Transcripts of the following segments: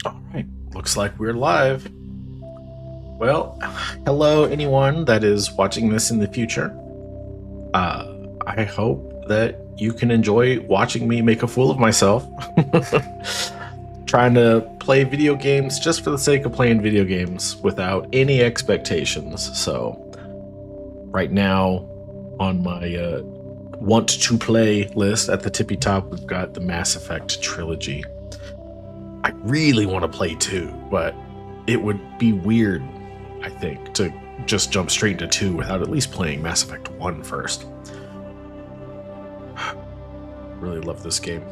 All right, looks like we're live. Well, hello anyone that is watching this in the future. I hope that you can enjoy watching me make a fool of myself. Trying to play video games just for the sake of playing video games without any expectations. So, right now on my want to play list at the tippy top, we've got the Mass Effect trilogy. I really want to play 2, but it would be weird, I think, to just jump straight into 2 without at least playing Mass Effect 1 first. Really love this game.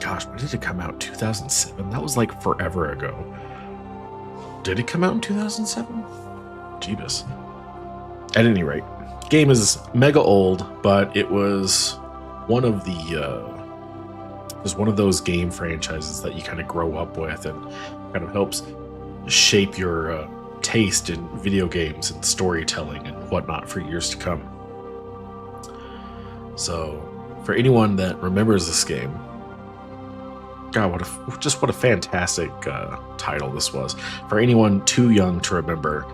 Gosh, when did it come out? 2007? That was like forever ago. Did it come out in 2007? Jeebus. At any rate, game is mega old, but it was one of those game franchises that you kind of grow up with and kind of helps shape your taste in video games and storytelling and whatnot for years to come. So, for anyone that remembers this game, God, what a fantastic title this was. For anyone too young to remember,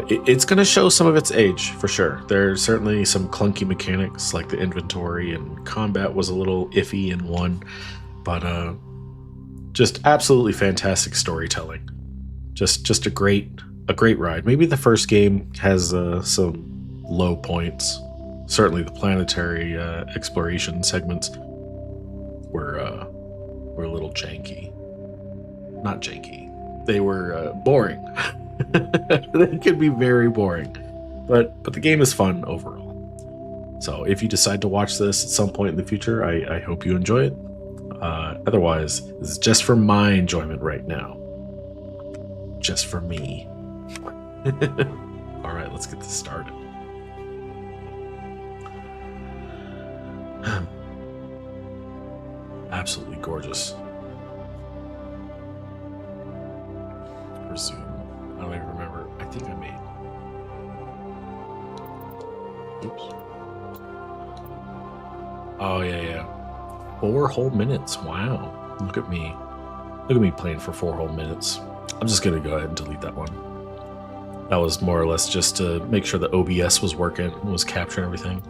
it's going to show some of its age for sure. There's certainly some clunky mechanics like the inventory, and combat was a little iffy in 1, but just absolutely fantastic storytelling. Just a great ride. Maybe the first game has some low points. Certainly the planetary exploration segments were a little janky. Not janky. They were boring. They could be very boring, but the game is fun overall. So if you decide to watch this at some point in the future, I hope you enjoy it. Otherwise, this is just for my enjoyment right now. Just for me. All right, let's get this started. Absolutely gorgeous. Resume. I don't even remember. I think I made. Oops. Oh yeah. 4 whole minutes. Wow. Look at me. Look at me playing for 4 whole minutes. I'm just gonna go ahead and delete that one. That was more or less just to make sure the OBS was working and was capturing everything.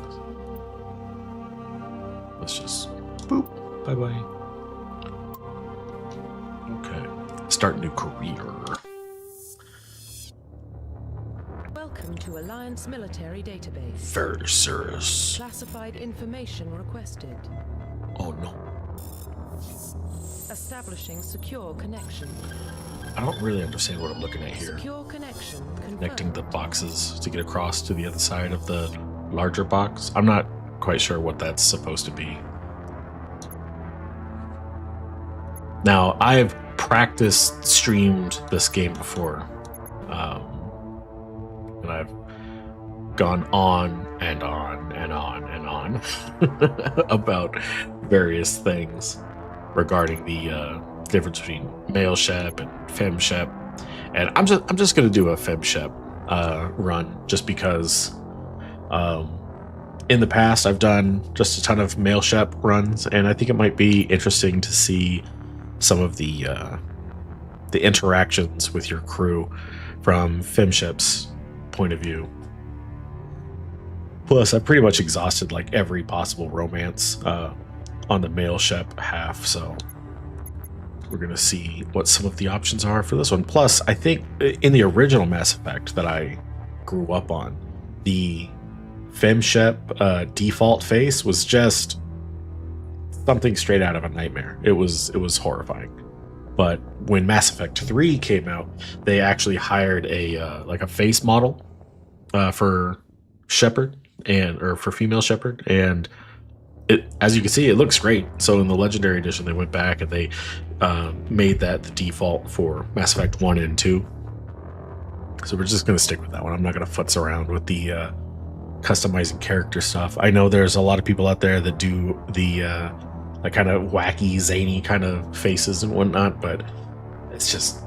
Let's just boop. Bye-bye. Okay. Start new career. Welcome to Alliance Military Database. Versus. Classified information requested. Oh no. Establishing secure connection. I don't really understand what I'm looking at here. Secure connection confirmed. Connecting the boxes to get across to the other side of the larger box. I'm not quite sure what that's supposed to be. Now, I've streamed this game before, and I've gone on and on and on and on about various things regarding the difference between male shep and fem shep, and I'm just gonna do a fem shep run just because in the past I've done just a ton of male shep runs, and I think it might be interesting to see some of the interactions with your crew from FemShep's point of view. Plus, I've pretty much exhausted like every possible romance on the male Shep half, so we're gonna see what some of the options are for this one. Plus, I think in the original Mass Effect that I grew up on, the FemShep default face was just something straight out of a nightmare. It was horrifying. But when Mass Effect 3 came out, they actually hired a like a face model for Shepard or for female Shepard, and it, as you can see, it looks great. So in the Legendary Edition, they went back and they made that the default for Mass Effect 1 and 2. So we're just going to stick with that one. I'm not going to futz around with the customizing character stuff. I know there's a lot of people out there that do the like kind of wacky, zany kind of faces and whatnot, but it's just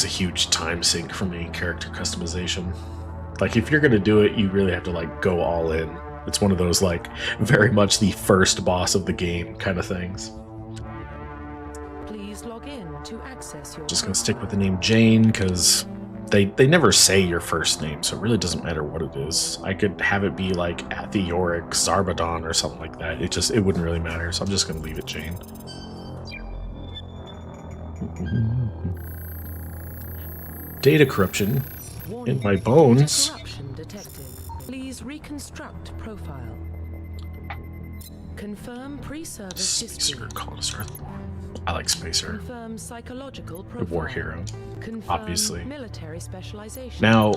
a huge time sink for me, character customization. Like, if you're gonna do it, you really have to like go all in. It's one of those like very much the first boss of the game kind of things. Please Please log in to access your. Just gonna stick with the name Jane because they never say your first name, so it really doesn't matter what it is. I could have it be like Atheoric Zarbadon or something like that. It wouldn't really matter, so I'm just gonna leave it Jane. Data corruption in my bones. Corruption detected. Please reconstruct profile. Confirm pre-service history. Spacer, Colonist Earthborn. I like Spacer. Confirm psychological The profile. war hero. Confirm obviously. military specialization. Now,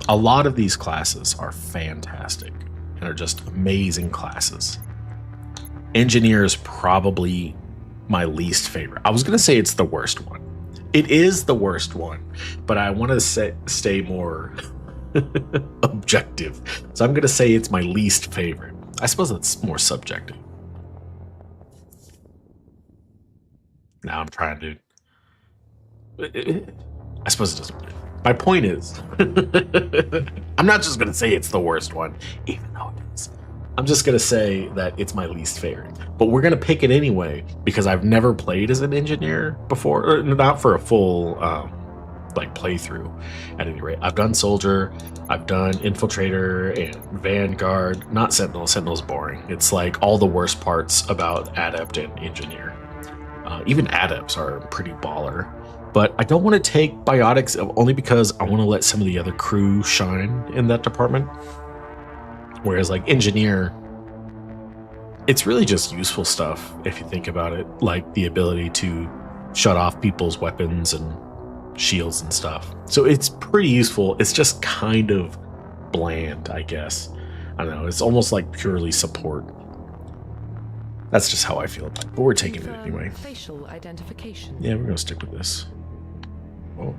a lot of these classes are fantastic and are just amazing classes. Engineer is probably my least favorite. I was going to say it's the worst one. It is the worst one, but I want to stay more objective. So I'm going to say it's my least favorite. I suppose it's more subjective. Now I'm trying to... I suppose it doesn't. My point is, I'm not just going to say it's the worst one, even though it is. I'm just going to say that it's my least favorite. But we're going to pick it anyway because I've never played as an engineer before, or not for a full like playthrough at any rate. I've done Soldier, I've done Infiltrator and Vanguard, not Sentinel. Sentinel's boring. It's like all the worst parts about Adept and Engineer. Even Adepts are pretty baller. But I don't want to take Biotics only because I want to let some of the other crew shine in that department. Whereas like Engineer, it's really just useful stuff if you think about it. Like the ability to shut off people's weapons and shields and stuff. So it's pretty useful. It's just kind of bland, I guess. I don't know. It's almost like purely support. That's just how I feel about it. But we're taking it Confirm anyway. Facial identification. Yeah, we're going to stick with this. Oh.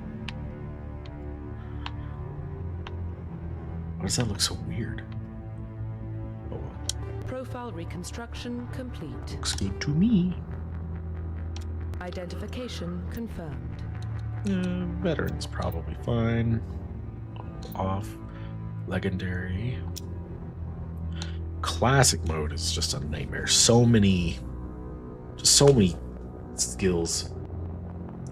Why does that look so weird? Oh, well. Profile reconstruction complete. Looks good to me. Identification confirmed. Veteran's probably fine. Off. Legendary. Classic mode is just a nightmare. So many skills.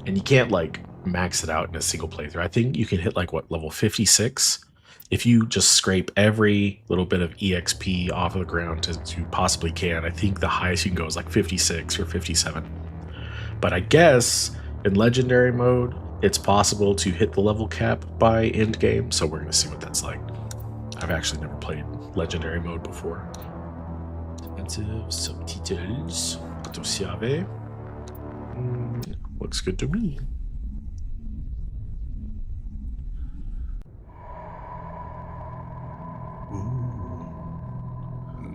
And you can't like max it out in a single playthrough. I think you can hit like what, level 56? If you just scrape every little bit of EXP off of the ground as you possibly can. I think the highest you can go is like 56 or 57. But I guess in legendary mode, it's possible to hit the level cap by end game. So we're going to see what that's like. I've actually never played legendary mode before. Defensive subtitles. Potosiave. Looks good to me.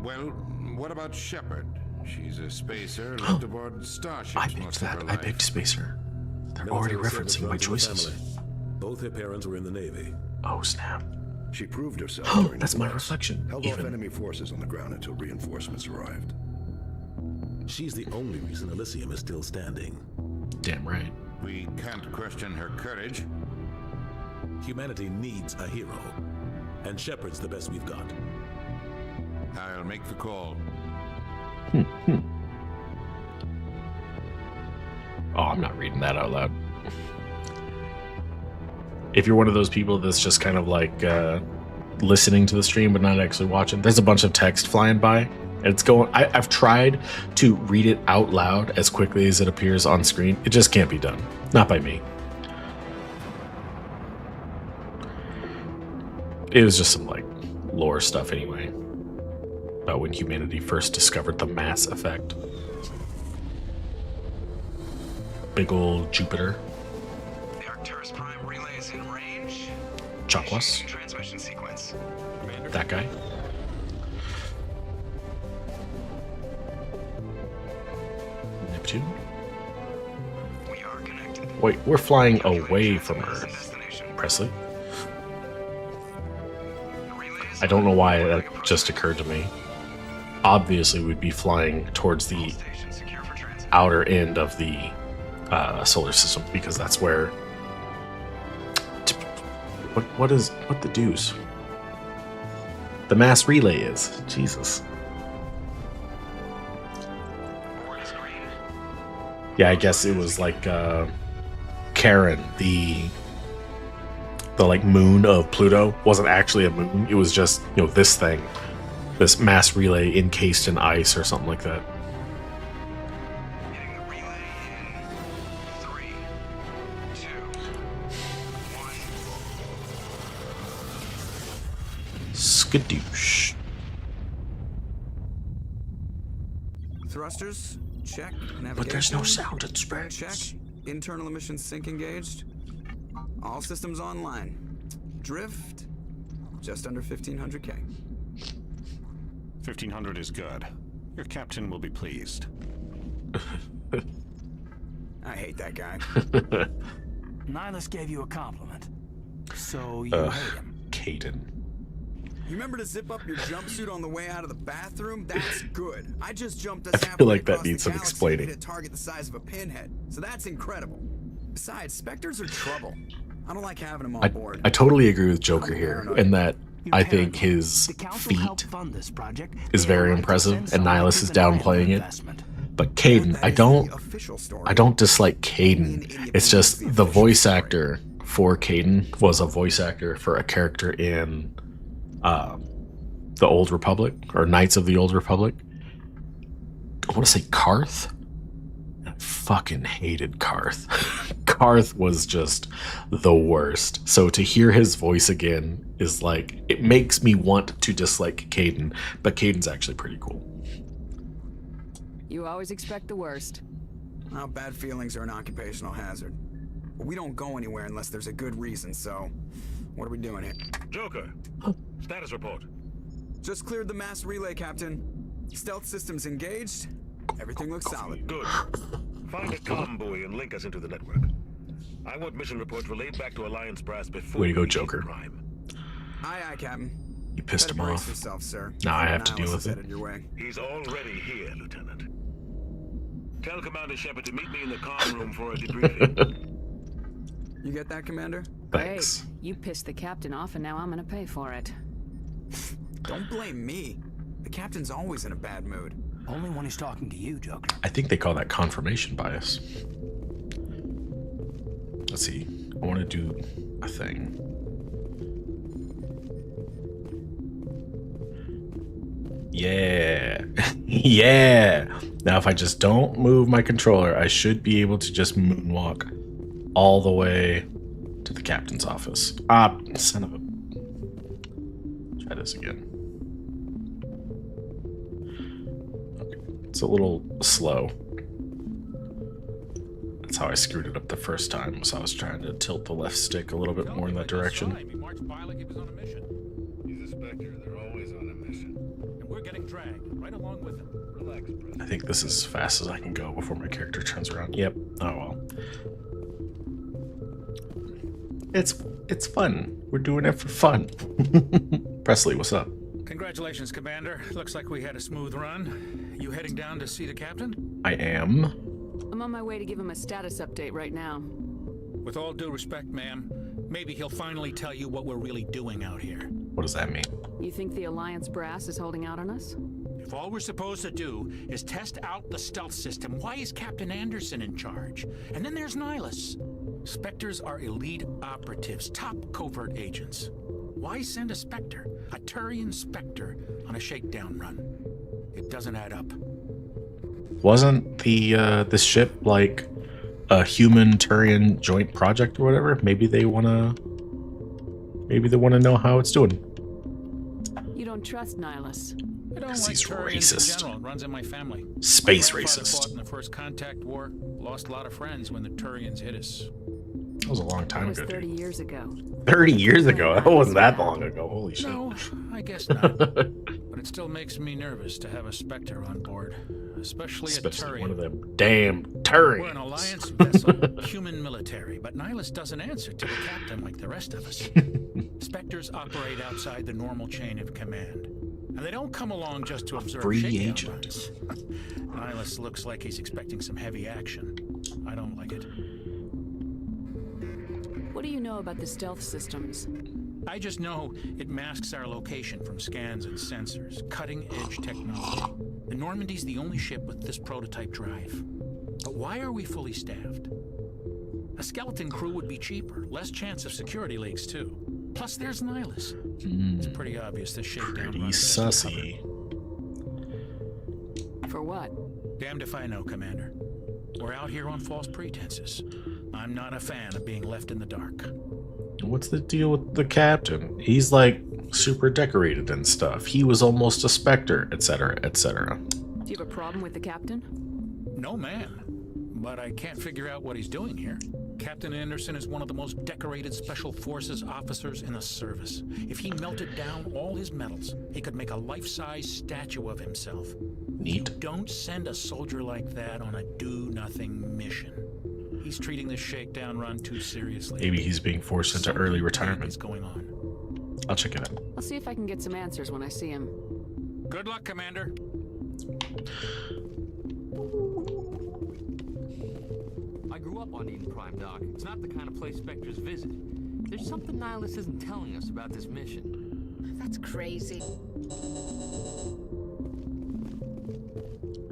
Well, what about Shepard? She's a spacer left aboard starships I most picked of that. her I life. picked Spacer. They're already Military service referencing my runs in the choices. family. Both her parents were in the Navy. Oh, snap. She proved herself Oh, during that's the my wars. reflection. Held off Even. enemy forces on the ground until reinforcements arrived. She's the only reason Elysium is still standing. Damn right. We can't question her courage. Humanity needs a hero. And Shepard's the best we've got. I'll make the call. Oh, I'm not reading that out loud. If you're one of those people that's just kind of like listening to the stream but not actually watching, there's a bunch of text flying by. And it's going. I've tried to read it out loud as quickly as it appears on screen. It just can't be done. Not by me. It was just some like lore stuff anyway. About when humanity first discovered the mass effect. Big old Jupiter. The Arcturus Prime relay is in range. Chakwas. Initiating transmission sequence. That guy. Neptune. We are connected. Wait, we're flying Calculate away from transmitters and Earth. destination. Presley. The relay is I don't know why on. that just occurred to me. Obviously, we'd be flying towards the Station secure for transit. outer end of the solar system because that's where. What the deuce? The mass relay is. Jesus. Board is green. Yeah, I guess it was like Karen, the like moon of Pluto wasn't actually a moon. It was just, you know, this thing, this mass relay encased in ice or something like that. Hitting the relay in 3, 2, 1. Skadoosh. Thrusters, check. Navigation, But there's no sound in space. check. Internal emission sync engaged. All systems online. Drift, just under 1500K. 1500 is good. Your captain will be pleased. I hate that guy. Nihilus gave you a compliment. So you hate him. Caden. You remember to zip up your jumpsuit on the way out of the bathroom? That's good. I just jumped us I feel halfway like that across the needs some galaxy explaining. to hit a target the size of a pinhead. So that's incredible. Besides, Spectres are trouble. I don't like having them on board. I totally agree with Joker here in that I think his The council feat helped fund this project. is They very wanted to impressive, send and Nihilus is someone to downplaying deny it. investment. But Caden, That I is don't the official story. I don't dislike Caden. It's just the voice actor for Caden was a voice actor for a character in the Old Republic or Knights of the Old Republic. I want to say Karth. I fucking hated Karth. Karth was just the worst. So to hear his voice again is like, it makes me want to dislike Caden, but Caden's actually pretty cool. You always expect the worst. Well, bad feelings are an occupational hazard. But we don't go anywhere unless there's a good reason, so what are we doing here? Joker, status report. Just cleared the mass relay, Captain. Stealth systems engaged. Everything looks solid. Good. Find a comm buoy and link us into the network. I want mission reports relayed back to Alliance Brass before Way to go, we leave Joker. Prime. Aye, aye, Captain. You pissed Better him brace off. yourself, sir. Now I have to deal Nihilus with is it. headed your way. He's already here, Lieutenant. Tell Commander Shepard to meet me in the comm room for a debriefing. You get that, Commander? Thanks. Great. You pissed the captain off, and now I'm gonna pay for it. Don't blame me. The captain's always in a bad mood. Only when he's talking to you, Joker. I think they call that confirmation bias. Let's see. I want to do a thing. Yeah. Yeah. Now, if I just don't move my controller, I should be able to just moonwalk all the way to the captain's office. Ah, son of a... Try this again. Okay. It's a little slow. That's how I screwed it up the first time, so I was trying to tilt the left stick a little bit more in that direction. He marched by like he was on a mission. He's a Spectre. They're always on a mission. And we're getting dragged right along with him. Relax, brother. I think this is as fast as I can go before my character turns around. Yep. Oh well. It's fun. We're doing it for fun. Presley, what's up? Congratulations, Commander. Looks like we had a smooth run. You heading down to see the captain? I am. I'm on my way to give him a status update right now. With all due respect, ma'am, maybe he'll finally tell you what we're really doing out here. What does that mean? You think the Alliance brass is holding out on us? If all we're supposed to do is test out the stealth system, why is Captain Anderson in charge? And then there's Nihilus. Spectres are elite operatives, top covert agents. Why send a Spectre, a Turian Spectre, on a shakedown run? It doesn't add up. Wasn't the this ship like a human Turian joint project or whatever? Maybe they wanna know how it's doing. You don't trust Nihilus. I don't 'Cause like he's Turians racist. in general. It runs in my family. Space My grandfather racist. fought in the First Contact War. Lost a lot of friends when the Turians hit us. That was a long That time was ago. 30 Dude. years ago. 30 years ago. That wasn't that long ago. Holy shit. No, I guess not. But it still makes me nervous to have a Spectre on board, especially a Especially Turian. one of them damn We're an Turians. Alliance vessel, human military, but Nihilus doesn't answer to the captain like the rest of us. Spectres operate outside the normal chain of command. And they don't come along just to observe free shakedown agent. runs. Nihilus looks like he's expecting some heavy action. I don't like it. What do you know about the stealth systems? I just know it masks our location from scans and sensors. Cutting-edge technology. The Normandy's the only ship with this prototype drive. But why are we fully staffed? A skeleton crew would be cheaper, less chance of security leaks too. Plus, there's Nihilus. It's pretty obvious this shakedown Pretty run is just sussy. For what? damned if I know, Commander. We're out here on false pretenses. I'm not a fan of being left in the dark. What's the deal with the captain? He's like super decorated and stuff. He was almost a Spectre, etc., etc. Do you have a problem with the captain? No, ma'am. But I can't figure out what he's doing here. Captain Anderson is one of the most decorated Special Forces officers in the service. If he melted down all his medals, he could make a life-size statue of himself. Neat. You don't send a soldier like that on a do-nothing mission. He's treating this shakedown run too seriously. Maybe he's being forced into early Something retirement. is going on. I'll check it out. I'll see if I can get some answers when I see him. Good luck, Commander. I grew up on Eden Prime, Doc. It's not the kind of place Spectres visit. There's something Nihilus isn't telling us about this mission. That's crazy.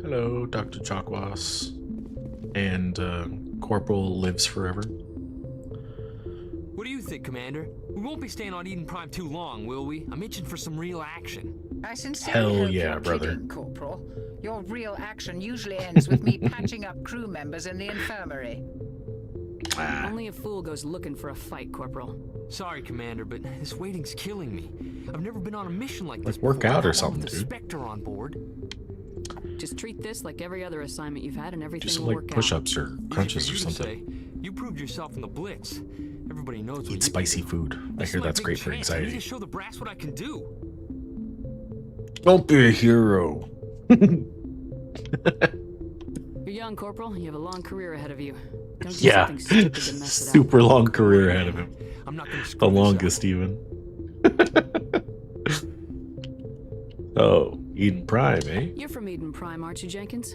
Hello, Dr. Chakwas. And Corporal lives forever. What do you think, Commander? We won't be staying on Eden Prime too long, will we? I'm itching for some real action. I sincerely Hell hope yeah, you're brother. kidding, Corporal. Your real action usually ends with me patching up crew members in the infirmary. Only a fool goes looking for a fight, Corporal. Sorry, Commander, but this waiting's killing me. I've never been on a mission like this Like, work before, out or not one something, with a dude. Spectre on board. Just treat this like every other assignment you've had and everything Do some will like work push-ups or Easy crunches for or you to something. say. You proved yourself in the Blitz. Everybody knows what you Eat can spicy do. food. I This is hear my that's big great for chance. I need to anxiety. show the brass what I can do. Don't be a hero. out. You're young, Corporal. You have a long career ahead of you. Don't do Yeah. something stupid to mess it up. Super long career ahead of him. I'm not gonna The screw this up. longest even. Oh, Eden Prime, eh? You're from Eden Prime, aren't you, Jenkins?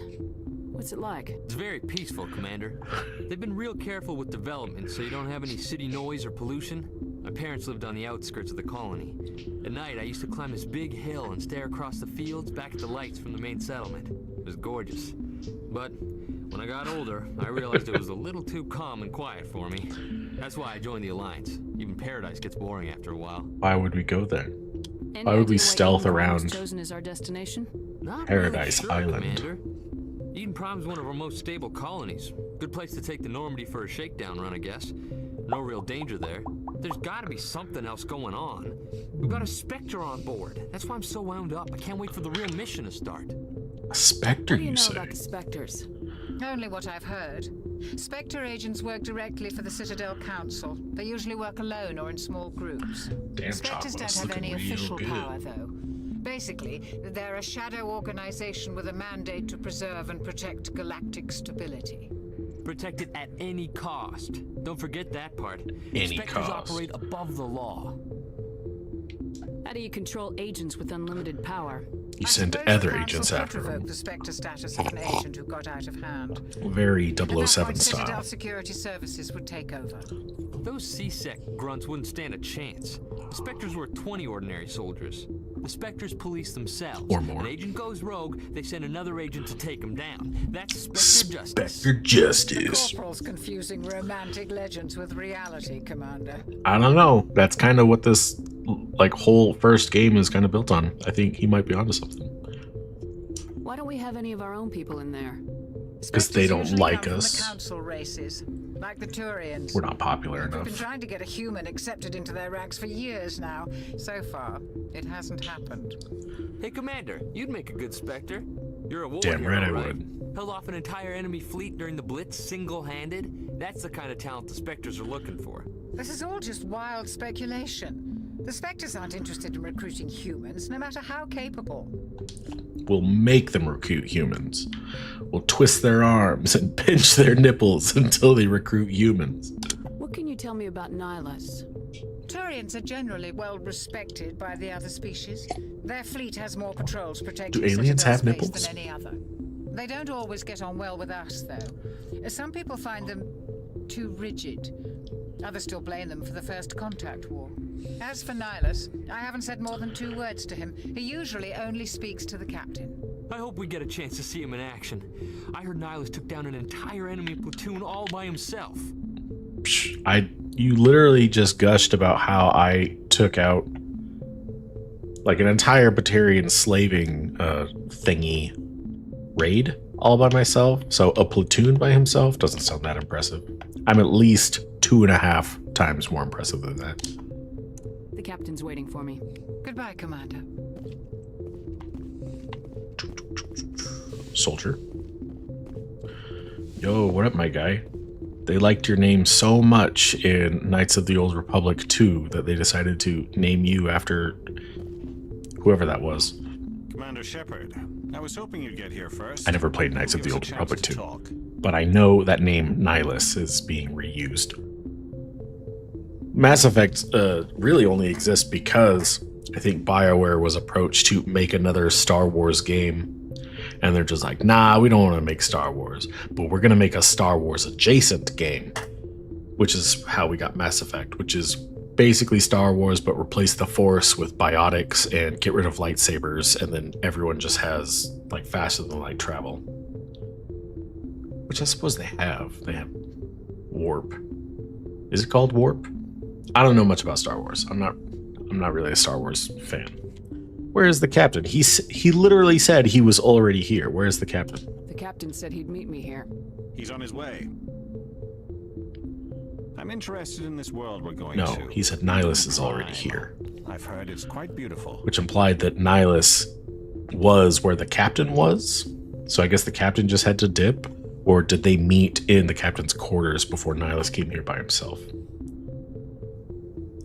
What's it like? It's very peaceful, Commander. They've been real careful with development, so you don't have any city noise or pollution. My parents lived on the outskirts of the colony. At night, I used to climb this big hill and stare across the fields back at the lights from the main settlement. It was gorgeous. But when I got older, I realized it was a little too calm and quiet for me. That's why I joined the Alliance. Even Paradise gets boring after a while. Why would we go there? Any Why would we idea stealth Eden Prime was around chosen as our destination? Not Paradise really sure, Island? Commander. Eden Prime's one of our most stable colonies. Good place to take the Normandy for a shakedown run, I guess. No real danger there. There's gotta be something else going on. We've got a Spectre on board. That's why I'm so wound up. I can't wait for the real mission to start. A Spectre, What do you you know say? about the Spectres? Only what I've heard. Spectre agents work directly for the Citadel Council. They usually work alone or in small groups. Damn, Spectres Chakwas, don't have looking any real official good. power, though. Basically, they're a shadow organization with a mandate to preserve and protect galactic stability. Protect it at any cost. Don't forget that part. Any Spectres cost. operate above the law. How do you control agents with unlimited power? You I send suppose the other council agents could after revoke him. the Spectre status of an agent who got out of hand. Very At that 007 point, Citadel style. Security Services would take over. Those C-Sec grunts wouldn't stand a chance. The Spectres were 20 ordinary soldiers. The Spectres police themselves. Or more. An agent goes rogue, they send another agent to take him down. That's Spectre justice. Spectre Justice. Corporal's confusing romantic legends with reality, Commander. I don't know. That's kind of what this like whole first game is kind of built on. I think he might be onto something. Why don't we have any of our own people in there? Because they Spectres don't usually like come from us. the council races, like the Turians. We're not popular We've been enough. trying to get a human accepted into their ranks for years now. So far, it hasn't happened. Hey, Commander, you'd make a good Spectre. You're a war Damn hero, right I right? would. Held off an entire enemy fleet during the Blitz single-handed. That's the kind of talent the Spectres are looking for. This is all just wild speculation. The Spectres aren't interested in recruiting humans, no matter how capable. We'll make them recruit humans. We'll twist their arms and pinch their nipples until they recruit humans. What can you tell me about Nihilus? Turians are generally well respected by the other species. Their fleet has more patrols protecting Do aliens Citadel have space nipples? than any other. They don't always get on well with us, though. Some people find them too rigid. Others still blame them for the First Contact War. As for Nihilus, I haven't said more than 2 words to him. He usually only speaks to the captain. I hope we get a chance to see him in action. I heard Nihilus took down an entire enemy platoon all by himself. You literally just gushed about how I took out like an entire Batarian slaving thingy raid all by myself. So a platoon by himself doesn't sound that impressive. I'm at least 2.5 times more impressive than that. The captain's waiting for me. Goodbye, Commander. Soldier. Yo, what up, my guy? They liked your name so much in Knights of the Old Republic 2 that they decided to name you after whoever that was. Commander Shepard, I was hoping you'd get here first. I never played Knights of the Old Republic 2, but I know that name Nihilus is being reused. Mass Effect really only exists because I think BioWare was approached to make another Star Wars game. And they're just like, nah, we don't want to make Star Wars, but we're going to make a Star Wars adjacent game, which is how we got Mass Effect, which is basically Star Wars, but replace the Force with biotics and get rid of lightsabers. And then everyone just has like faster than light travel, which I suppose they have. They have warp. Is it called warp? I don't know much about Star Wars. I'm not really a Star Wars fan. Where is the captain? He literally said he was already here. Where is the captain? The captain said he'd meet me here. He's on his way. I'm interested in this world we're going No, to. he said Nihilus is already here. I've heard it's quite beautiful. Which implied that Nihilus was where the captain was. So I guess the captain just had to dip? Or did they meet in the captain's quarters before Nihilus came here by himself?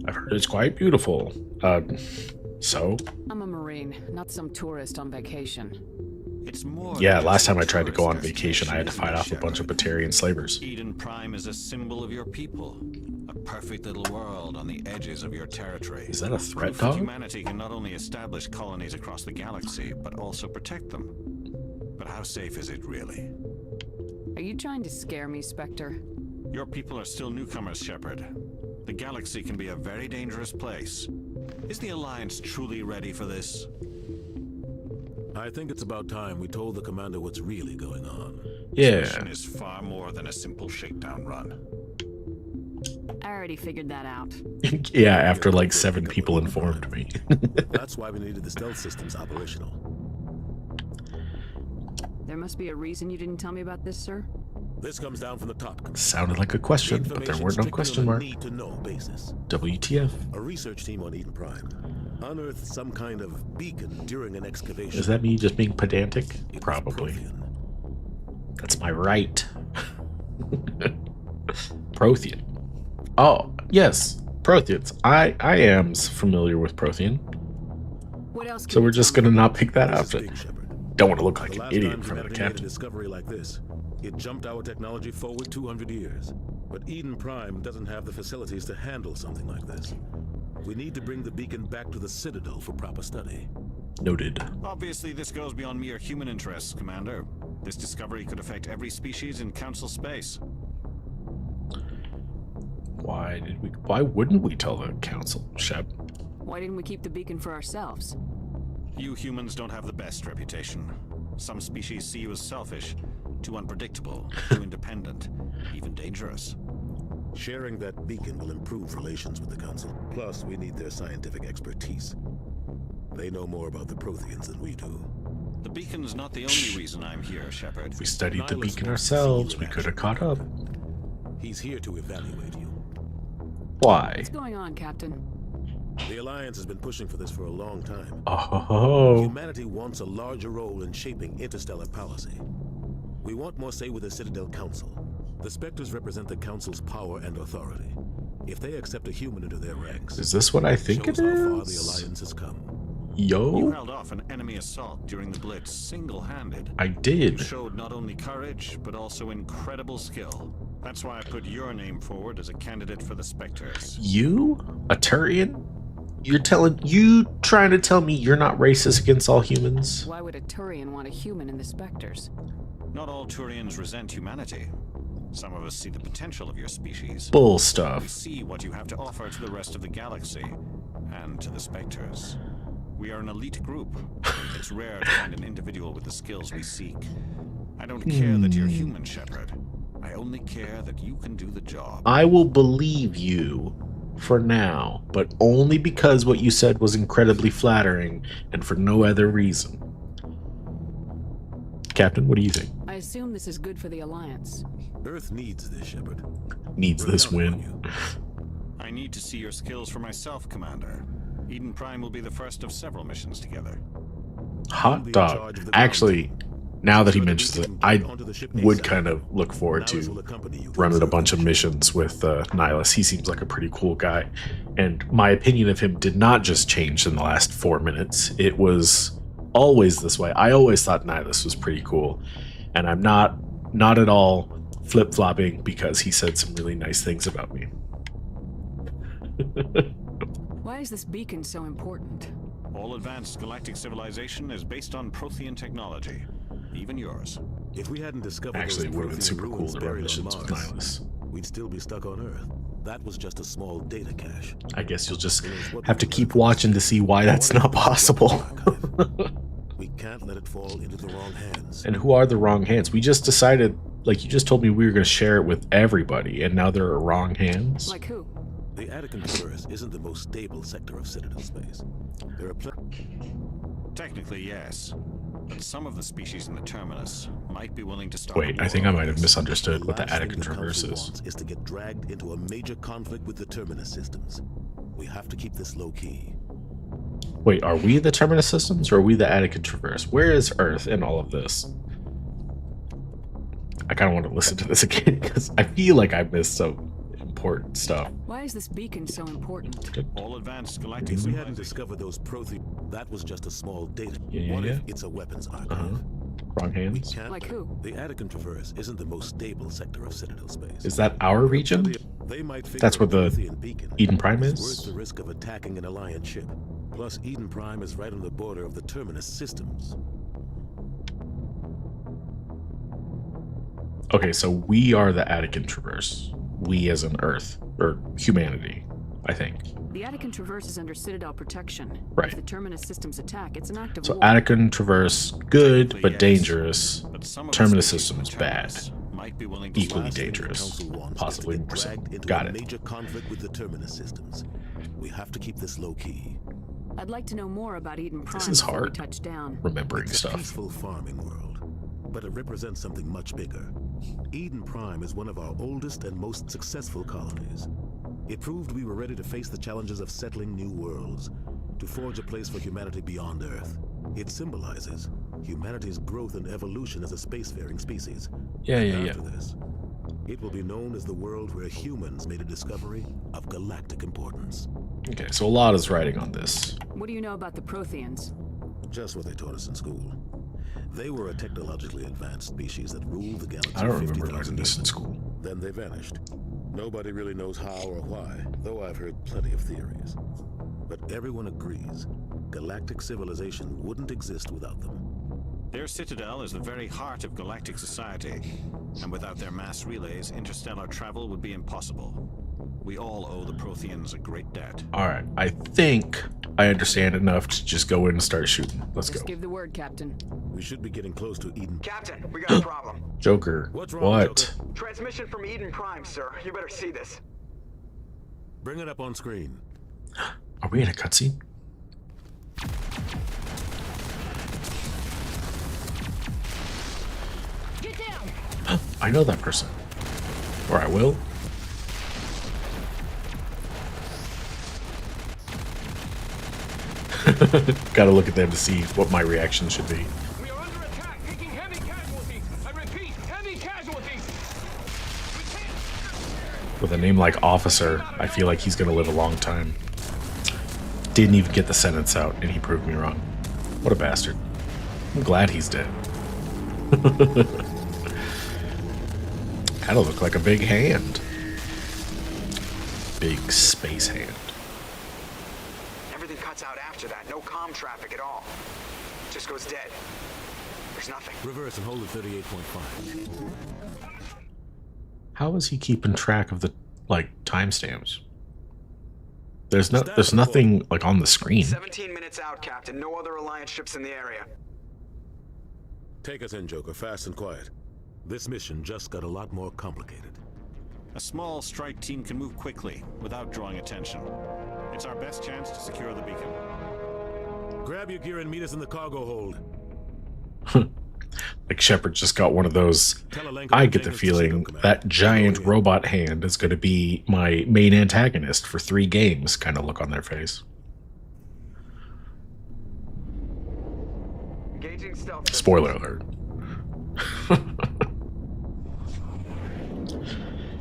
I've heard it's quite beautiful. So? I'm a Marine, not some tourist on vacation. It's more Yeah, last time I tried to go on vacation, I had to fight off a bunch of Batarian slavers. Eden Prime is a symbol of your people. A perfect little world on the edges of your territory. Is that a threat, Proof that dog? humanity can not only establish colonies across the galaxy, but also protect them. But how safe is it really? Are you trying to scare me, Spectre? Your people are still newcomers, Shepard. The galaxy can be a very dangerous place. Is the Alliance truly ready for this? I think it's about time we told the commander what's really going on. Yeah. This mission is far more than a simple shakedown run. I already figured that out. Yeah, after like 7 people informed me. That's why we needed the stealth systems operational. There must be a reason you didn't tell me about this, sir? This comes down from the top. Sounded like a question, but there were no question mark. Need to know basis. WTF? A research team on Eden Prime unearthed some kind of beacon during an excavation. Is that me just being pedantic? Probably. That's my right. Prothean. Oh, yes. Protheans. I am familiar with Prothean. What else? So we're just gonna not pick that up. Don't want to look like The an last idiot time in front of the humanity made a captain. discovery like this, it jumped our technology forward 200 years. But Eden Prime doesn't have the facilities to handle something like this. We need to bring the beacon back to the Citadel for proper study. Noted. Obviously, this goes beyond mere human interests, Commander. This discovery could affect every species in Council space. Why wouldn't we tell the council, Shep? Why didn't we keep the beacon for ourselves? You humans don't have the best reputation. Some species see you as selfish, too unpredictable, too independent, even dangerous. Sharing that beacon will improve relations with the Council. Plus, we need their scientific expertise. They know more about the Protheans than we do. The beacon's not the only reason I'm here, Shepard. If we studied the beacon ourselves, we could have caught up. He's here to evaluate you. Why? What's going on, Captain? The Alliance has been pushing for this for a long time. Oh. Humanity wants a larger role in shaping interstellar policy. We want more say with the Citadel Council. The Spectres represent the Council's power and authority. If they accept a human into their ranks, Is this what I think it shows how far the is? Alliance has come. You Yo, held off an enemy assault during the Blitz single-handed. I You did. showed not only courage, but also incredible skill. That's why I put your name forward as a candidate for the Spectres. You? A Turian? You trying to tell me you're not racist against all humans? Why would a Turian want a human in the Spectres? Not all Turians resent humanity. Some of us see the potential of your species. Bull We stuff. see what you have to offer to the rest of the galaxy, and to the Spectres. We are an elite group. It's rare to find an individual with the skills we seek. I don't care that you're human, Shepard. I only care that you can do the job. I will believe you for now, but only because what you said was incredibly flattering and for no other reason. Captain, what do you think? I assume this is good for the Alliance. Earth needs this, Shepard. Needs this win. I need to see your skills for myself, Commander. Eden Prime will be the first of several missions together. Hot dog. Actually, now that he mentions it, I would kind of look forward to running a bunch of missions with Nihilus. He seems like a pretty cool guy. And my opinion of him did not just change in the last 4 minutes. It was always this way. I always thought Nihilus was pretty cool. And I'm not at all flip-flopping because he said some really nice things about me. Why is this beacon so important? All advanced galactic civilization is based on Prothean technology. Even yours. If we hadn't discovered Actually, it would have been Prothean super cool ruins to run buried on missions with Mars, Nihilus. we'd still be stuck on Earth. That was just a small data cache. I guess you'll just have to keep watching to see why that's not possible. We can't let it fall into the wrong hands. And who are the wrong hands? We just decided, like you just told me we were going to share it with everybody, and now there are wrong hands? Like who? The Attican Traverse isn't the most stable sector of Citadel space. There are Technically, yes. But some of the species in the Terminus might be willing to start. Wait, I think I might have misunderstood what the Attican Traverse is to get dragged into a major conflict with the Terminus systems. We have to keep this low-key. Wait, are we the Terminus systems or are we the Attican Traverse? Where is Earth in all of this? I kind of want to listen to this again because I feel like I missed some important stuff. Why is this beacon so important? All advanced galactic If we hadn't discovered those Prothean, that was just a small data. Yeah, What yeah. if it's a weapons archive? Wrong hands. Like who? The Attican Traverse isn't the most stable sector of Citadel space. Is that our region? They might figure That's where the Prothean beacon Eden Prime worth is? the risk of attacking an Alliance ship. Plus, Eden Prime is right on the border of the Terminus systems. Okay, so we are the Attican Traverse. We as in Earth, or humanity, I think. The Attican Traverse is under Citadel protection. Right. If the Terminus systems attack, it's an act of So war. Attican Traverse, good but yes. dangerous. But some of the Terminus species in the systems, bad. Terminus might be willing to Equally Last thing the dangerous. Council wants is Possibly to get more so. dragged into Got a it. major conflict with the Terminus systems. We have to keep this low-key. I'd like to know more about Eden Prime This is before we hard. touch down. Remembering It's a stuff. peaceful farming world, but it represents something much bigger. Eden Prime is one of our oldest and most successful colonies. It proved we were ready to face the challenges of settling new worlds, to forge a place for humanity beyond Earth. It symbolizes humanity's growth and evolution as a spacefaring species. Yeah, And yeah, yeah. after this, it will be known as the world where humans made a discovery of galactic importance. Okay, so a lot is writing on this. What do you know about the Protheans? Just what they taught us in school. They were a technologically advanced species that ruled the galaxy. I don't remember 50,000 learning this years in ago. school. Then they vanished. Nobody really knows how or why, though I've heard plenty of theories. But everyone agrees, galactic civilization wouldn't exist without them. Their citadel is the very heart of galactic society, and without their mass relays, interstellar travel would be impossible. We all owe the Protheans a great debt. Alright, I think I understand enough to just go in and start shooting. Let's go. Just give the word, Captain. We should be getting close to Eden. Captain, we got a problem. Joker. What's wrong, What? Joker? Transmission from Eden Prime, sir. You better see this. Bring it up on screen. Are we in a cutscene? Get down! I know that person. Or I will. Gotta look at them to see what my reaction should be. We are under attack, taking heavy casualties. I repeat, heavy casualties. With a name like Officer, I feel like he's gonna live a long time. Didn't even get the sentence out, and he proved me wrong. What a bastard. I'm glad he's dead. Kinda look like a big hand. Big space hand. Everything cuts out after that. No comm traffic at all. Just goes dead. There's nothing. Reverse and hold at 38.5. How is he keeping track of the, like, timestamps? there's nothing like on the screen. 17 minutes out, Captain. No other Alliance ships in the area. Take us in, Joker, fast and quiet. This mission just got a lot more complicated. A small strike team can move quickly without drawing attention. It's our best chance to secure the beacon. Grab your gear and meet us in the cargo hold. Like Shepard just got one of those. I get the feeling that giant robot hand is going to be my main antagonist for 3 games kind of look on their face. Engaging stealth. Spoiler alert.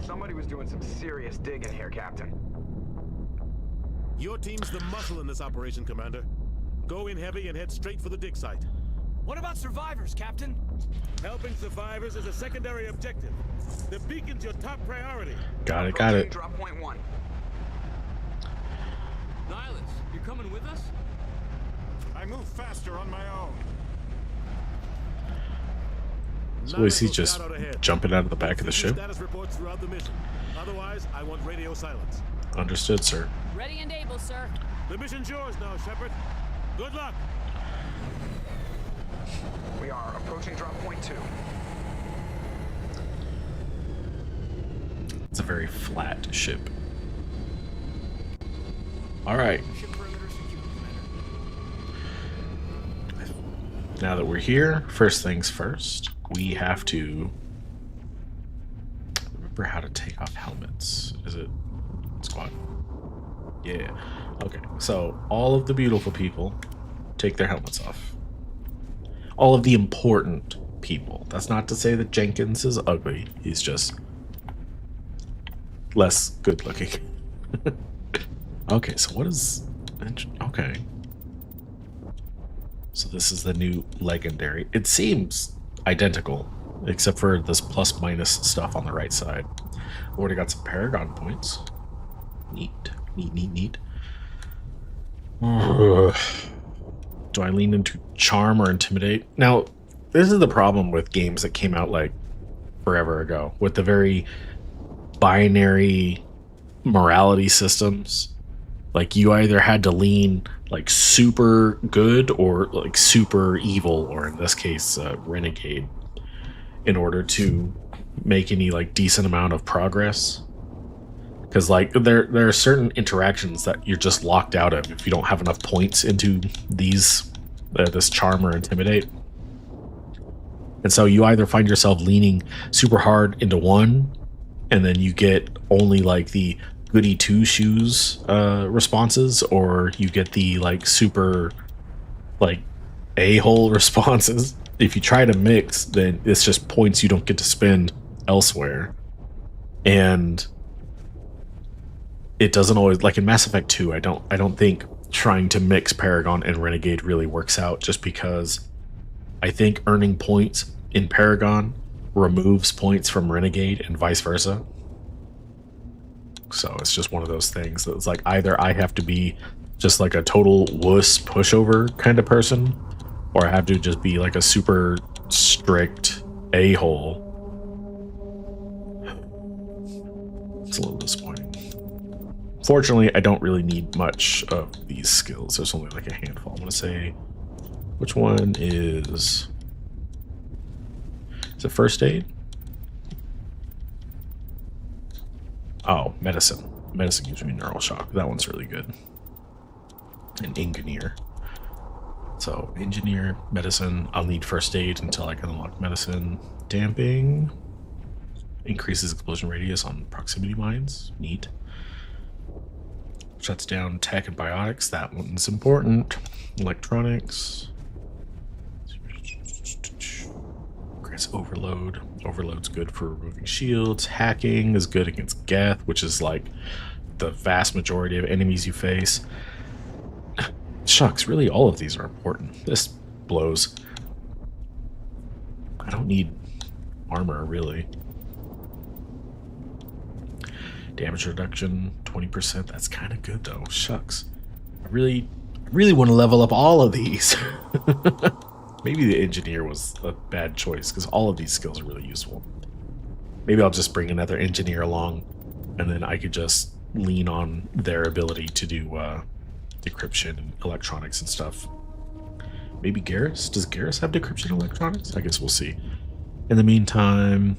Somebody was doing some serious digging here, Captain. Your team's the muscle in this operation, Commander. Go in heavy and head straight for the dig site. What about survivors, Captain? Helping survivors is a secondary objective. The beacon's your top priority. Got it. Drop point 1. Nihilus, you're coming with us? I move faster on my own. So is he just jumping out of the back of the ship? Status reports throughout the mission. Otherwise, I want radio silence. Understood, sir. Ready and able, sir. The mission's yours now, Shepard. Good luck. We are approaching drop point 2. It's a very flat ship. All right. Now that we're here, first things first, we have to remember how to take off helmets. Is it squad? Yeah. Okay. So all of the beautiful people take their helmets off. All of the important people. That's not to say that Jenkins is ugly. He's just less good looking. Okay, so what is... Okay. So this is the new legendary. It seems identical, except for this plus minus stuff on the right side. Already got some Paragon points. Neat. Do I lean into Charm or Intimidate? Now, this is the problem with games that came out like forever ago, with the very binary morality systems. Like, you either had to lean like super good or like super evil, or in this case, renegade, in order to make any like decent amount of progress. Because like there are certain interactions that you're just locked out of if you don't have enough points into these this Charm or Intimidate. And so you either find yourself leaning super hard into one, and then you get only like the goody two shoes responses, or you get the like super like a-hole responses. If you try to mix, then it's just points you don't get to spend elsewhere. And it doesn't always, like in Mass Effect 2, I don't think trying to mix Paragon and Renegade really works out, just because I think earning points in Paragon removes points from Renegade and vice versa. So it's just one of those things that it's like either I have to be just like a total wuss pushover kind of person, or I have to just be like a super strict a-hole. It's a little disappointing. Fortunately, I don't really need much of these skills. There's only like a handful. I'm gonna say, which one is it first aid? Oh, medicine. Medicine gives me neural shock. That one's really good. And engineer. So engineer, medicine. I'll need first aid until I can unlock medicine. Damping increases explosion radius on proximity mines. Neat. Shuts down tech and biotics. That one's important. Electronics. Grants overload. Overload's good for removing shields. Hacking is good against Geth, which is like the vast majority of enemies you face. Shucks, really all of these are important. This blows. I don't need armor, really. Damage reduction, 20%. That's kind of good, though. Shucks. I really want to level up all of these. Maybe the engineer was a bad choice, because all of these skills are really useful. Maybe I'll just bring another engineer along, and then I could just lean on their ability to do decryption and electronics and stuff. Maybe Garrus? Does Garrus have decryption electronics? I guess we'll see. In the meantime,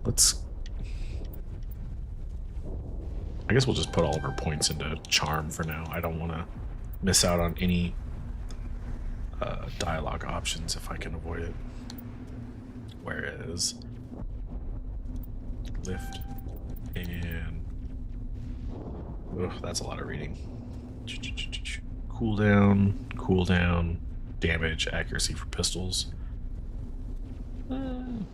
I guess we'll just put all of our points into charm for now. I don't want to miss out on any dialogue options if I can avoid it. Whereas lift and that's a lot of reading. Cooldown, damage, accuracy for pistols.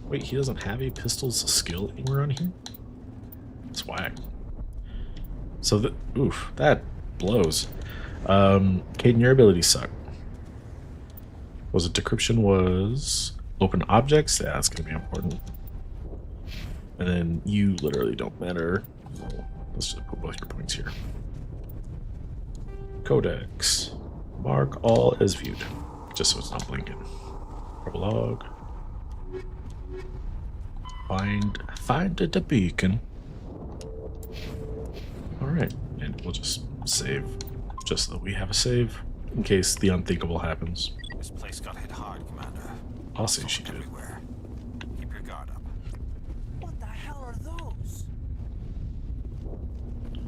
Wait, he doesn't have a pistols skill anywhere on here? Swag. So that blows. Caden, your abilities suck. Was it decryption was open objects? Yeah, that's gonna be important. And then you literally don't matter. So let's just put both your points here. Codex. Mark all as viewed. Just so it's not blinking. Log. Find the beacon. Alright, and we'll just save. Just so that we have a save. In case the unthinkable happens. This place got hit hard, Commander. I'll say she did. Everywhere. Keep your guard up. What the hell are those?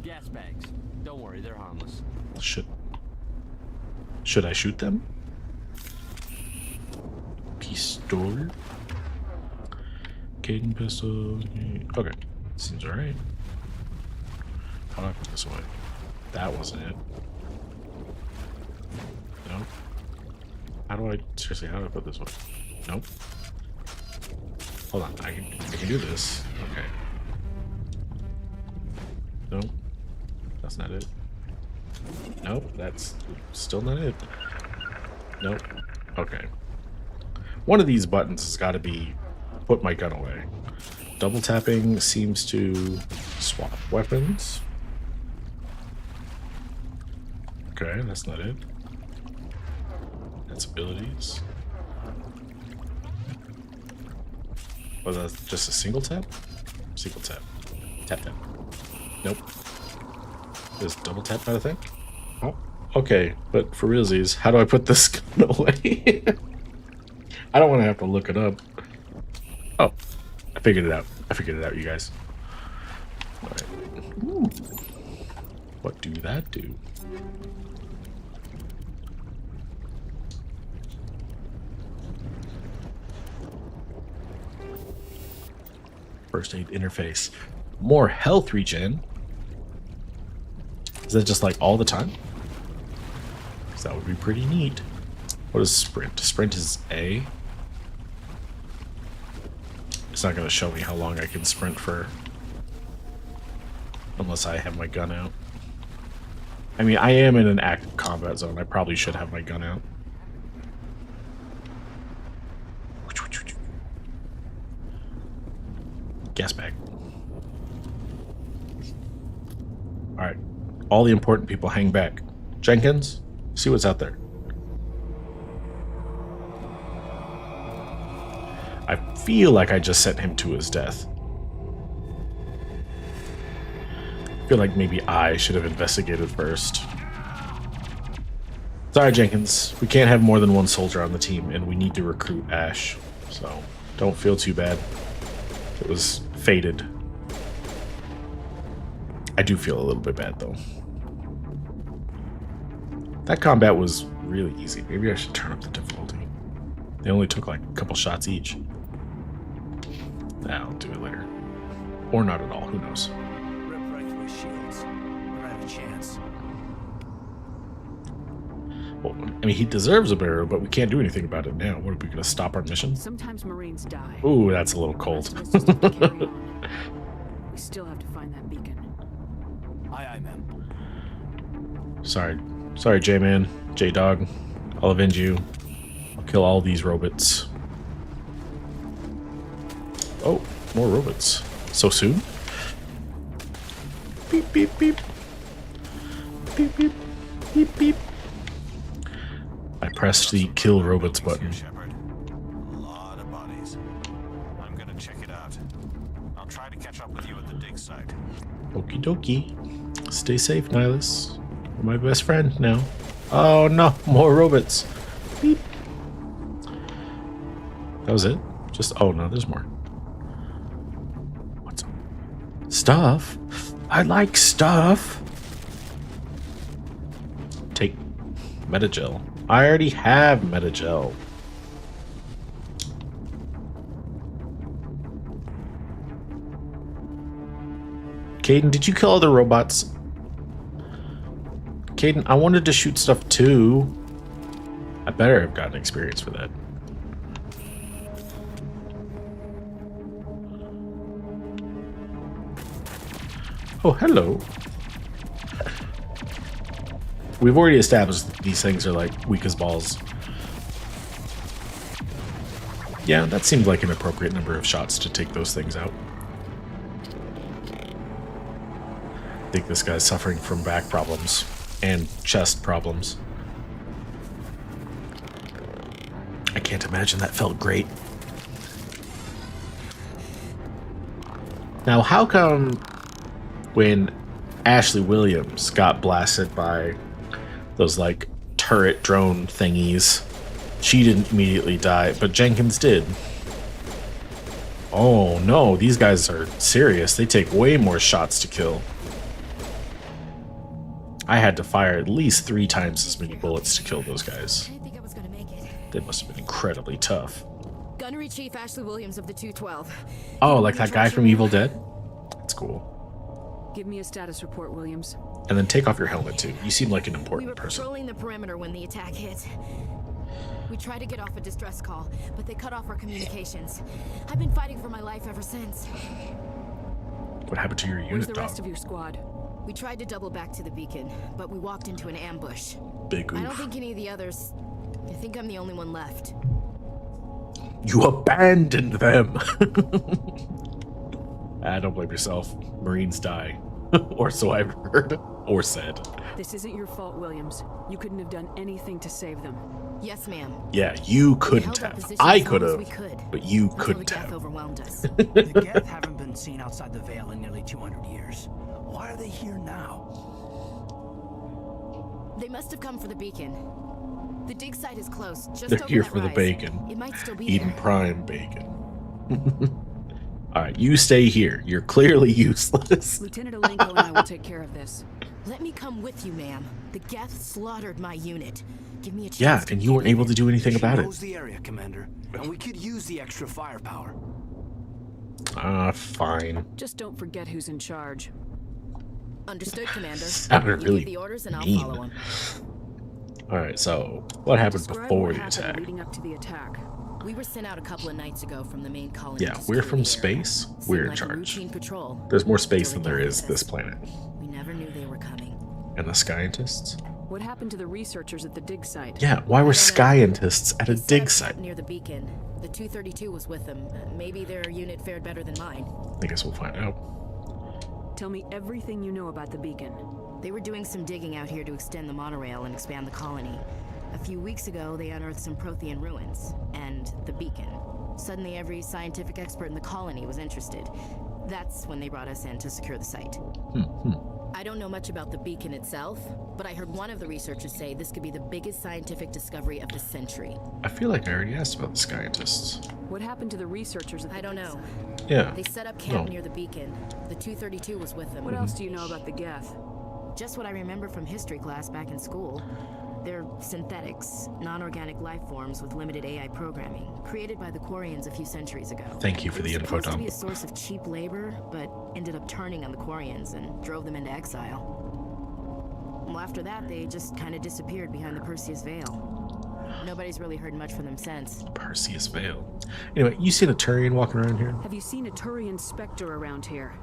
Gas bags. Don't worry, they're harmless. Should I shoot them? Pistol. Caden pistol. Okay, seems alright. How do I put this away? That wasn't it. Nope. How do I put this away? Nope. Hold on, I can do this. Okay. Nope. That's not it. Nope, that's still not it. Nope. Okay. One of these buttons has got to be put my gun away. Double tapping seems to swap weapons. Okay, that's not it. That's abilities. Was that just a single tap? Single tap. Tap tap. Nope. Is double tap not a thing? Oh, okay. But for realsies, how do I put this gun away? I don't want to have to look it up. Oh, I figured it out. You guys. All right. Ooh. What do that do? First aid interface. More health regen. Is that just like all the time? Because that would be pretty neat. What is sprint? Sprint is A. It's not going to show me how long I can sprint for. Unless I have my gun out. I mean, I am in an active combat zone. I probably should have my gun out. Gas bag. Alright. All the important people hang back. Jenkins, see what's out there. I feel like I just sent him to his death. I feel like maybe I should have investigated first. Sorry, Jenkins. We can't have more than one soldier on the team, and we need to recruit Ash. So, don't feel too bad. It was fated. I do feel a little bit bad, though. That combat was really easy. Maybe I should turn up the difficulty. They only took like a couple shots each. I'll do it later. Or not at all, who knows. Rip right through his shields. We're gonna have a chance. Well, I mean, he deserves a burial, but we can't do anything about it now. What, are we gonna stop our mission? Sometimes Marines die. Ooh, that's a little cold. We still have to find that beacon. Aye, ma'am. Sorry, J-Man, J-Dog. I'll avenge you. I'll kill all these robots. Oh, more robots. So soon? Beep, beep, beep. Beep, beep, beep, beep. I pressed the kill robots button. Shepard. A lot of bodies. I'm gonna check it out. I'll try to catch up with you at the dig site. Okie dokie. Stay safe, Nihilus. You're my best friend now. Oh no, more robots. Beep. That was it? Just, oh no, there's more. What's up? Stuff? I like stuff. Take Metagel. I already have Metagel. Caden, did you kill other robots? Caden, I wanted to shoot stuff too. I better have gotten experience for that. Oh, hello. We've already established that these things are like weak as balls. Yeah, that seemed like an appropriate number of shots to take those things out. I think this guy's suffering from back problems and chest problems. I can't imagine that felt great. Now, how come when Ashley Williams got blasted by those like turret drone thingies, she didn't immediately die, but Jenkins did? Oh no, these guys are serious. They take way more shots to kill. I had to fire at least 3 times as many bullets to kill those guys. I didn't think I was gonna make it. They must have been incredibly tough. Gunnery Chief Ashley Williams of the 212. Oh, like that guy from Evil Dead? That's cool. Give me a status report, Williams. And then take off your helmet too. You seem like an We important were person. patrolling the perimeter when the attack hit. We tried to get off a distress call, but they cut off our communications. I've been fighting for my life ever since. What happened to your Where's unit, the dog? rest of your squad? We tried to double back to the beacon, but we walked into an ambush. Big I don't oof. think any of the others... I think I'm the only one left. You abandoned them. Don't blame yourself. Marines die. Or so I've heard. Or said. This isn't your fault, Williams. You couldn't have done anything to save them. Yes, ma'am. Yeah, you We couldn't held our have. position I as long could as have. we could, But you until the couldn't death have. overwhelmed us. The Geth haven't been seen outside the Veil in nearly 200 years. Why are they here now? They must have come for the beacon. The dig site is close, just They're over here that for the rise. bacon. It might still be Eden there. Prime bacon. Alright, you stay here. You're clearly useless. Lieutenant Alenko and I will take care of this. Let me come with you, ma'am. The Geth slaughtered my unit. Give me a chance. Yeah, to and you weren't able to do anything She about it. knows the area, Commander, and we could use the extra firepower. Fine. Just don't forget who's in charge. Understood, Commander. Sounded You really give the orders and I'll mean. follow them. Alright, so what happened Describe before what the happened attack? leading up to the attack. We were sent out a couple of nights ago from the main colony. Yeah, to we're secure from the area. space. Seemed We're in like a charge. routine patrol. There's more space Until than the there Geth is hit this us. planet. We never knew they were coming. And the scientists? What happened to the researchers at the dig site? Yeah, why were scientists at a They set dig up site? camp near the beacon. The 232 was with them. Maybe their unit fared better than mine. I guess we'll find out. Tell me everything you know about the beacon. They were doing some digging out here to extend the monorail and expand the colony. A few weeks ago, they unearthed some Prothean ruins and the beacon. Suddenly, every scientific expert in the colony was interested. That's when they brought us in to secure the site. I don't know much about the beacon itself, but I heard one of the researchers say this could be the biggest scientific discovery of the century. I feel like I already asked about the scientists. What happened to the researchers at the I don't dig know. site? Yeah. They set up camp No. near the beacon. The 232 was with them. What else do you know about the Geth? Just what I remember from history class back in school. They're synthetics, non-organic life forms with limited AI programming, created by the Quarians a few centuries ago. Thank you for the It was info, supposed to Tom. be a source of cheap labor, but ended up turning on the Quarians and drove them into exile. Well, after that, they just kind of disappeared behind the Perseus Veil. Nobody's really heard much from them since. Perseus Veil. Anyway, you seen a Turian walking around here? Have you seen a Turian Spectre around here?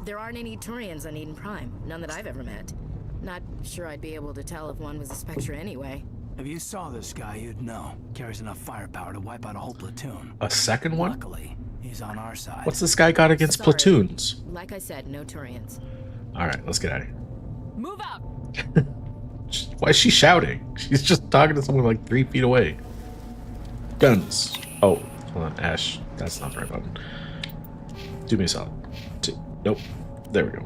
There aren't any Turians on Eden Prime, none that I've ever met. Not sure I'd be able to tell if one was a Spectre anyway. If you saw this guy, you'd know. Carries enough firepower to wipe out a whole platoon. A second one? Luckily, he's on our side. What's this guy got against Sorry. platoons? Like I said, no Turians. Alright, let's get out of here. Move out! Why is she shouting? She's just talking to someone like 3 feet away. Guns. Oh, hold on, Ash. That's not the right button. Do me a solid. Nope. There we go.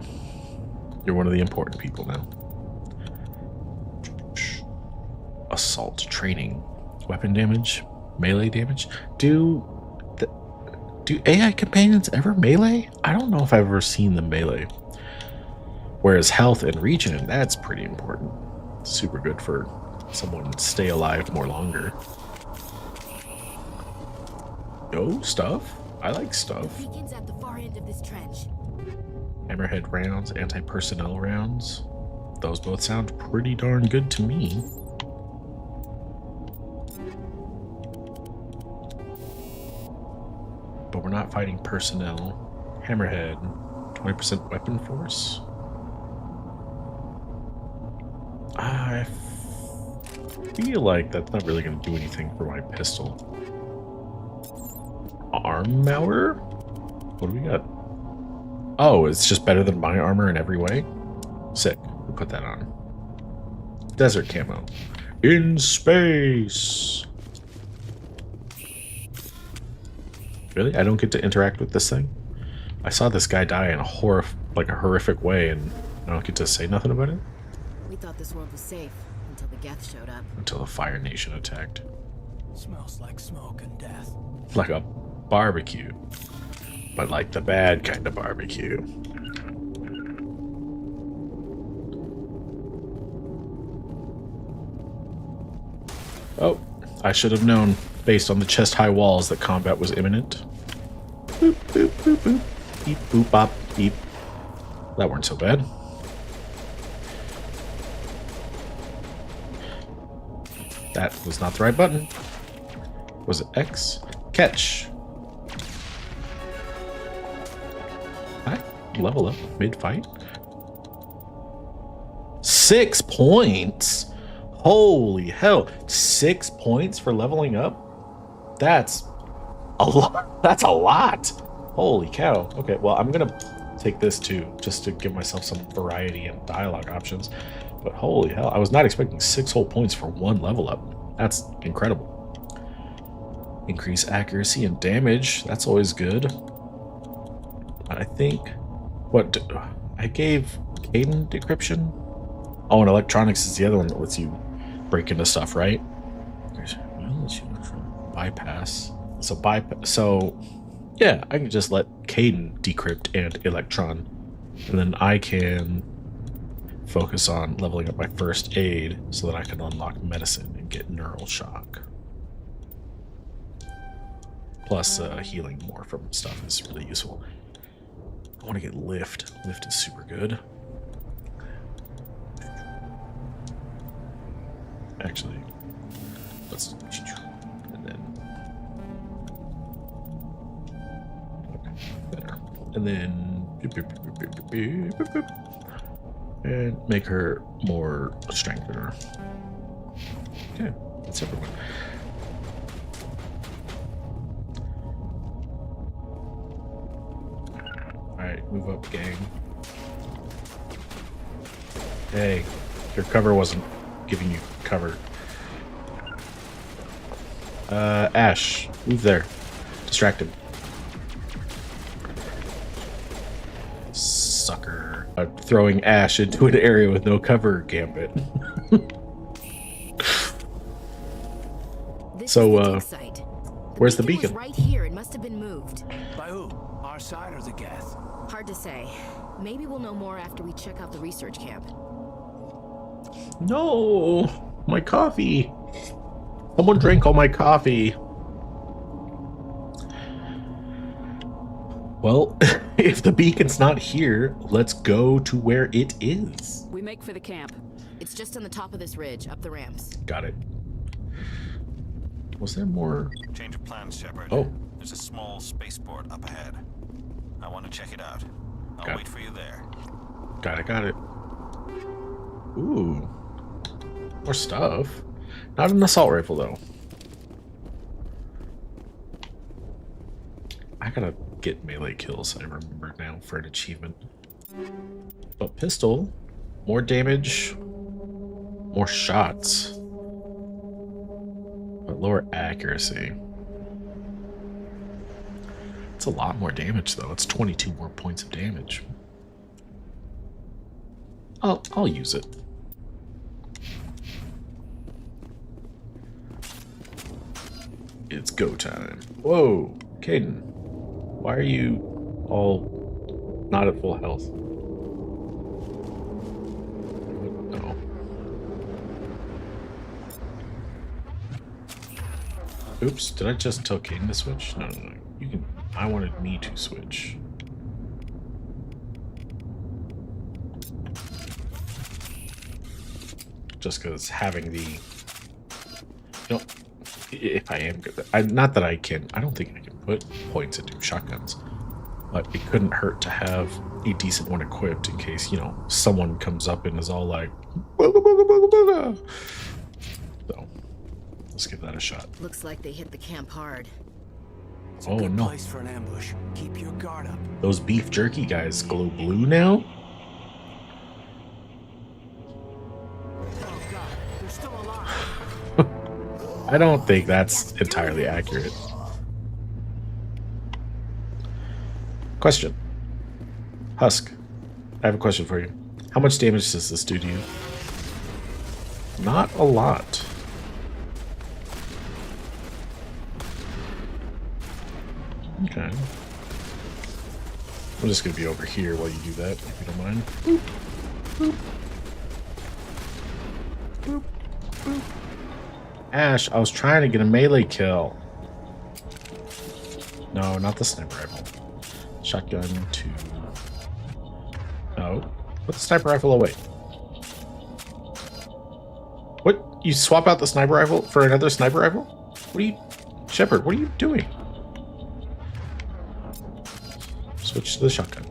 You're one of the important people now. Assault training. Weapon damage. Melee damage. Do AI companions ever melee? I don't know if I've ever seen them melee. Whereas health and regen, that's pretty important. Super good for someone to stay alive more longer. Yo, stuff. I like stuff. Beacon's at the far end of this trench. Hammerhead rounds, anti-personnel rounds. Those both sound pretty darn good to me. But we're not fighting personnel. Hammerhead, 20% weapon force. I feel like that's not really going to do anything for my pistol. Armor? What do we got? Oh, it's just better than my armor in every way? Sick. We'll put that on. Desert camo. In space! Really? I don't get to interact with this thing? I saw this guy die in a horrific way, and I don't get to say nothing about it? We thought this world was safe until the Geth showed up. Until the Fire Nation attacked. Smells like smoke and death. Like a barbecue. But like the bad kind of barbecue. Oh, I should have known, based on the chest-high walls, that combat was imminent. Boop, boop, boop, boop. Beep, boop, bop, beep. That weren't so bad. That was not the right button. Was it X? Catch. I level up mid-fight. 6 points? Holy hell. 6 points for leveling up? That's a lot. That's a lot. Holy cow. Okay, well, I'm going to take this too, just to give myself some variety and dialogue options. But holy hell, I was not expecting 6 whole points for one level up. That's incredible. Increase accuracy and damage. That's always good. I think... What? I gave Kaidan decryption? Oh, and electronics is the other one that lets you break into stuff, right? Bypass. So, yeah, I can just let Kaidan decrypt and Electron. And then I can focus on leveling up my first aid so that I can unlock medicine and get neural shock. Plus, healing more from stuff is really useful. I want to get lift. Lift is super good. Actually, let's... And then... Okay, better. And then... And make her more strengthener. Okay, that's everyone. Alright, move up, gang. Hey, your cover wasn't giving you cover. Ash, move there. Distracted. Sucker. Throwing Ash into an area with no cover, Gambit. So, where's the beacon? Right here. It must have been moved. By who? Our side or the Geth? Hard to say. Maybe we'll know more after we check out the research camp. No! My coffee! Someone drank all my coffee. Well, if the beacon's not here, let's go to where it is. We make for the camp. It's just on the top of this ridge, up the ramps. Got it. Was there more? Change of plans, Shepard. Oh. There's a small spaceport up ahead. I want to check it out. I'll wait for you there. Got it. Ooh. More stuff. Not an assault rifle, though. I gotta get melee kills, I remember now, for an achievement. But pistol, more damage, more shots, but lower accuracy. It's a lot more damage, though. It's 22 more points of damage. I'll use it. It's go time. Whoa, Caden. Why are you all not at full health? No. Oops, did I just tell Caden to switch? No. You can. I wanted me to switch. Just because having the, if I am good, not that I can. I don't think I can put points into shotguns, but it couldn't hurt to have a decent one equipped in case someone comes up and is all like, so let's give that a shot. Looks like they hit the camp hard. It's a Oh good no! place for an ambush. Keep your guard up. Those beef jerky guys glow blue now. Oh God, they're still alive. I don't think that's entirely accurate. Question. Husk, I have a question for you. How much damage does this do to you? Not a lot. Okay. I'm just gonna be over here while you do that, if you don't mind. Boop, boop. Boop, boop. Ash, I was trying to get a melee kill. No, not the sniper rifle. Shotgun to... No. Put the sniper rifle away. What? You swap out the sniper rifle for another sniper rifle? What are you... Shepard, what are you doing? Switch to the shotgun.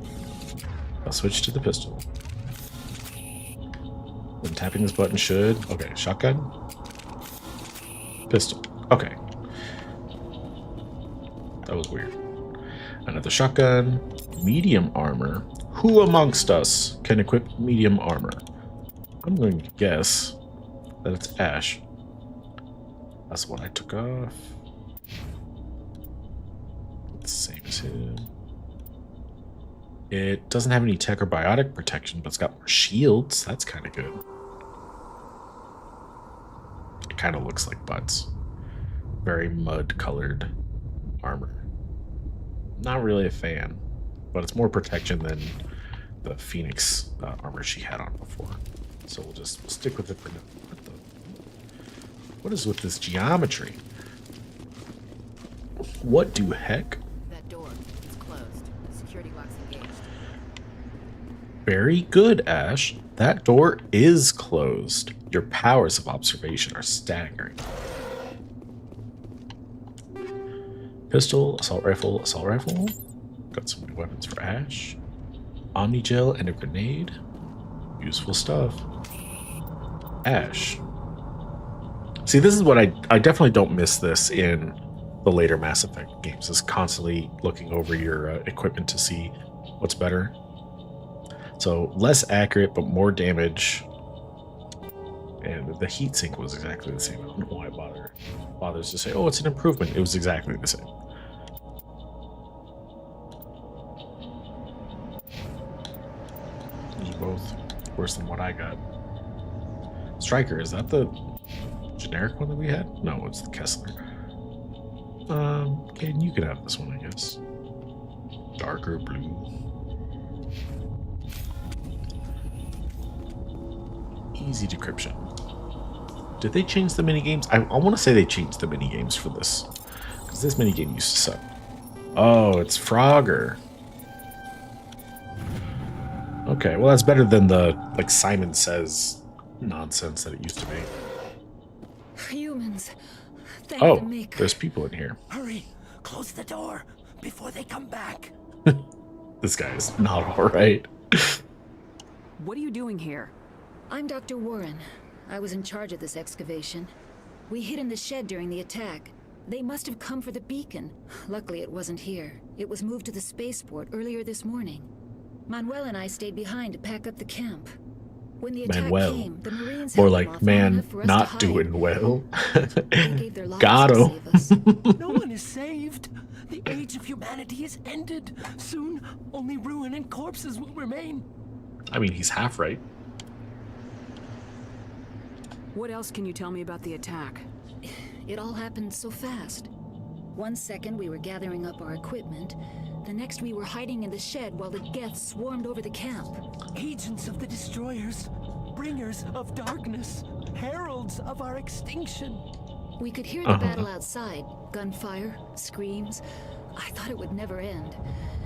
I'll switch to the pistol. Then tapping this button should... Okay, shotgun. Pistol. Okay. That was weird. Another shotgun. Medium armor. Who amongst us can equip medium armor? I'm going to guess that it's Ash. That's what I took off. It's the same as him. It doesn't have any tech or biotic protection, but it's got more shields. That's kind of good. It kind of looks like butts. Very mud-colored armor. Not really a fan, but it's more protection than the Phoenix armor she had on before. So we'll stick with it for now. What is with this geometry? What do heck? That door, it's closed. Security lock's engaged. Very good, Ash. That door is closed. Your powers of observation are staggering. Pistol, assault rifle, assault rifle. Got some new weapons for Ash. Omnigel and a grenade. Useful stuff. Ash. See, this is what I definitely don't miss this in the later Mass Effect games, is constantly looking over your equipment to see what's better. So less accurate, but more damage. And the heatsink was exactly the same. I don't know why it bothers to say, oh, it's an improvement. It was exactly the same. These are both worse than what I got. Striker, is that the generic one that we had? No, it's the Kessler. Okay, you can have this one, I guess. Darker blue. Easy decryption. Did they change the minigames? I want to say they changed the minigames for this, because this minigame used to suck. Oh, it's Frogger. Okay, well that's better than the like Simon Says nonsense that it used to be. Humans. Thank Oh, the Maker. there's people in here. Hurry, close the door before they come back. This guy is not all right. What are you doing here? I'm Dr. Warren. I was in charge of this excavation. We hid in the shed during the attack. They must have come for the beacon. Luckily, it wasn't here. It was moved to the spaceport earlier this morning. Manuel and I stayed behind to pack up the camp. When the attack Manuel. came, the Marines More held like them off long man enough for us to not hide. doing well. They gave their lives Got to him. save us. No one is saved. The age of humanity is ended. Soon, only ruin and corpses will remain. I mean, he's half right. What else can you tell me about the attack? It all happened so fast. 1 second we were gathering up our equipment, the next we were hiding in the shed while the Geth swarmed over the camp. Agents of the Destroyers, bringers of darkness, heralds of our extinction. We could hear the battle outside. Gunfire, screams. I thought it would never end.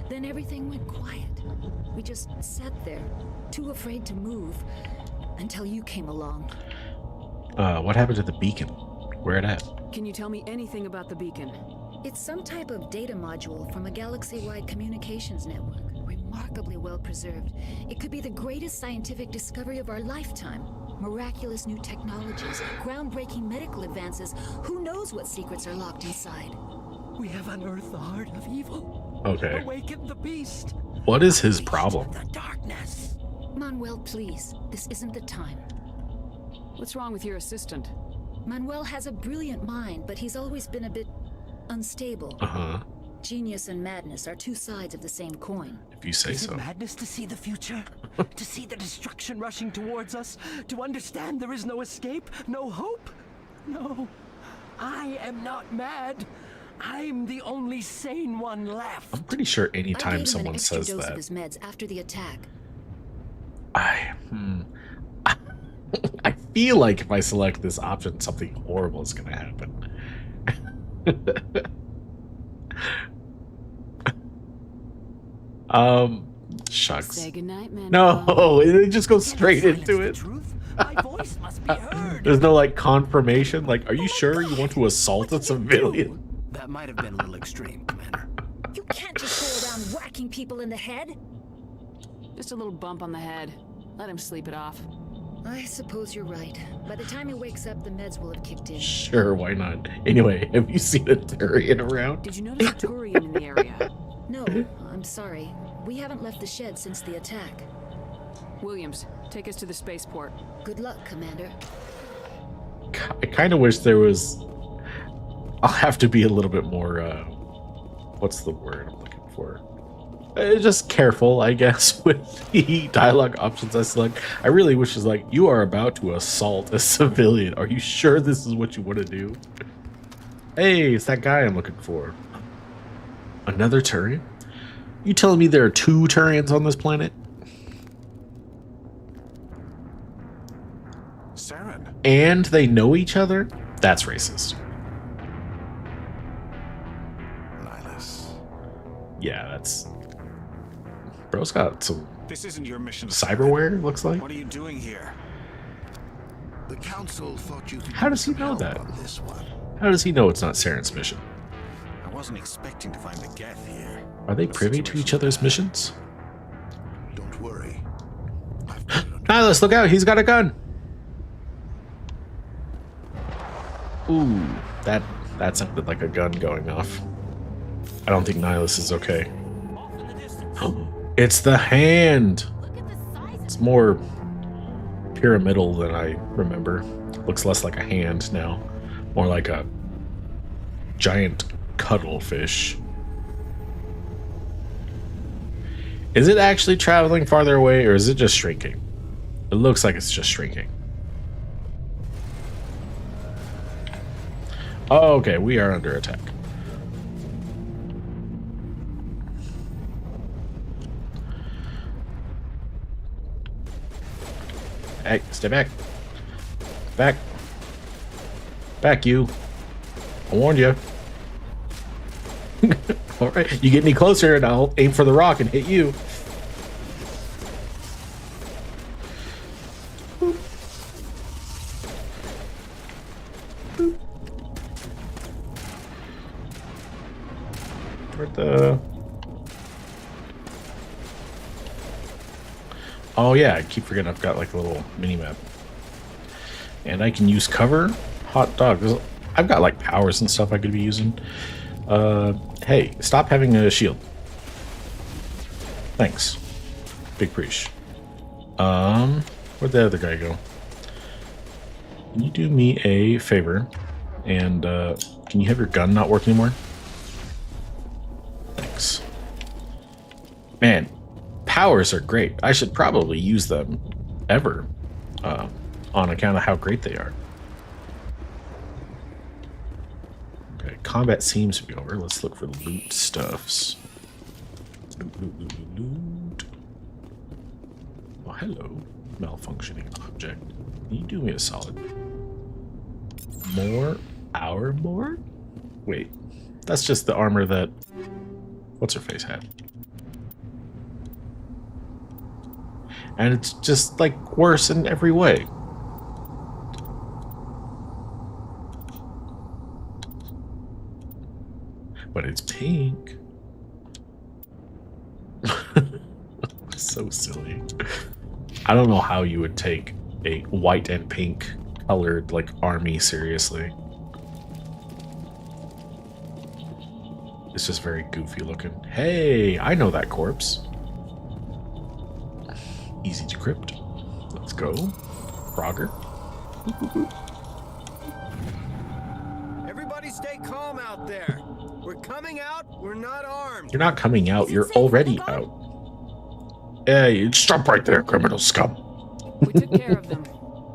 Then everything went quiet. We just sat there, too afraid to move, until you came along. What happened to the beacon? Where it at? Can you tell me anything about the beacon? It's some type of data module from a galaxy-wide communications network. Remarkably well preserved. It could be the greatest scientific discovery of our lifetime. Miraculous new technologies, groundbreaking medical advances. Who knows what secrets are locked inside? We have unearthed the heart of evil. Okay. Awakened the beast. What is his problem? The darkness. Manuel, please. This isn't the time. What's wrong with your assistant? Manuel has a brilliant mind, but he's always been a bit unstable. Genius and madness are two sides of the same coin. If you say Is so. it madness to see the future? To see the destruction rushing towards us? To understand there is no escape? No hope? No. I am not mad. I'm the only sane one left. I'm pretty sure I anytime gave him someone an extra says dose of that, his meds after the attack. I feel like if I select this option, something horrible is going to happen. Shucks. Say goodnight, man. No, it just goes straight into it. My voice must be heard. There's no like confirmation. Like, are you sure you want to assault a civilian? That might have been a little extreme, Commander. You can't just go around whacking people in the head. Just a little bump on the head. Let him sleep it off. I suppose you're right. By the time he wakes up, the meds will have kicked in. Sure, why not? Anyway, have you seen a Turian around? Did you notice a Turian in the area? No, I'm sorry. We haven't left the shed since the attack. Williams, take us to the spaceport. Good luck, Commander. I kind of wish there was... I'll have to be a little bit more, what's the word I'm looking for? Just careful, I guess, with the dialogue options I select. I really wish it's like, you are about to assault a civilian. Are you sure this is what you want to do? Hey, it's that guy I'm looking for. Another Turian? You telling me there are 2 Turians on this planet? Saren. And they know each other? That's racist. Nihilus. Yeah, that's... Bro's got some This isn't your mission. cyberware, looks like. What are you doing here? The council thought you could How does he use some know help that? on this one. How does he know it's not Saren's mission? I wasn't expecting to find the Geth here. Are they privy to each other's missions? Don't worry. Nihilus, look out! He's got a gun! Ooh, that sounded like a gun going off. I don't think Nihilus is okay. It's the hand! It's more pyramidal than I remember. Looks less like a hand now. More like a giant cuttlefish. Is it actually traveling farther away, or is it just shrinking? It looks like it's just shrinking. Oh, okay, we are under attack. Hey, stay back. Back. Back, you. I warned you. Alright, you get any closer and I'll aim for the rock and hit you. Boop. Boop. Where'd the... Oh yeah, I keep forgetting I've got like a little mini-map. And I can use cover. Hot dog. I've got like powers and stuff I could be using. Hey, stop having a shield. Thanks. Big preach. Where'd the other guy go? Can you do me a favor? And, can you have your gun not work anymore? Thanks. Man, powers are great. I should probably use them ever. on account of how great they are. Okay, combat seems to be over. Let's look for loot stuffs. Loot, loot, loot, loot, loot. Oh, hello. Malfunctioning object. Can you do me a solid? More armor? Wait, that's just the armor that what's her face had. And it's just like worse in every way. But it's pink. So silly. I don't know how you would take a white and pink colored like army seriously. It's just very goofy looking. Hey, I know that corpse. Easy to crypt. Let's go. Frogger. Everybody stay calm out there. We're coming out. We're not armed. You're not coming out. You're already out. Hey, stop right there, criminal scum. We took care of them.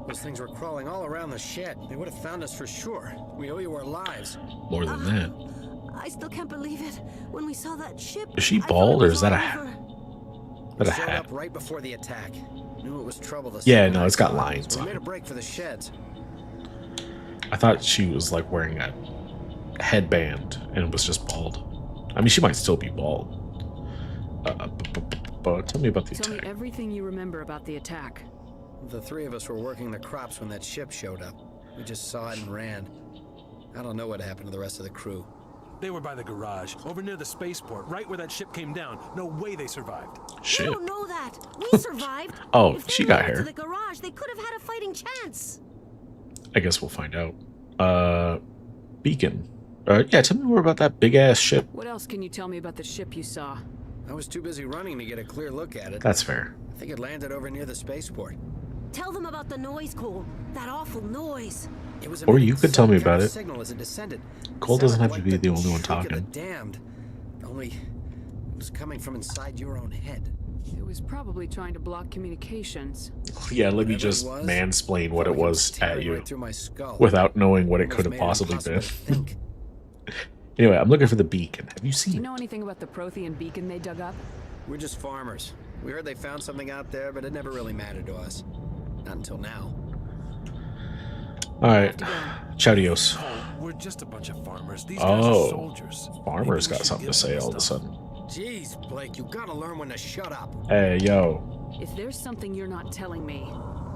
Those things were crawling all around the shed. They would have found us for sure. We owe you our lives. More than that. I still can't believe it. When we saw that ship, Is she bald or is that a hat? We That a showed hat? up right before the attack. Knew it was trouble. Yeah, no, it's got lines We on made it. a break for the sheds. I thought she was like wearing a headband and it was just bald. I mean, she might still be bald. But tell me about the Tell me attack. everything you remember about the attack. The three of us were working the crops when that ship showed up. We just saw it and ran. I don't know what happened to the rest of the crew. They were by the garage, over near the spaceport, right where that ship came down. No way they survived. Shit. I don't know that. We survived. Oh, If they she got made it to hair. the garage, they could have had a fighting chance. I guess we'll find out. Beacon. Yeah, tell me more about that big ass ship. What else can you tell me about the ship you saw? I was too busy running to get a clear look at it. That's fair. I think it landed over near the spaceport. Tell them about the noise, Cole. That awful noise. It was Or you could tell me about it. Signal as it descended. Cole It doesn't sounded have to be the only one shriek of the talking. damned. Only it was coming from inside your own head. It was probably trying to block communications. Yeah, let me Whatever it just was, mansplain what it felt like it was at tearing you right through my skull. without knowing what it Almost could have made it possibly impossible been. to think. Anyway, I'm looking for the beacon. Have you Do you seen? know anything about the Prothean beacon they dug up? We're just farmers. We heard they found something out there, but it never really mattered to us. Not until now. All right, Chadios. We're just a bunch of farmers. These guys are Oh, soldiers. farmer's Maybe we got should something to give say them all of a stuff. sudden. Jeez, Blake, you gotta learn when to shut up. Hey, yo. If there's something you're not telling me.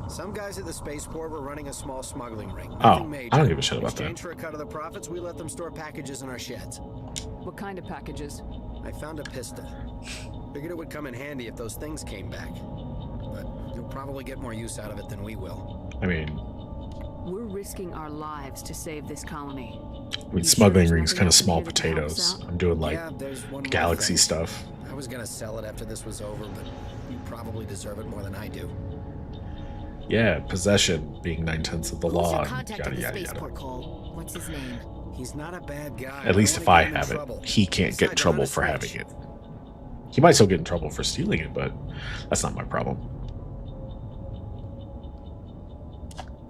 Some guys at the spaceport were running a small smuggling ring. Oh, Nothing major. I don't give a shit about In that. exchange for a cut of the profits, we let them store packages in our sheds. What kind of packages? I found a pistol. Figured it would come in handy if those things came back. But you'll probably get more use out of it than we will. I mean, We're risking our lives to save this colony. smuggling rings kind of small potatoes. I'm doing like Yeah, there's one more galaxy thing. stuff. I was gonna sell it after this was over, but you probably deserve it more than I do. Yeah, possession being 9/10 of the law. and Yada yada yada. Spaceport, Cole. What's his name? He's not a bad guy. At least don't if wanna I get him in have trouble. it, he can't get in Besides, trouble honest for rich. having it. He might still get in trouble for stealing it, but that's not my problem.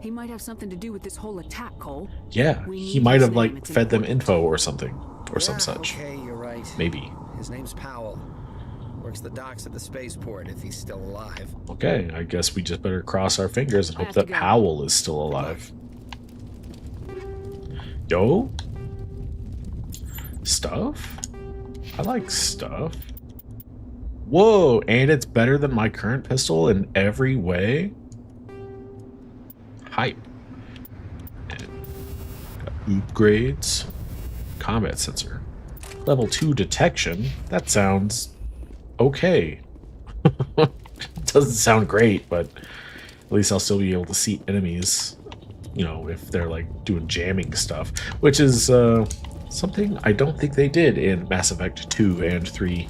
He might have something to do with this whole attack, Cole. Yeah, We he need might his have name, like it's fed them important. info or something, or some Yeah, such. Okay, you're right. Maybe. His name's Powell. Works the docks at the spaceport if he's still alive. Okay, I guess we just better cross our fingers and I hope have that to go. Powell is still alive. Yo? Stuff? I like stuff. Whoa, and it's better than my current pistol in every way? Hype. Upgrades. Combat sensor. Level 2 detection. That sounds okay. Doesn't sound great, but at least I'll still be able to see enemies, you know, if they're like doing jamming stuff, which is something I don't think they did in Mass Effect 2 and 3.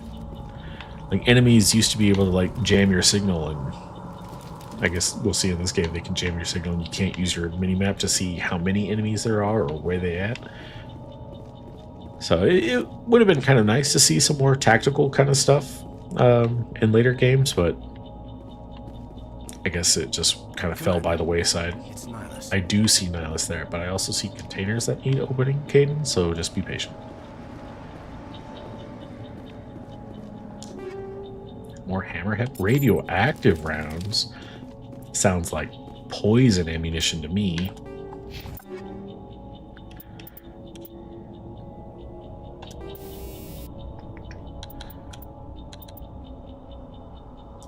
Like, enemies used to be able to like jam your signal, and I guess we'll see in this game they can jam your signal and you can't use your minimap to see how many enemies there are or where they at. So it would have been kind of nice to see some more tactical kind of stuff in later games, but I guess it just kind of fell by the wayside. It's Nihilus. I do see Nihilus there, but I also see containers that need opening, Caden, so just be patient. More Hammerhead radioactive rounds. Sounds like poison ammunition to me.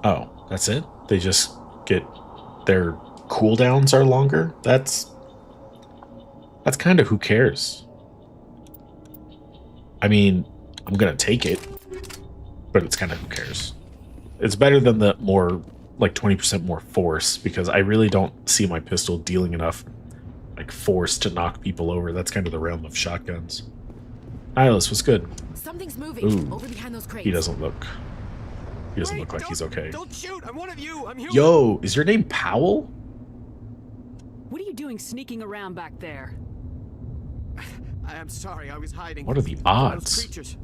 Oh, that's it? They just get their cooldowns are longer? That's kind of who cares. I mean, I'm gonna take it, but it's kind of who cares. It's better than the more, like 20% more force, because I really don't see my pistol dealing enough like force to knock people over. That's kind of the realm of shotguns. Nihilus was good. Something's moving over behind those crates. He doesn't look like he's okay. Don't shoot! I'm one of you! I'm human! Yo, is your name Powell? What are you doing sneaking around back there? I'm sorry, I was hiding. What are the Those odds? creatures.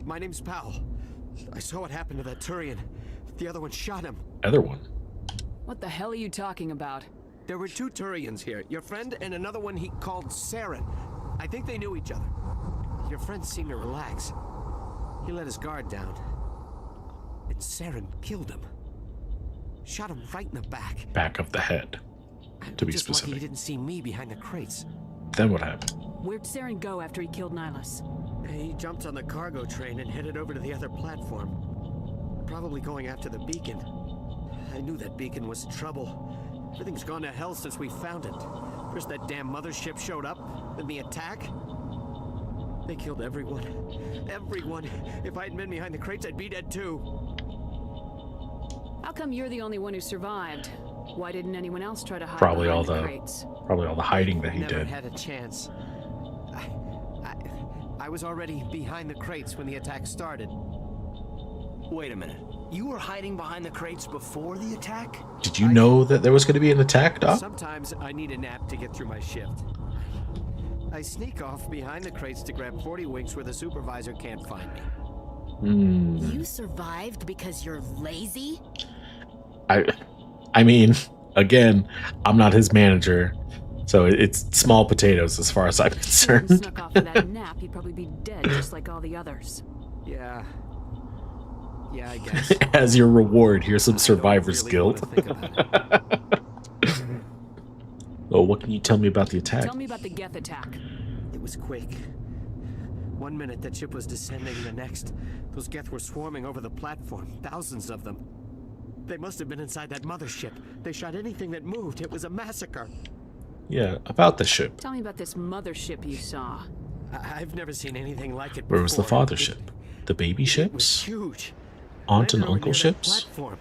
My name's Powell. I saw what happened to that Turian. The other one shot him. Other one? What the hell are you talking about? There were 2 Turians here. Your friend and another one he called Saren. I think they knew each other. Your friend seemed to relax. He let his guard down. And Saren killed him. Shot him right in the back. Back of the head, to be Just lucky specific. he didn't see me behind the crates. Then what happened? Where'd Saren go after he killed Nihilus? He jumped on the cargo train and headed over to the other platform. Probably going after the beacon. I knew that beacon was trouble. Everything's gone to hell since we found it. First that damn mothership showed up, then the attack. They killed everyone. Everyone. If I hadn't been behind the crates, I'd be dead too. How come you're the only one who survived? Why didn't anyone else try to hide Probably behind all the the crates? hiding that he Never did. had a chance. I was already behind the crates when the attack started. Wait a minute. You were hiding behind the crates before the attack? Did you know that there was going to be an attack, Doc? Sometimes I need a nap to get through my shift. I sneak off behind the crates to grab 40 winks where the supervisor can't find me. You survived because you're lazy? I mean, again, I'm not his manager, so it's small potatoes as far as I'm If you concerned. snuck off for that nap, he'd probably be dead just like all the others. Yeah, I guess. As your reward, here's some survivor's guilt. Oh, what can you tell me about the attack? Tell me about the Geth attack. It was quick. 1 minute that ship was descending, the next, those Geth were swarming over the platform. Thousands of them. They must have been inside that mothership. They shot anything that moved. It was a massacre. Yeah, about the ship. Tell me about this mothership you saw. I've never seen anything like it Where was the before. father ship? The baby It was ships? huge. Aunt and Right over uncle near that ships? Platform.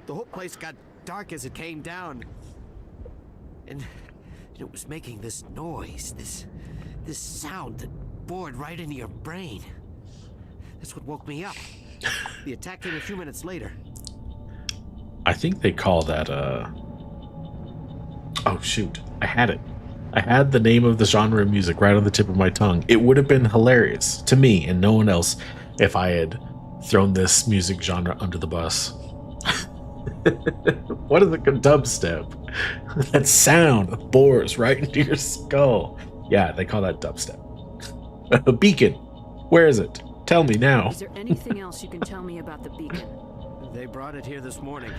The whole place got dark as it came down. And it was making this noise, this sound that bored right into your brain. That's what woke me up. The attack came a few minutes later. I think they call that, oh shoot, I had it. I had the name of the genre of music right on the tip of my tongue. It would have been hilarious to me and no one else if I had thrown this music genre under the bus. What is a dubstep? That sound bores right into your skull. Yeah, they call that dubstep. A beacon. Where is it? Tell me now. Is there anything else you can tell me about the beacon? They brought it here this morning.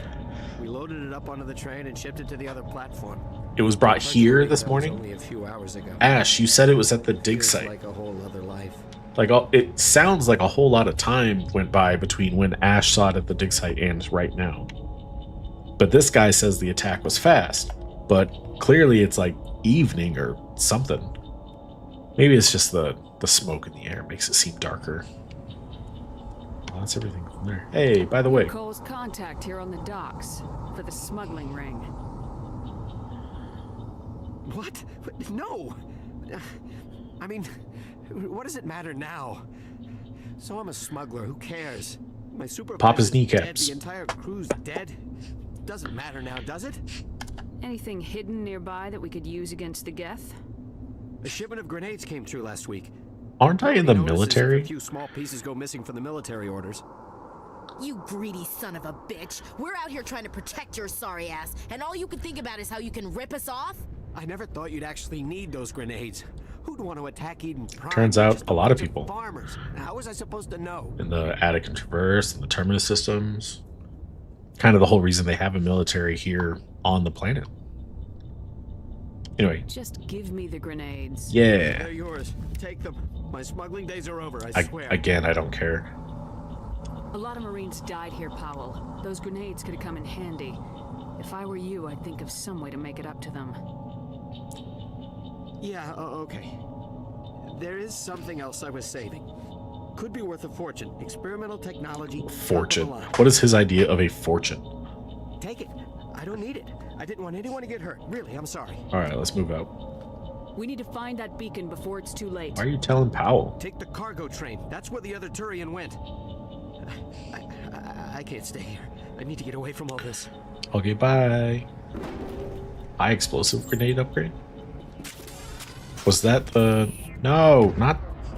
We loaded it up onto the train and shipped it to the other platform. It was brought here this That was morning? only a few hours ago. Ash, you said it was at the dig Feels site. like a whole other life. Like, it sounds like a whole lot of time went by between when Ash saw it at the dig site and right now. But this guy says the attack was fast, but clearly it's like evening or something. Maybe it's just the smoke in the air makes it seem darker. Well, that's everything from there. Hey, by the way, Cole's contact here on the docks for the smuggling ring. What? No! I mean, what does it matter now? So I'm a smuggler, who cares? My supervisor's Pop his dead, kneecaps. the entire crew's dead. Doesn't matter now, does it? Anything hidden nearby that we could use against the Geth? A shipment of grenades came through last week. Aren't I in the Nobody notices if military? A few small pieces go missing from the military orders. You greedy son of a bitch. We're out here trying to protect your sorry ass, and all you can think about is how you can rip us off? I never thought you'd actually need those grenades. Who'd want to attack Eden Prime? Turns out Just a lot of bunch people. Farmers. How was I supposed to know? In the Attic and Traverse, and the Terminus systems. Kind of the whole reason they have a military here on the planet. Anyway. Just give me the grenades. Yeah. They're yours. Take them. My smuggling days are over, I swear. Again, I don't care. A lot of Marines died here, Powell. Those grenades could have come in handy. If I were you, I'd think of some way to make it up to them. Yeah, okay. There is something else I was saving. Could be worth a fortune. Experimental technology. Fortune. What is his idea of a fortune? Take it. I don't need it. I didn't want anyone to get hurt. Really, I'm sorry. Alright, let's move out. We need to find that beacon before it's too late. Why are you telling Powell? Take the cargo train. That's where the other Turian went. I can't stay here. I need to get away from all this. Okay, bye. High explosive grenade upgrade? Was that the... No,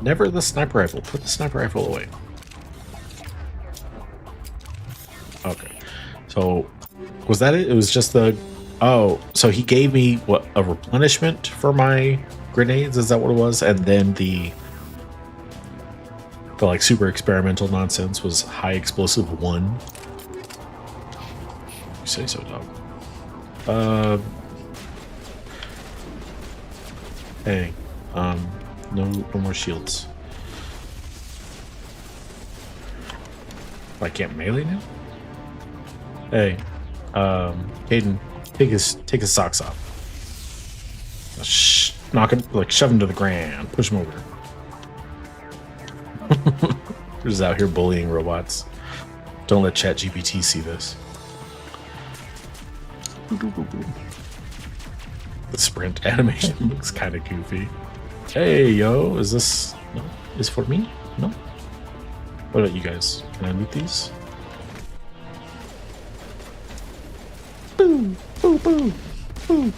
never the sniper rifle. Put the sniper rifle away. Okay. So, was that it? It was just the... Oh, so he gave me, what, a replenishment for my grenades? Is that what it was? And then the like super experimental nonsense was high explosive 1. You say so, dog. Hey, no more shields. I can't melee now? Hey, Caden, take his socks off. Knock him, like shove him to the ground, push him over. We're just out here bullying robots. Don't let ChatGPT see this. The sprint animation looks kind of goofy. Hey, yo, is this... No? Is for me? No? What about you guys? Can I loot these? Boom! Boom, boom, boom.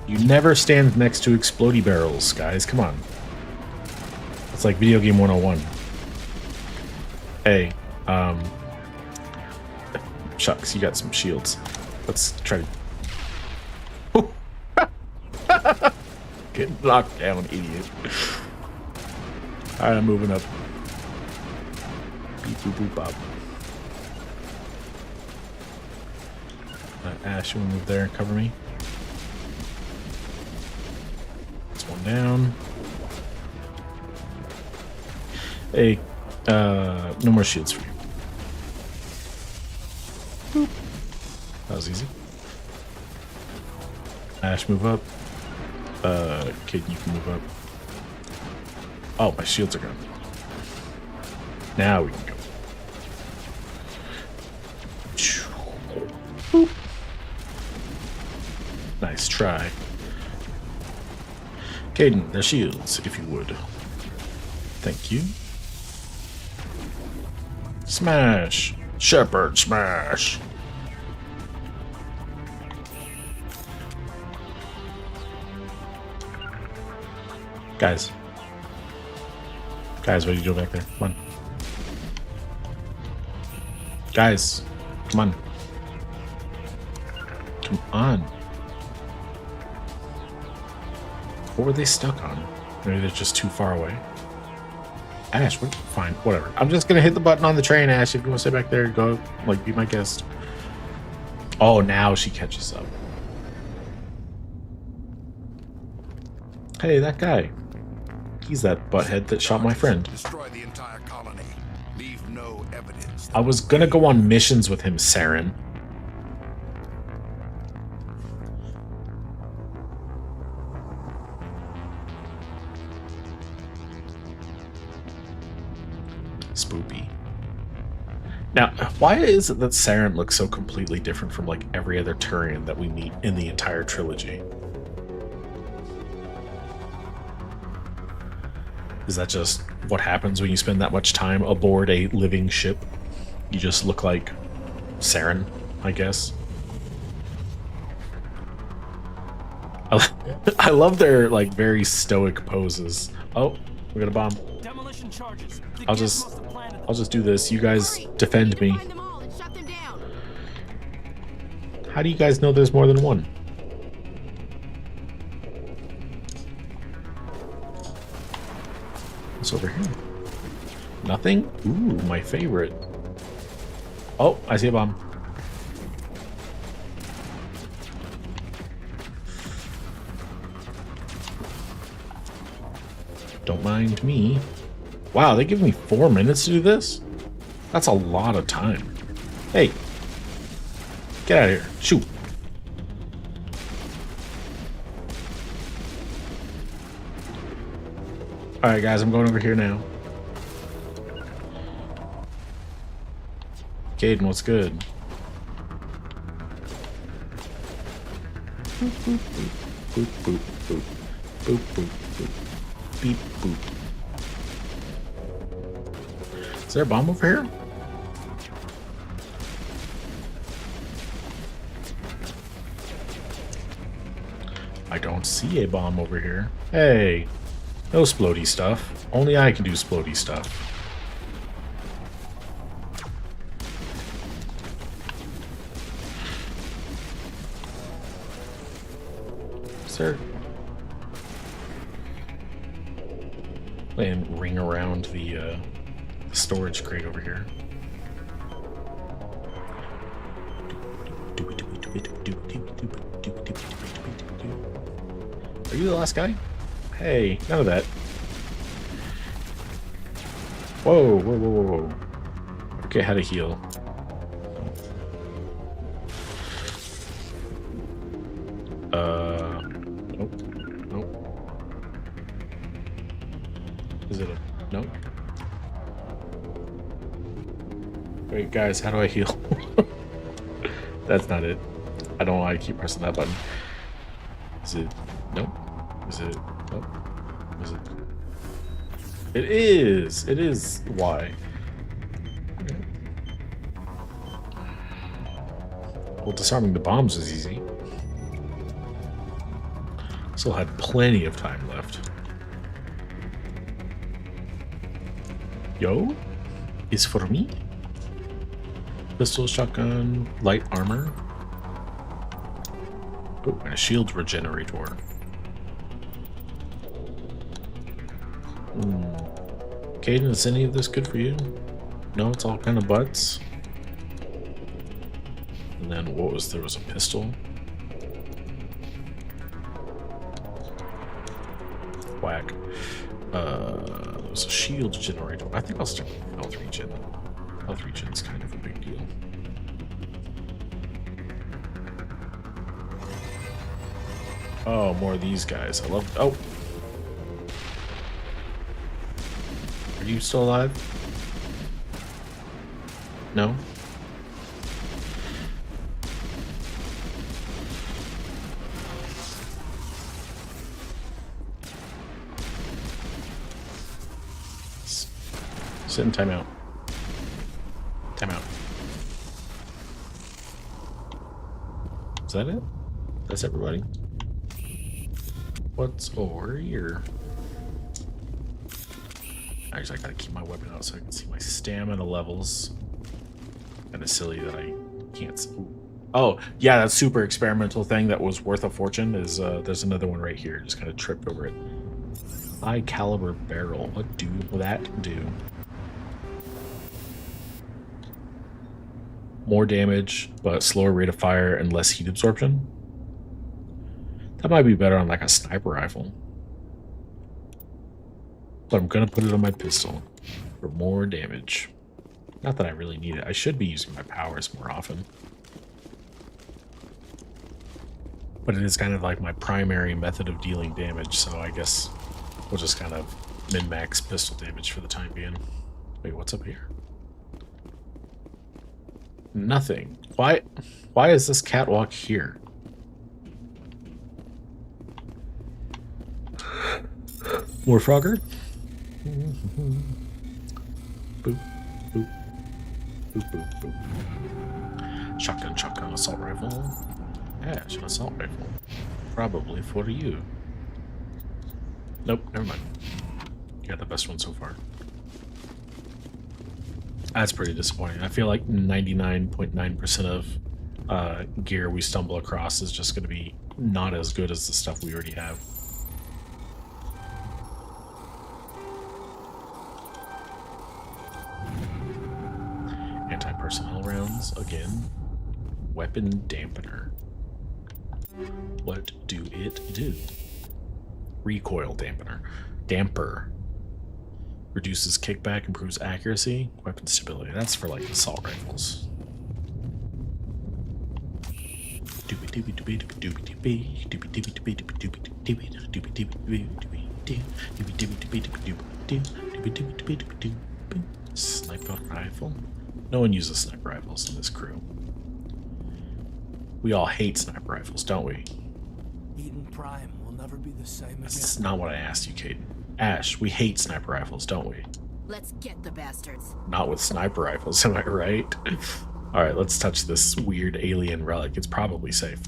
You never stand next to explodey barrels, guys. Come on. It's like video game 101. Hey, Shucks, you got some shields. Let's try to... Get knocked down, idiot. Alright, I'm moving up. Beep, boop, boop, bop. Ash, you wanna move there and cover me? That's one down. Hey, no more shields for you. Boop. That was easy. Ash, move up. Kid, you can move up. Oh, my shields are gone. Now we can go. Boop. Nice try. Caden, their shields, if you would. Thank you. Smash! Shepard, smash! Guys. Guys, what are you doing back there? Come on. Guys, come on. Come on. What were they stuck on? Maybe they're just too far away. Ash, what? Fine, whatever. I'm just gonna hit the button on the train, Ash. If you want to stay back there, go, like, be my guest. Oh, now she catches up. Hey, that guy. He's that butthead that shot my friend. Destroy the entire colony. Leave no evidence. I was gonna go on missions with him, Saren. Spoopy. Now, why is it that Saren looks so completely different from like every other Turian that we meet in the entire trilogy? Is that just what happens when you spend that much time aboard a living ship? You just look like Saren, I guess. I love their like very stoic poses. Oh, we got a bomb. Demolition charges. I'll just I'll just do this. You guys defend me. How do you guys know there's more than one? What's over here? Nothing? Ooh, my favorite. Oh, I see a bomb. Don't mind me. Wow, they give me 4 minutes to do this? That's a lot of time. Hey. Get out of here. Shoot. Alright guys, I'm going over here now. Caden, what's good? Boop, boop, boop, boop, boop, boop, boop, boop, beep, boop. Is there a bomb over here? I don't see a bomb over here. Hey, no splody stuff. Only I can do splody stuff. Sir. And ring around the storage crate over here. Are you the last guy? Hey, none of that. Whoa, whoa, whoa, whoa, whoa. Okay, how to heal. Nope. Nope. Is it a... Nope. Wait, guys, how do I heal? That's not it. I don't know why I keep pressing that button. Is it... Nope. Is it... Nope. Is it... It is! It is Y. Well, disarming the bombs is easy. Still had plenty of time left. Yo? Is for me? Pistol, shotgun, light armor. Oh, and a shield regenerator. Caden, is any of this good for you? No, it's all kind of butts. And then what was there was a pistol. Whack. There was a shield generator. I think I'll stick with health regen. Health regen's kind of a big deal. Oh, more of these guys. I love. Oh. Are you still alive? No? Sit in timeout. Timeout. Is that it? That's everybody? What's over here? Actually, I gotta keep my weapon out so I can see my stamina levels. Kinda silly that I can't see. Oh, yeah, that super experimental thing that was worth a fortune is, there's another one right here. Just kind of tripped over it. High caliber barrel. What do that do? More damage, but slower rate of fire and less heat absorption. That might be better on like a sniper rifle. But I'm gonna put it on my pistol for more damage. Not that I really need it. I should be using my powers more often. But it is kind of like my primary method of dealing damage, so I guess we'll just kind of min-max pistol damage for the time being. Wait, what's up here? Nothing. Why is this catwalk here? More Frogger? Boop, boop, boop, boop, boop. Shotgun, assault rifle. Yeah, it's an assault rifle. Probably for you. Nope, never mind. You got the best one so far. That's pretty disappointing. I feel like 99.9% of gear we stumble across is just going to be not as good as the stuff we already have. Anti-personnel rounds again. Weapon dampener. What do it do? Recoil dampener. Damper. Reduces kickback, improves accuracy, weapon stability. That's for like assault rifles. Sniper rifle. No one uses sniper rifles in this crew. We all hate sniper rifles, don't we? Eden Prime will never be the same again. That's not what I asked you, Caden. Ash, we hate sniper rifles, don't we? Let's get the bastards. Not with sniper rifles, am I right? Alright, let's touch this weird alien relic. It's probably safe.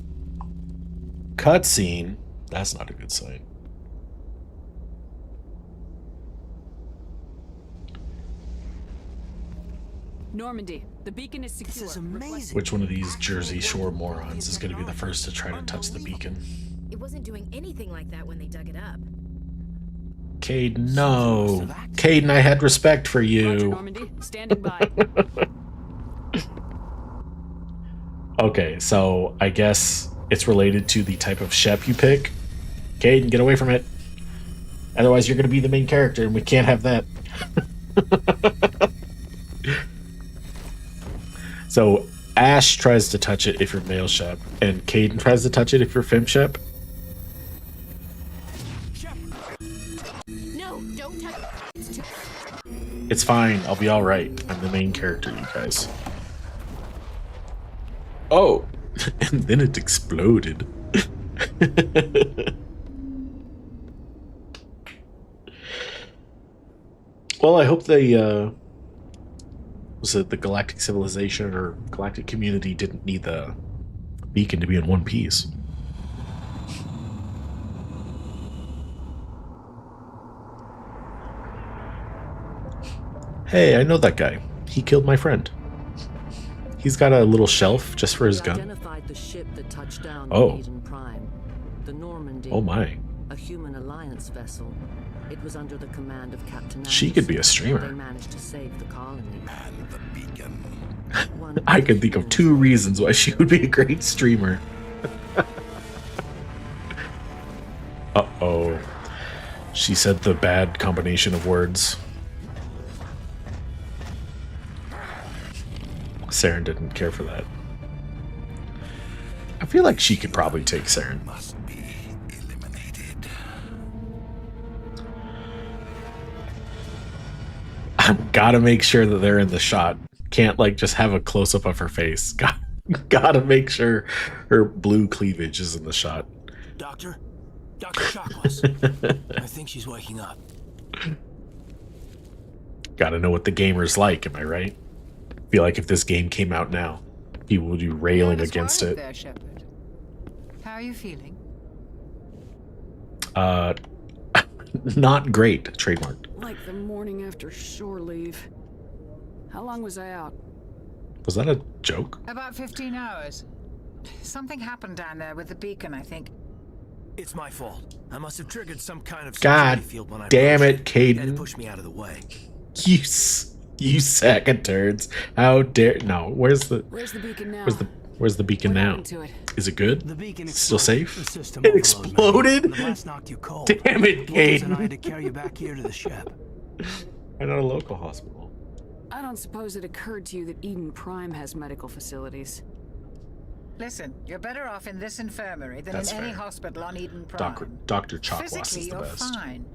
Cutscene. That's not a good sign. Normandy, the beacon is secure. This is amazing. Which one of these Jersey Shore morons is going to be the first to try to touch the beacon? It wasn't doing anything like that when they dug it up. Caden, no. Caden, I had respect for you. Roger, Normandy, standing by. Okay, so I guess it's related to the type of ship you pick. Caden, get away from it. Otherwise, you're going to be the main character, and we can't have that. So Ash tries to touch it if you're male ship, and Caden tries to touch it if you're fem ship. No, don't touch it. It's fine. I'll be all right. I'm the main character, you guys. Oh, and then it exploded. Well, I hope they, was it the galactic civilization or galactic community didn't need the beacon to be in one piece. Hey, I know that guy. He killed my friend. He's got a little shelf just for his gun. Identified the ship that touched down Oh. Eden Prime. The Normandy. Oh my. A human alliance vessel. It was under the command of Captain She could be a Anderson. streamer. They managed to save the colony. And the beacon. I could think of 2 reasons why she would be a great streamer. Uh-oh. She said the bad combination of words. Saren didn't care for that. I feel like she could probably take Saren. Must be eliminated. I've gotta make sure that they're in the shot. Can't like just have a close-up of her face. Gotta make sure her blue cleavage is in the shot. Doctor? Dr. Chakwas. I think she's waking up. Gotta know what the gamer's like, am I right? Feel like if this game came out now, people would be railing against it. There, Shepard. How are you feeling? Not great, trademarked. Like the morning after shore leave. How long was I out? Was that a joke? About 15 hours. Something happened down there with the beacon, I think. It's my fault. I must have triggered some kind of God security field when I damn approached it, Caden. And pushed me out of the way. You sack of turds. How dare... No, where's the beacon now? Where's the beacon now? happened to it? Is it good? The beacon Still exploded. safe? The system It overload, exploded? man. The blast knocked you cold. Damn it, Lucas and I Caden. had to carry you back here to the ship. Why not a local hospital? I don't suppose it occurred to you that Eden Prime has medical facilities. Listen, you're better off in this infirmary than That's in any fair. hospital on Eden Prime. Dr. Chakwas Physically, is the you're best. fine.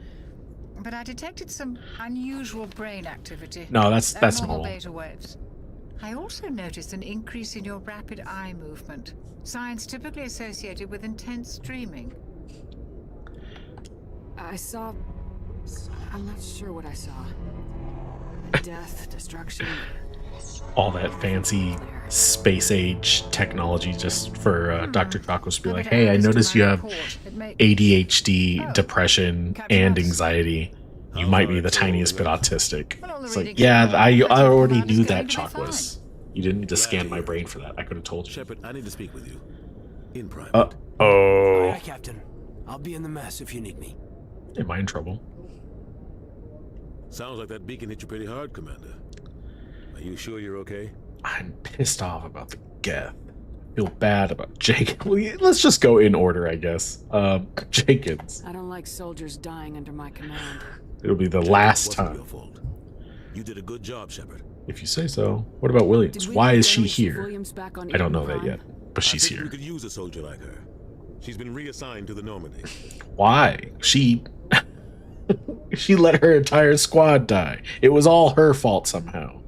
But I detected some unusual brain activity. No, that's Abnormal normal. beta waves. I also noticed an increase in your rapid eye movement. Signs typically associated with intense dreaming. I saw... I'm not sure what I saw. Death, destruction... All that fancy space age technology just for Dr. Chakwas to be like, hey, I noticed you have ADHD, depression, and anxiety. You might be the tiniest bit autistic. It's like, yeah, I already knew that Chalk was. You didn't need to scan my brain for that. I could have told you. Shepard, I need to speak with you. In private. Uh-oh. Aye, Captain. I'll be in the mess if you need me. Am I in trouble? Sounds like that beacon hit you pretty hard, Commander. Are you sure you're okay? I'm pissed off about the Geth. I feel bad about Jenkins. Let's just go in order, I guess. Jenkins. I don't like soldiers dying under my command. It'll be the last Wasn't time. your fault. You did a good job, Shepard. If you say so. What about Williams? Why is she here? Williams back on I don't know Eden that yet, but she's I think here. we could use a soldier like her. She's been reassigned to the Normandy. Why? She let her entire squad die. It was all her fault somehow.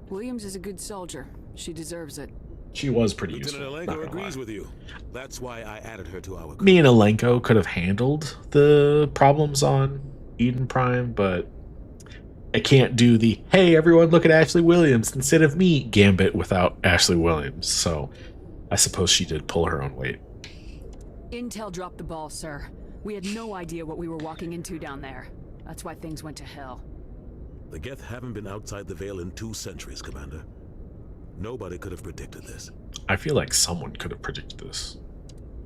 Williams is a good soldier. She deserves it. She was pretty Lieutenant useful. Alenko not gonna agrees lie. with you. That's why I added her to our Me and Alenko could have handled the problems on Eden Prime, but I can't do the, hey, everyone look at Ashley Williams instead of me gambit without Ashley Williams. So I suppose she did pull her own weight. Intel dropped the ball, sir. We had no idea what we were walking into down there. That's why things went to hell. The Geth haven't been outside the Veil in 2 centuries, Commander. Nobody could have predicted this. I feel like someone could have predicted this.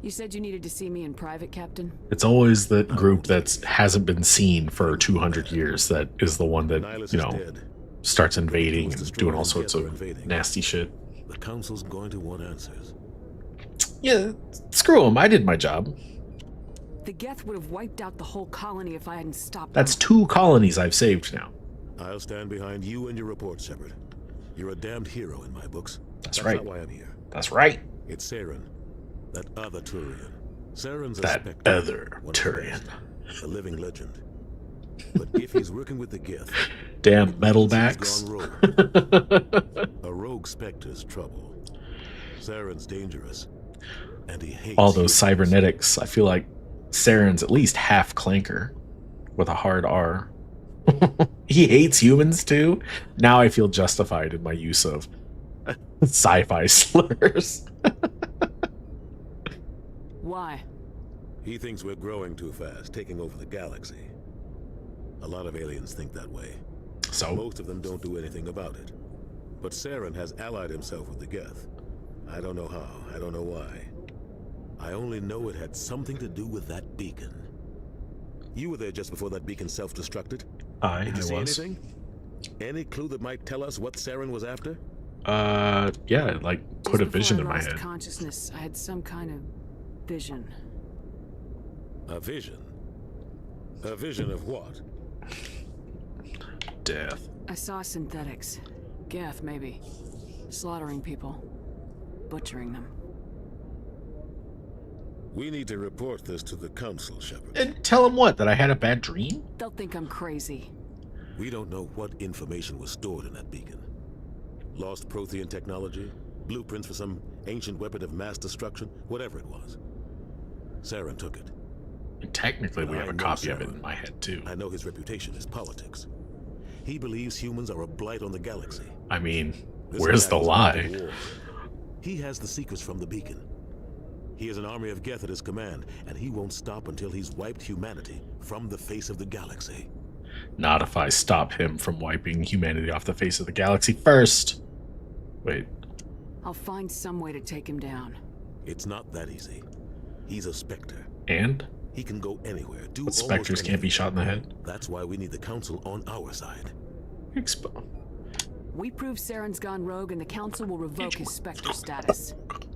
You said you needed to see me in private, Captain? It's always the group that hasn't been seen for 200 years that is the one that, you know, starts invading and doing all sorts of nasty shit. The Council's going to want answers. Yeah, screw them. I did my job. The Geth would have wiped out the whole colony if I hadn't stopped That's them. 2 colonies I've saved now. I'll stand behind you and your report, Shepard. You're a damned hero in my books. That's right. Not why I'm here. That's right. It's Saren, that other Turian. Saren's a That spectre, other one of the Turian. best, a living legend. But if he's working with the Geth, Damn he's metalbacks. gone rogue. A rogue spectre's trouble. Saren's dangerous, and he hates All those humans. cybernetics. I feel like Saren's at least half clanker with a hard R. He hates humans too. Now I feel justified in my use of sci-fi slurs. Why? He thinks we're growing too fast, taking over the galaxy. A lot of aliens think that way. So? Most of them don't do anything about it. But Saren has allied himself with the Geth. I don't know how, I don't know why. I only know it had something to do with that beacon. You were there just before that beacon self-destructed. Did you see was. anything? Any clue that might tell us what Saren was after? Yeah, it, like put a Just before vision I in my lost head. consciousness, I had some kind of vision. A vision? A vision of what? Death. I saw synthetics. Geth, maybe. Slaughtering people. Butchering them. We need to report this to the Council, Shepard. And tell him what? That I had a bad dream? They'll think I'm crazy. We don't know what information was stored in that beacon. Lost Prothean technology? Blueprints for some ancient weapon of mass destruction? Whatever it was. Saren took it. And technically, we I have a know copy of it Saren. in my head too. I know his reputation is politics. He believes humans are a blight on the galaxy. I mean, This where's guy the was lie? about the war. He has the secrets from the beacon. He has an army of Geth at his command, and he won't stop until he's wiped humanity from the face of the galaxy. Not if I stop him from wiping humanity off the face of the galaxy first. Wait. I'll find some way to take him down. It's not that easy. He's a Spectre. And? He can go anywhere, do But almost specters can't be anything. shot in the head. That's why we need the Council on our side. We prove Saren's gone rogue and the Council will revoke his Spectre status.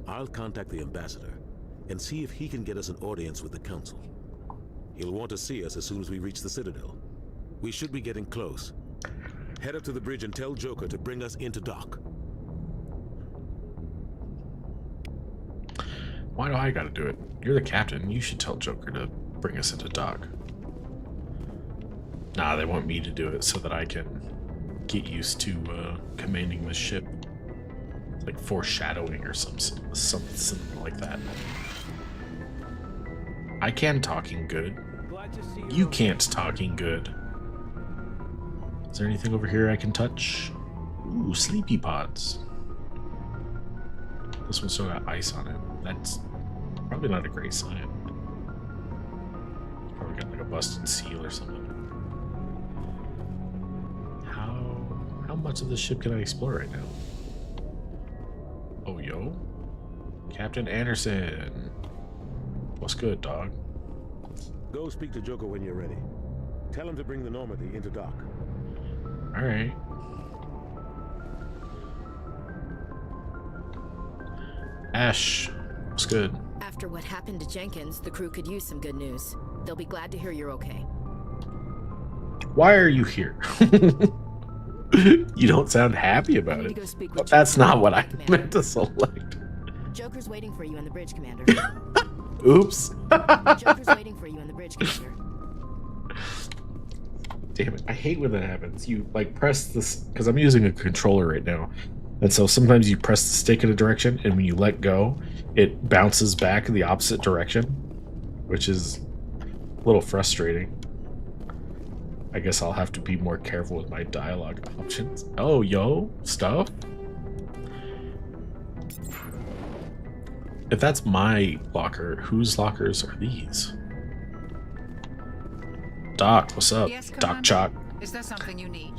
I'll contact the Ambassador and see if he can get us an audience with the Council. He'll want to see us as soon as we reach the Citadel. We should be getting close. Head up to the bridge and tell Joker to bring us into dock. Why do I gotta do it? You're the captain. You should tell Joker to bring us into dock. Nah, they want me to do it so that I can get used to commanding the ship. It's like foreshadowing or something like that. I can talking good. You can't talking good. Is there anything over here I can touch? Ooh, sleepy pods. This one still got ice on it. That's probably not a great sign. Probably got like a busted seal or something. How much of the ship can I explore right now? Oh, yo. Captain Anderson. What's good, dog? Go speak to Joker when you're ready. Tell him to bring the Normandy into dock. All right. Ash, what's good? After what happened to Jenkins, the crew could use some good news. They'll be glad to hear you're okay. Why are you here? You don't sound happy about it. But that's not what I meant to select. Joker's waiting for you in the bridge, Commander. Oops. Joker's waiting for you in the bridge, Commander. Damn it. I hate when that happens. You like press this, because I'm using a controller right now. And so sometimes you press the stick in a direction, and when you let go, it bounces back in the opposite direction, which is a little frustrating. I guess I'll have to be more careful with my dialogue options. Oh, yo, stuff? If that's my locker, whose lockers are these? Doc, what's up? Yes, Doc Chalk. Is there something you need?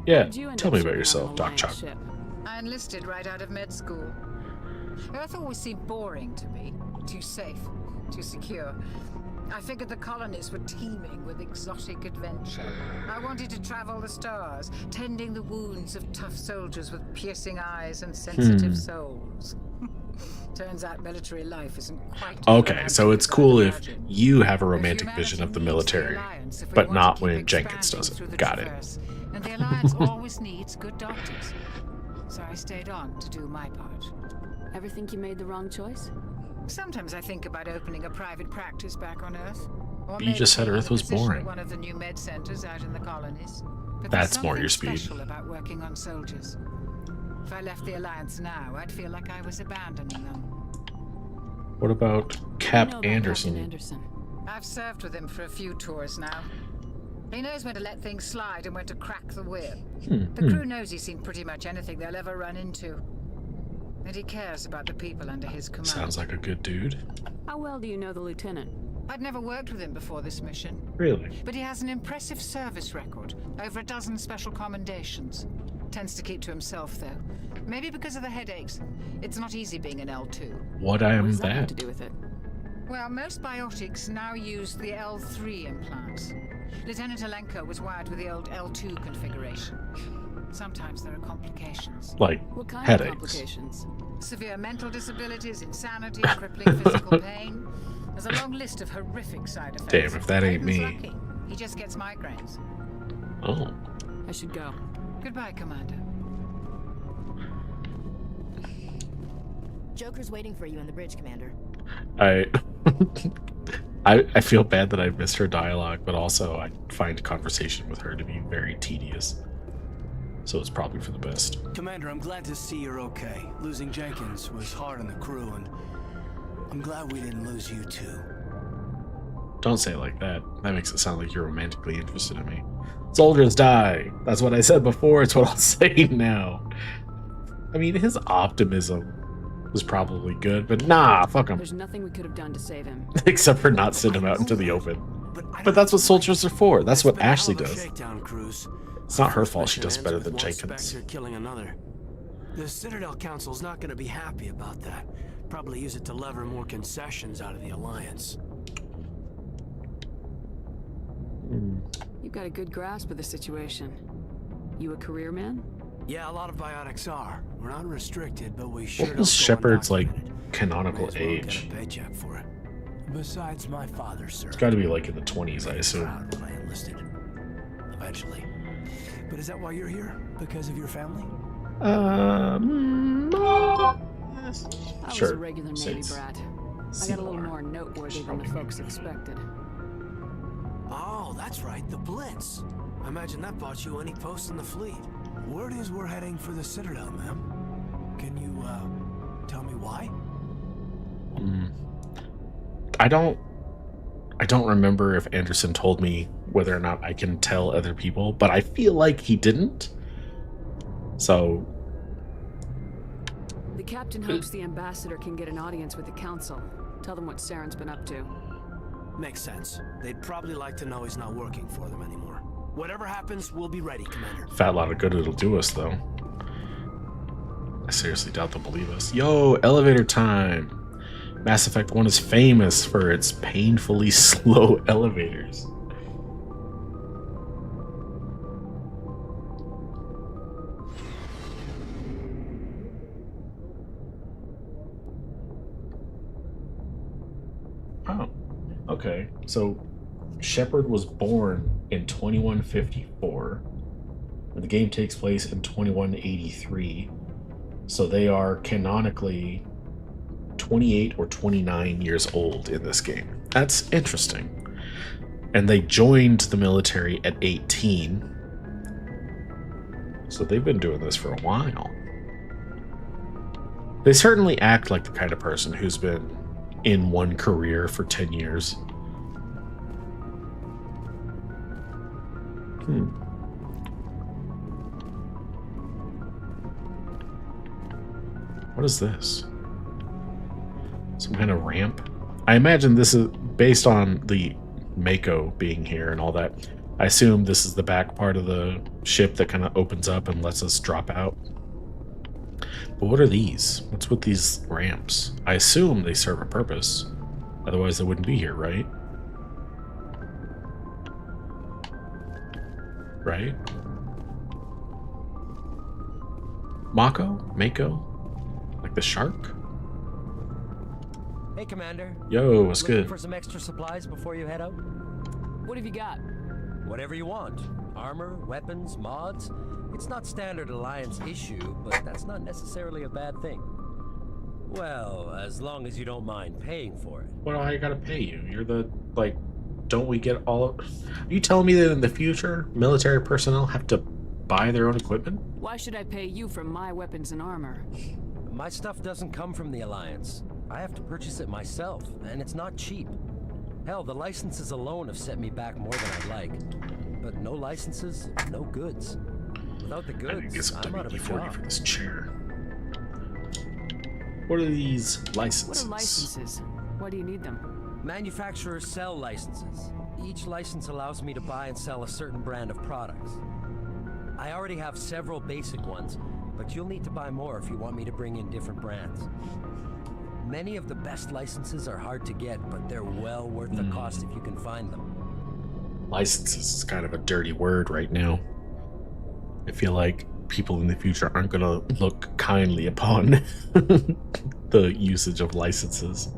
Yeah, tell me about yourself, Doc Chalk. I enlisted right out of med school. Earth always seemed boring to me. Too safe, too secure. I figured the colonies were teeming with exotic adventure. I wanted to travel the stars, tending the wounds of tough soldiers with piercing eyes and sensitive souls. Turns out military life isn't quite... Okay, so it's cool if you have a romantic vision of the military, but not when Jenkins does it. Got it. And the Alliance always needs good doctors. So I stayed on to do my part. Ever think you made the wrong choice? Sometimes I think about opening a private practice back on Earth. Or You just said Earth was boring. One of the new med centers out in the colonies. But That's there's more your something speed. special about working on soldiers. If I left the Alliance now, I'd feel like I was abandoning them. What about Cap Anderson? I've served with him for a few tours now. He knows when to let things slide and when to crack the whip. The crew knows he's seen pretty much anything they'll ever run into. And he cares about the people under his command. Sounds like a good dude. How well do you know the lieutenant? I'd never worked with him before this mission. Really? But he has an impressive service record. Over a dozen special commendations. Tends to keep to himself, though. Maybe because of the headaches. It's not easy being an L2. What I am that? To do with it? Well, most biotics now use the L3 implants. Lieutenant Alenko was wired with the old L2 configuration. Sometimes there are complications. Like what kind headaches. Of complications? Severe mental disabilities, insanity, crippling physical pain. There's a long list of horrific side effects. Damn, if that ain't me. Lucky. He just gets migraines. Oh. I should go. Goodbye, Commander. Joker's waiting for you in the bridge, Commander. I feel bad that I missed her dialogue, but also I find conversation with her to be very tedious. So it's probably for the best. Commander, I'm glad to see you're okay. Losing Jenkins was hard on the crew, and I'm glad we didn't lose you too. Don't say it like that. That makes it sound like you're romantically interested in me. Soldiers die. That's what I said before. It's what I'll say now. I mean, his optimism was probably good, but nah, fuck him. There's nothing we could have done to save him. Except for not send him out into the open. But that's what soldiers are for. That's what Ashley does. It's not her fault she does better than Jenkins. Killing another. The Citadel Council's not going to be happy about that. Probably use it to lever more concessions out of the Alliance. You've got a good grasp of the situation. You a career man? Yeah, a lot of biotics are. We're not restricted, but we sure What was Shepard's like canonical age? Get a paycheck for it. Besides my father, sir. It's got to be like in the 20s, I assume. When I enlisted. Eventually. But is that why you're here? Because of your family? I was Sure. a regular Navy brat. I got a little more noteworthy than the folks expected. Oh, that's right, the Blitz. I imagine that bought you any post in the fleet. Word is we're heading for the Citadel, ma'am. Can you, tell me why? I don't remember if Anderson told me whether or not I can tell other people, but I feel like he didn't. So The captain hopes the ambassador can get an audience with the council. tell them what Saren's been up to. Makes sense. They'd probably like to know he's not working for them anymore. Whatever happens, we'll be ready, Commander. Fat lot of good it'll do us, though. I seriously doubt they'll believe us. Yo, elevator time! Mass Effect 1 is famous for its painfully slow elevators. Oh, okay. So Shepard was born in 2154, and the game takes place in 2183. So they are canonically 28 or 29 years old in this game. That's interesting. And they joined the military at 18. So they've been doing this for a while. They certainly act like the kind of person who's been in one career for 10 years. What is this? Some kind of ramp? I imagine this is based on the Mako being here and all that. I assume this is the back part of the ship that kind of opens up and lets us drop out. But what are these? What's with these ramps? I assume they serve a purpose. Otherwise they wouldn't be here, right? Right? Mako? Like the shark? Hey, Commander. Yo, what's Looking good? for some extra supplies before you head out? What have you got? Whatever you want. Armor, weapons, mods. It's not standard Alliance issue, but that's not necessarily a bad thing. Well, as long as you don't mind paying for it. What do I gotta pay you? You're the, like, don't we get all of... Are you telling me that in the future, military personnel have to buy their own equipment? Why should I pay you for my weapons and armor? My stuff doesn't come from the Alliance. I have to purchase it myself, and it's not cheap. Hell, the licenses alone have set me back more than I'd like. But no licenses, no goods. Without the goods, I'm out of a job. For this chair. What are these licenses? What are licenses? Why do you need them? Manufacturers sell licenses. Each license allows me to buy and sell a certain brand of products. I already have several basic ones, but you'll need to buy more if you want me to bring in different brands. Many of the best licenses are hard to get, but they're well worth the cost if you can find them. Licenses is kind of a dirty word right now. I feel like people in the future aren't going to look kindly upon the usage of licenses.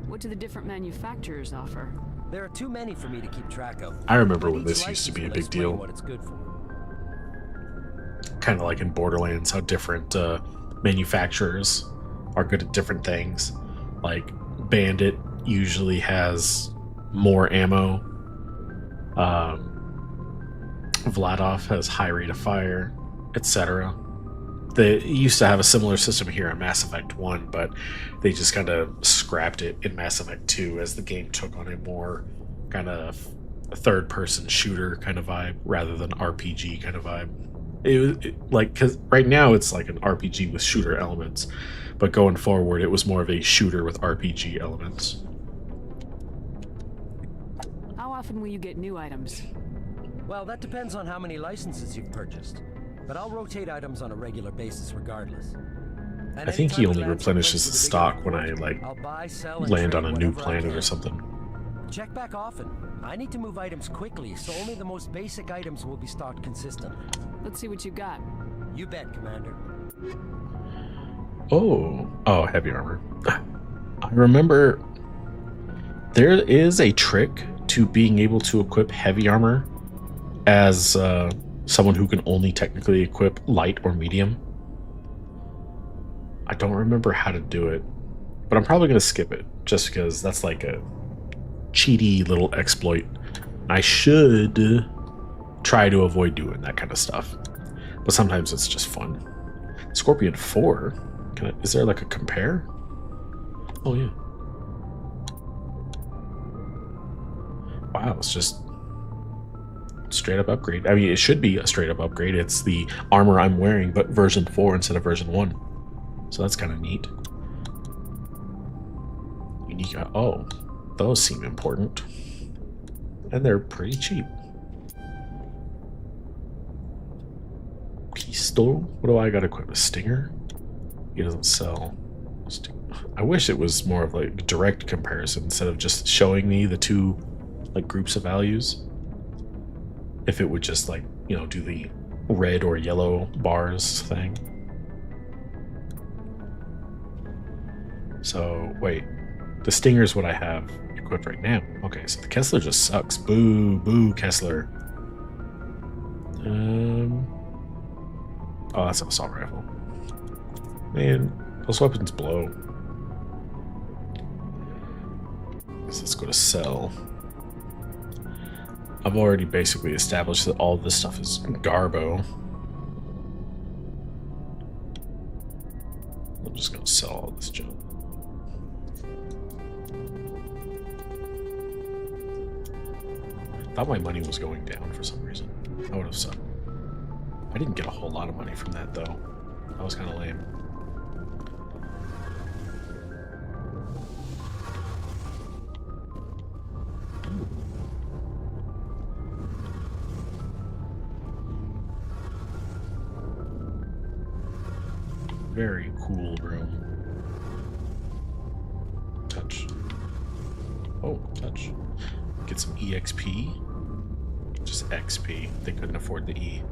What do the different manufacturers offer? There are too many for me to keep track of. I remember when this used to be a big deal. What it's good for. Kind of like in Borderlands, how different manufacturers are good at different things. Like Bandit usually has more ammo. Vladof has high rate of fire, etc. They used to have a similar system here in Mass Effect 1, but they just kind of scrapped it in Mass Effect 2 as the game took on a more kind of third-person shooter kind of vibe rather than RPG kind of vibe. Because right now it's like an RPG with shooter elements, but going forward it was more of a shooter with RPG elements. How often will you get new items? Well, that depends on how many licenses you've purchased. But I'll rotate items on a regular basis regardless. And I think he anytime only it lands replenishes someplace the with a stock big when I reward, I'll buy, sell, and land trade on a new whatever I planet or can. something. Check back often. I need to move items quickly, so only the most basic items will be stocked consistently. Let's see what you got. You bet, Commander. Oh, heavy armor. I remember there is a trick to being able to equip heavy armor as someone who can only technically equip light or medium. I don't remember how to do it, but I'm probably going to skip it just because that's like a cheaty little exploit. I should try to avoid doing that kind of stuff, but sometimes it's just fun. Scorpion 4? Is there like a compare? Oh yeah. Wow, it's just straight up upgrade. I mean, it should be a straight up upgrade. It's the armor I'm wearing, but version 4 instead of version 1. So that's kind of neat. eco. Oh, those seem important. And they're pretty cheap. Pistol? What do I got equipped? A Stinger? He doesn't sell. I wish it was more of like direct comparison instead of just showing me the two like groups of values. If it would just like, you know, do the red or yellow bars thing. So wait, the Stinger is what I have equipped right now. Okay, so the Kessler just sucks. Boo, boo, Kessler. Oh, that's an assault rifle. Man, those weapons blow. So let's go to sell. I've already basically established that all this stuff is garbo. I'm just gonna sell all this junk. Thought my money was going down for some reason. That would have sucked. I didn't get a whole lot of money from that though. That was kind of lame. Very cool room. Touch. Oh, touch. Get some EXP. Just XP. They couldn't afford the E.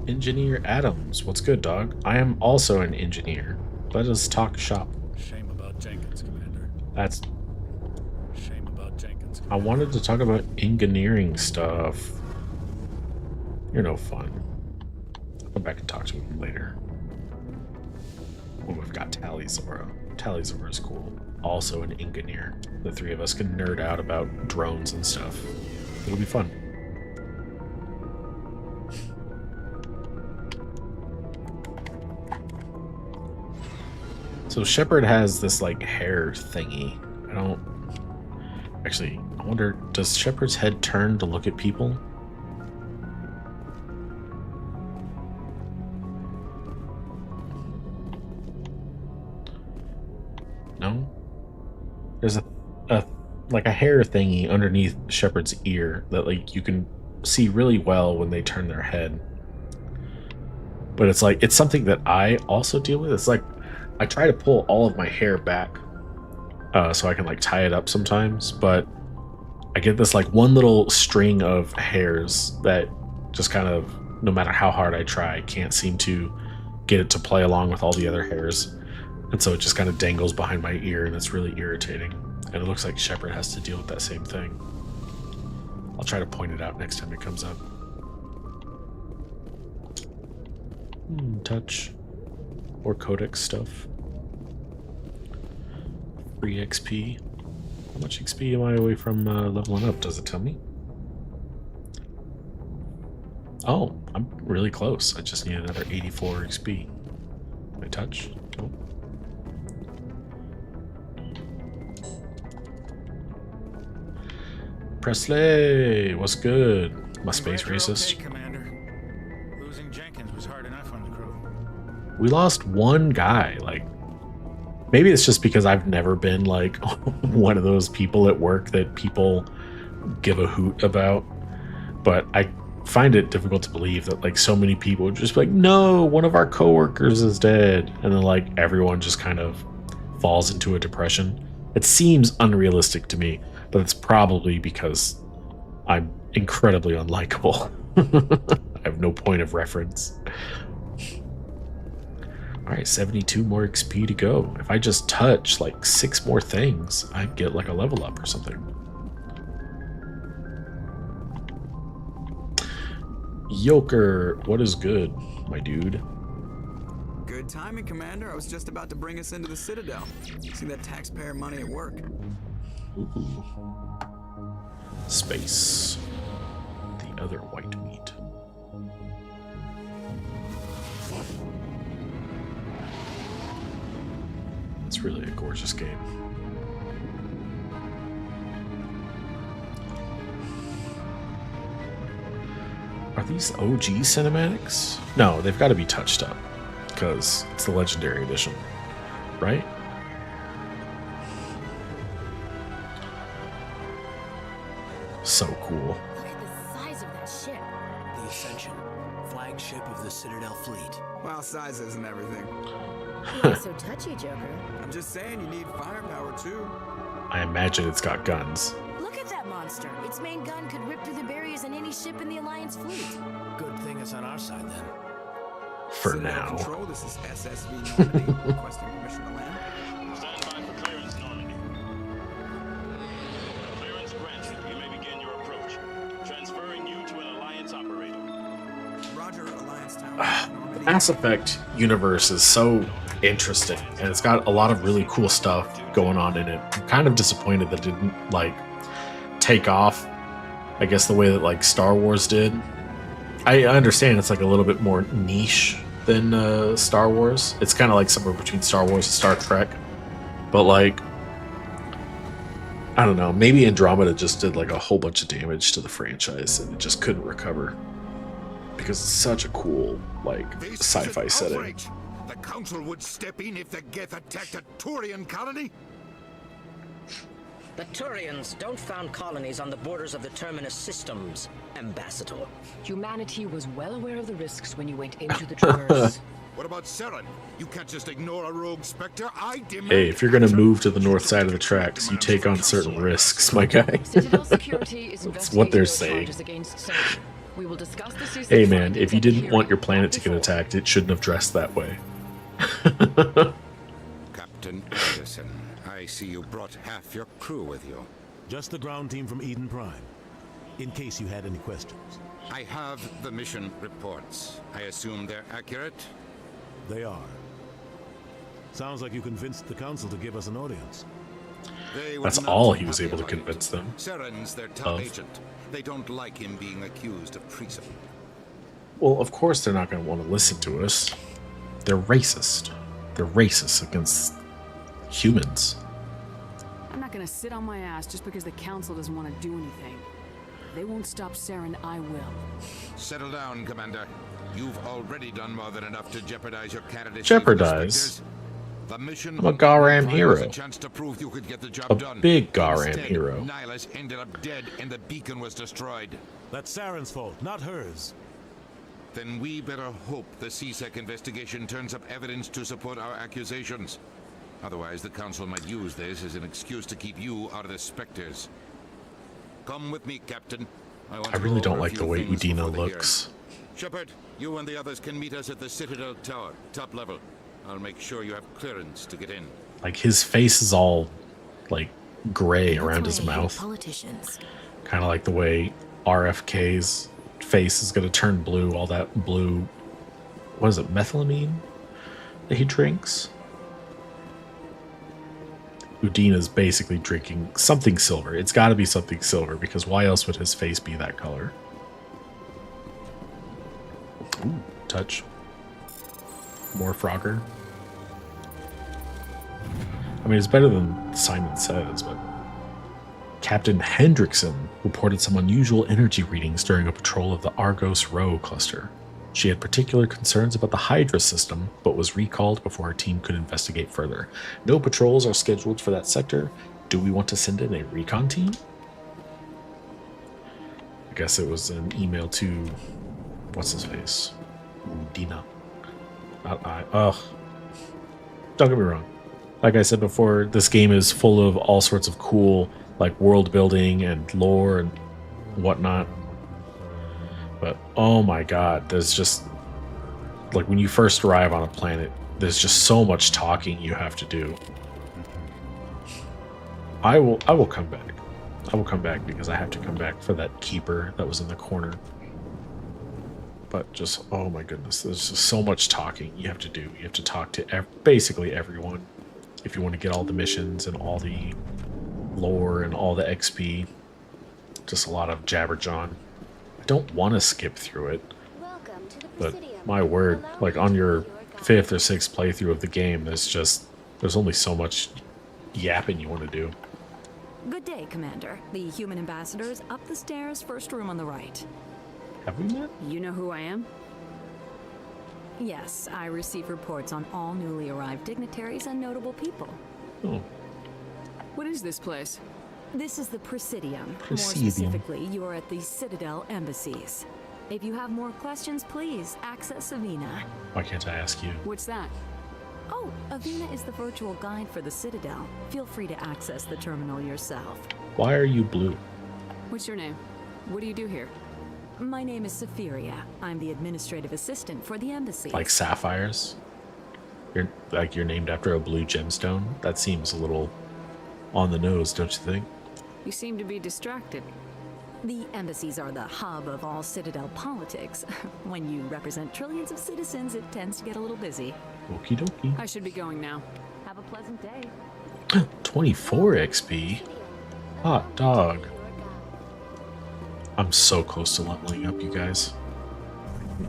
Engineer Adams. What's good, dog? I am also an engineer. Let us talk shop. Shame about Jenkins, Commander. That's... Shame about Jenkins, Commander. I wanted to talk about engineering stuff. You're no fun. I'll come back and talk to him later. Oh, we've got Talizora. Talizora is cool. Also an engineer. The three of us can nerd out about drones and stuff. It'll be fun. So Shepard has this like hair thingy. I don't... Actually, I wonder, does Shepard's head turn to look at people? No? There's a like a hair thingy underneath Shepard's ear that like you can see really well when they turn their head. But it's like, it's something that I also deal with. It's like, I try to pull all of my hair back so I can like tie it up sometimes, but I get this like one little string of hairs that just kind of, no matter how hard I try, I can't seem to get it to play along with all the other hairs. And so it just kind of dangles behind my ear, and it's really irritating. And it looks like Shepard has to deal with that same thing. I'll try to point it out next time it comes up. Touch. Or codex stuff. Free XP. How much XP am I away from leveling up? Does it tell me? Oh, I'm really close. I just need another 84 XP. Can I touch? Nope. Presley, what's good? My space racist. Okay, Commander. Losing Jenkins was hard enough on the crew. We lost one guy. Like, maybe it's just because I've never been like one of those people at work that people give a hoot about. But I find it difficult to believe that like so many people would just be like, no, one of our coworkers is dead, and then like everyone just kind of falls into a depression. It seems unrealistic to me, but it's probably because I'm incredibly unlikable. I have no point of reference. Alright, 72 more XP to go. If I just touch like 6 more things, I get like a level up or something. Yoker, what is good, my dude? Good timing, Commander. I was just about to bring us into the Citadel. See that taxpayer money at work. Ooh. Space. The other white meat. It's really a gorgeous game. Are these OG cinematics? No, they've got to be touched up because it's the Legendary Edition, right? so cool. Look at the size of that ship. The Ascension, flagship of the Citadel fleet. Well, size isn't everything. You're so touchy, Joker. I'm just saying you need firepower too. I imagine it's got guns. Look at that monster. Its main gun could rip through the barriers in any ship in the Alliance fleet. Good thing it's on our side then. For Citadel now. Control, this is SSV Normandy, requesting permission to land. Stand by for clearance, Normandy. Clearance granted. You may begin your approach. Transferring you to an Alliance operator. Roger, Alliance Tower. The Mass Effect universe is so interesting, and it's got a lot of really cool stuff going on in it. I'm kind of disappointed that it didn't like take off, I guess, the way that like Star Wars did. I understand it's like a little bit more niche than Star Wars. It's kind of like somewhere between Star Wars and Star Trek, but like, I don't know, maybe Andromeda just did like a whole bunch of damage to the franchise and it just couldn't recover because it's such a cool like sci-fi setting. Outrage. The Council would step in if the Geth attacked a Turian colony? The Turians don't found colonies on the borders of the Terminus systems, Ambassador. Humanity was well aware of the risks when you went into the Traverse. What about Saren? You can't just ignore a rogue Spectre. I demand Hey, if you're gonna move to the north side of the tracks, you take on certain risks, my guy. Citadel Security is That's what they're investigating your saying. charges against Saren. We will discuss the system Hey man, findings if you at the didn't want hearing your planet to before. get attacked, it shouldn't have dressed that way. Captain Anderson, I see you brought half your crew with you. Just the ground team from Eden Prime, in case you had any questions. I have the mission reports. I assume they're accurate? They are. Sounds like you convinced the Council to give us an audience. They were That's not all too he was happy able to about it. convince them Saren's their top of. agent. They don't like him being accused of treason. Well, of course they're not going to want to listen to us. They're racist. They're racist against humans. I'm not gonna sit on my ass just because the council doesn't want to do anything. If they won't stop Saren, I will. Settle down, Commander. You've already done more than enough to jeopardize your candidacy. Jeopardize? The mission I'm a Garam was hero. a chance to prove you could get the job A done. big Garam Instead, hero. Nihilus ended up dead and the beacon was destroyed. That's Saren's fault, not hers. Then we better hope the CSEC investigation turns up evidence to support our accusations. Otherwise, the Council might use this as an excuse to keep you out of the Spectres. Come with me, Captain. I really don't like the way Udina looks. Shepard, you and the others can meet us at the Citadel Tower, top level. I'll make sure you have clearance to get in. Like his face is all like gray around his mouth. Politicians. Kind of like the way RFK's face is going to turn blue. All that blue, what is it, methylamine that he drinks? Udina's basically drinking something silver. It's got to be something silver because why else would his face be that color? Ooh, touch. More Frogger. I mean, it's better than Simon Says, but Captain Hendrickson reported some unusual energy readings during a patrol of the Argos Rho cluster. She had particular concerns about the Hydra system, but was recalled before her team could investigate further. No patrols are scheduled for that sector. Do we want to send in a recon team? I guess it was an email to... what's his face? Udina. Not I. Ugh. Don't get me wrong. Like I said before, this game is full of all sorts of cool, like, world building and lore and whatnot. But, oh my god, there's just... like, when you first arrive on a planet, there's just so much talking you have to do. I will come back. I will come back because I have to come back for that keeper that was in the corner. But just, oh my goodness, there's just so much talking you have to do. You have to talk to basically everyone if you want to get all the missions and all the lore and all the XP. Just a lot of jabberjaw. I don't want to skip through it, but my word, like on your 5th or 6th playthrough of the game, there's only so much yapping you want to do. Good day, Commander. The human ambassador is up the stairs, first room on the right. Have we met? You know who I am? Yes, I receive reports on all newly arrived dignitaries and notable people. Oh. What is this place? This is the Presidium. More Presidium. specifically, you are at the Citadel embassies. If you have more questions, please access Avina. Why can't I ask you? What's that? Oh, Avina is the virtual guide for the Citadel. Feel free to access the terminal yourself. Why are you blue? What's your name? What do you do here? My name is Safiria. I'm the administrative assistant for the embassy. Like sapphires? You're named after a blue gemstone? That seems a little on the nose, don't you think? You seem to be distracted. The embassies are the hub of all Citadel politics. When you represent trillions of citizens, it tends to get a little busy. Okie dokie. I should be going now. Have a pleasant day. 24 XP? Hot dog. I'm so close to leveling up, you guys.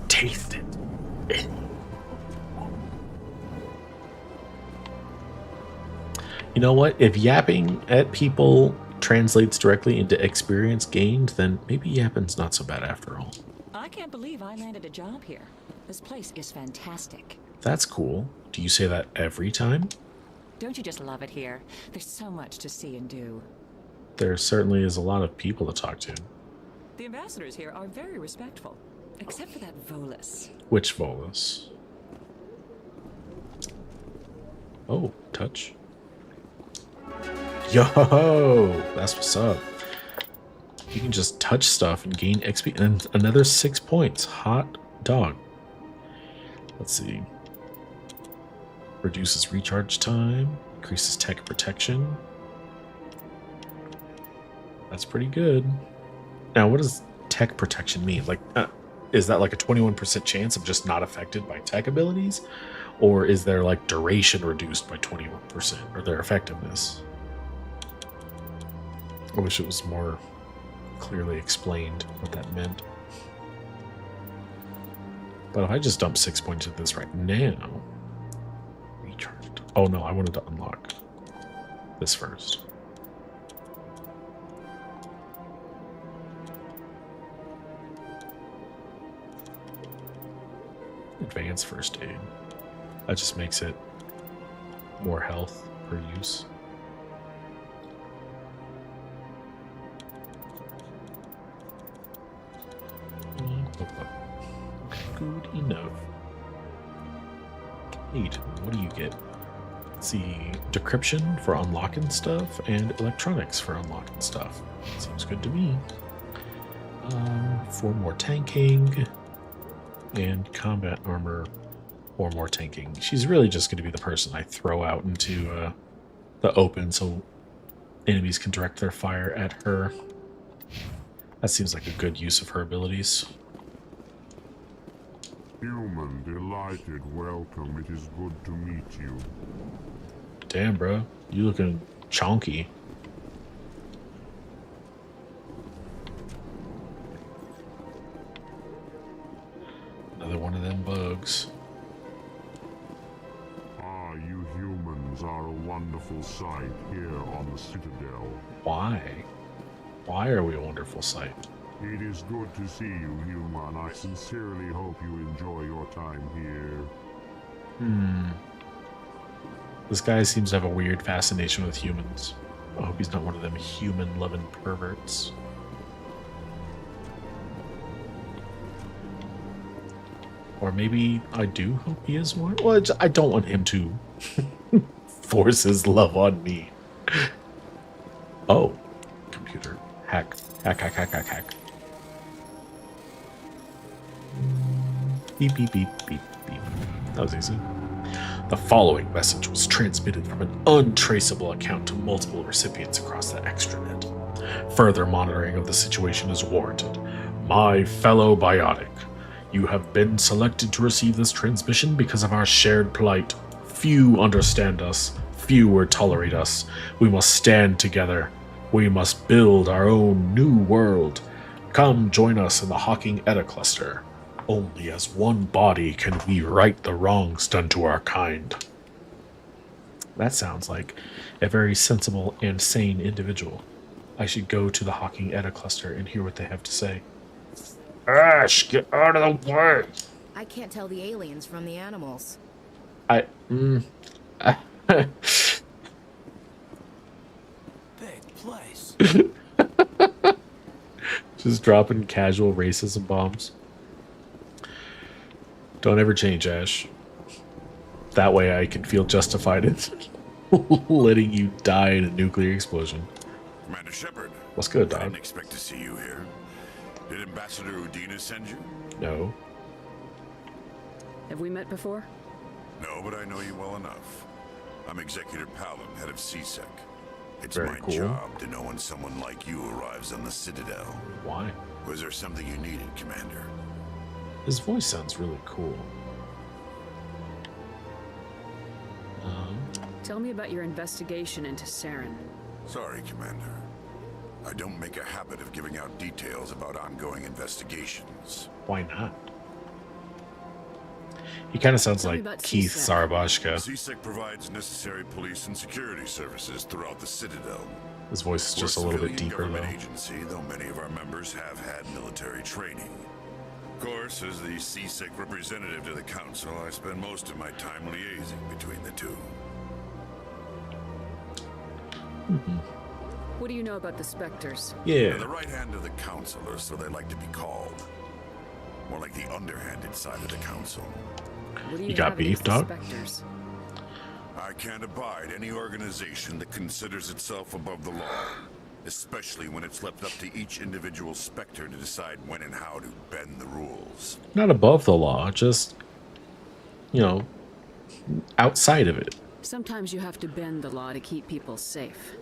Taste it. You know what? If yapping at people translates directly into experience gained, then maybe yapping's not so bad after all. I can't believe I landed a job here. This place is fantastic. That's cool. Do you say that every time? Don't you just love it here? There's so much to see and do. There certainly is a lot of people to talk to. The ambassadors here are very respectful, except for that Volus. Which Volus? Oh, touch. Yo, that's what's up. You can just touch stuff and gain XP and another 6 points. Hot dog. Let's see. Reduces recharge time, increases tech protection. That's pretty good. Now, what does tech protection mean? Like, is that like a 21% chance of just not affected by tech abilities? Or is there like duration reduced by 21% or their effectiveness? I wish it was more clearly explained what that meant. But if I just dump 6 points into this right now, recharged. Oh no, I wanted to unlock this first. Advanced first aid. That just makes it more health per use. Good enough. Neat. What do you get? Let's see. Decryption for unlocking stuff and electronics for unlocking stuff. Seems good to me. 4 more tanking and combat armor, 4 more tanking. She's really just going to be the person I throw out into the open so enemies can direct their fire at her. That seems like a good use of her abilities. Human, delighted, welcome. It is good to meet you. Damn, bro. You looking chonky. Another one of them bugs. Ah, you humans are a wonderful sight here on the Citadel. Why? Why are we a wonderful sight? It is good to see you, human. I sincerely hope you enjoy your time here. This guy seems to have a weird fascination with humans. I hope he's not one of them human-loving perverts. Or maybe I do hope he is one. Well, I don't want him to force his love on me. Oh, computer. Hack. Hack, hack, hack, hack, hack. Beep, beep, beep, beep, beep. That was easy. The following message was transmitted from an untraceable account to multiple recipients across the extranet. Further monitoring of the situation is warranted. My fellow biotic, you have been selected to receive this transmission because of our shared plight. Few understand us, fewer tolerate us. We must stand together. We must build our own new world. Come join us in the Hawking Etta Cluster. Only as one body can we right the wrongs done to our kind. That sounds like a very sensible and sane individual. I should go to the Hawking Etta Cluster and hear what they have to say. Ash, get out of the way! I can't tell the aliens from the animals. Big place. Just dropping casual racism bombs. Don't ever change, Ash. That way I can feel justified in letting you die in a nuclear explosion. Commander Shepard. What's good, I dog? didn't expect to see you here. Did Ambassador Udina send you? No. Have we met before? No, but I know you well enough. I'm Executor Palin, head of CSEC. It's Very my cool. job to know when someone like you arrives on the Citadel. Why? Was there something you needed, Commander? His voice sounds really cool. Tell me about your investigation into Saren. Sorry, Commander. I don't make a habit of giving out details about ongoing investigations. Why not? He kind of sounds Tell me like about Keith CSEC. Sarabashka. CSEC provides necessary police and security services throughout the Citadel. His voice is We're just a little bit civilian deeper, government though. agency, though many of our members have had military training. Of course, as the CSEC representative to the Council, I spend most of my time liaising between the two. What do you know about the Spectres? They're the right hand of the Council, or so they like to be called. More like the underhanded side of the Council. What do You got have beef, against the dog? Spectres? I can't abide any organization that considers itself above the law, especially when it's left up to each individual Spectre to decide when and how to bend the rules. Not above the law, just, you know, outside of it. Sometimes you have to bend the law to keep people safe.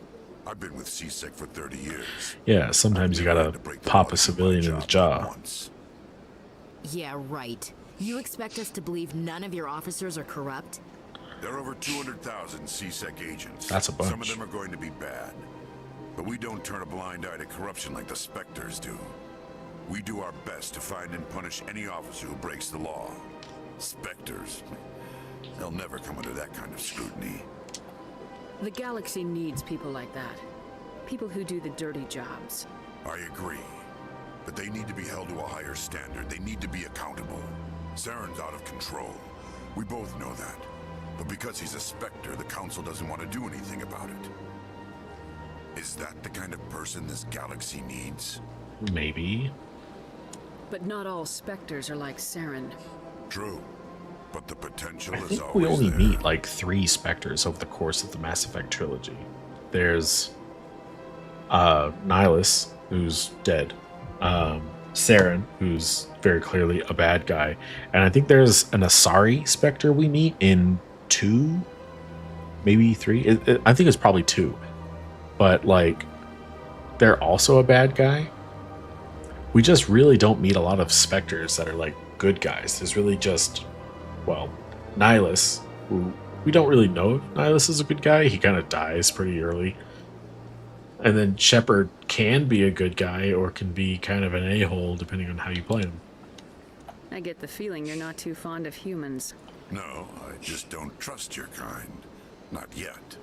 I've been with CSEC for 30 years. Yeah, sometimes you gotta pop a civilian in the jaw. Yeah, right. You expect us to believe none of your officers are corrupt? There are over 200,000 CSEC agents. That's a bunch. Some of them are going to be bad. But we don't turn a blind eye to corruption like the Spectres do. We do our best to find and punish any officer who breaks the law. Spectres. They'll never come under that kind of scrutiny. The galaxy needs people like that. People who do the dirty jobs. I agree. But they need to be held to a higher standard. They need to be accountable. Saren's out of control. We both know that. But because he's a Spectre, the Council doesn't want to do anything about it. Is that the kind of person this galaxy needs? Maybe. But not all Spectres are like Saren. True. But the potential I is think we always only there. meet like 3 Spectres over the course of the Mass Effect trilogy. There's Nihilus, who's dead. Saren, who's very clearly a bad guy. And I think there's an Asari Spectre we meet in 2, maybe 3. I think it's probably 2. But like, they're also a bad guy. We just really don't meet a lot of Spectres that are like good guys. There's really just, well, Nihilus, who we don't really know if Nihilus is a good guy. He kind of dies pretty early. And then Shepard can be a good guy or can be kind of an a-hole depending on how you play him. I get the feeling you're not too fond of humans. No, I just don't trust your kind. Not yet.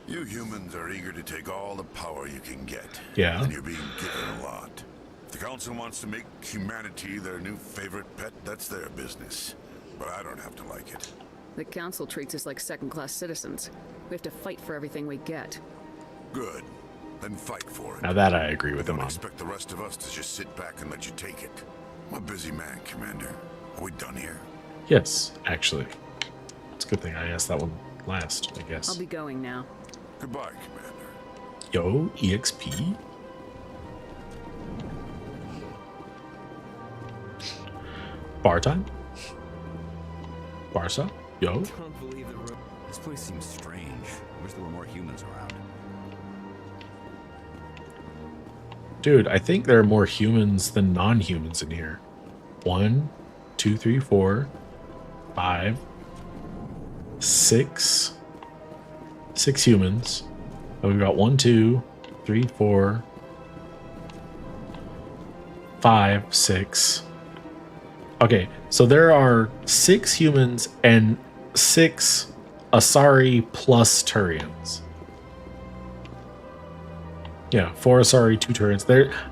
You humans are eager to take all the power you can get. Yeah. And you're being given a lot. If the Council wants to make humanity their new favorite pet, that's their business. But I don't have to like it. The Council treats us like second-class citizens. We have to fight for everything we get. Good. Then fight for it. Now that I agree with him Don't on. expect the rest of us to just sit back and let you take it. I'm a busy man, Commander. Are we done here? Yes, actually. It's a good thing I asked that one last, I guess. I'll be going now. Goodbye, Commander. Yo, EXP? Bar time? Barca? Yo? Don't believe the room. This place seems strange. I wish there were more humans around. Dude, I think there are more humans than non-humans in here. 1, 2, 3, 4, 5, 6. 6 humans. And we've got 1, 2, 3, 4, 5, 6. Okay, so there are 6 humans and 6 Asari plus Turians. Yeah, 4 Asari, 2 Turians.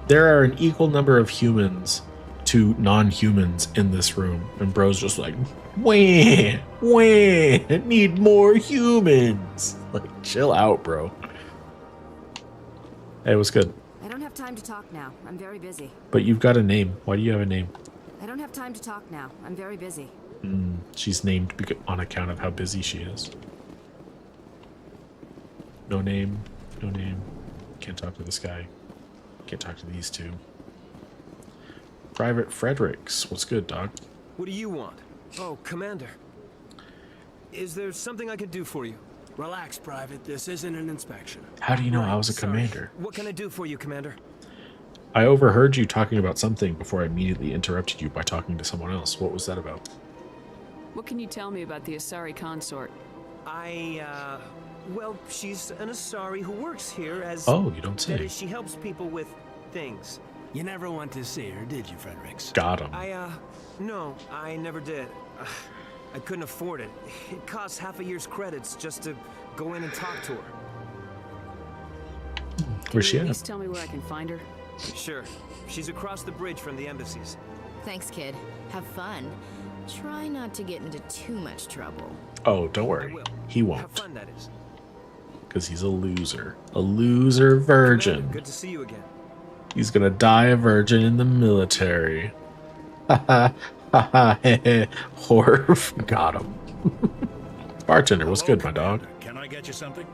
There are an equal number of humans to non-humans in this room. And bro's just like, wah, need more humans. Like, chill out, bro. Hey, what's good? I don't have time to talk now. I'm very busy. But you've got a name. Why do you have a name? I don't have time to talk now. I'm very busy. She's named on account of how busy she is. No name. No name. Can't talk to this guy. Can't talk to these two. Private Fredericks. What's good, dog? What do you want? Oh, Commander. Is there something I can do for you? Relax, Private. This isn't an inspection. How do you know I was a commander? What can I do for you, Commander? I overheard you talking about something before I immediately interrupted you by talking to someone else. What was that about? What can you tell me about the Asari consort? Well, she's an Asari who works here as... Oh, you don't say. That is, she helps people with things. You never went to see her, did you, Fredericks? Got him. No, I never did. I couldn't afford it. It costs half a year's credits just to go in and talk to her. Where's she at? Please tell me where I can find her. Sure. She's across the bridge from the embassies. Thanks, kid. Have fun. Try not to get into too much trouble. Oh, don't worry. He won't. Have fun, that is. Because he's a loser. A loser virgin. Commander, good to see you again. He's gonna die a virgin in the military. Ha ha. Horf. Got him. Bartender, what's good, my dog? Can I get you something?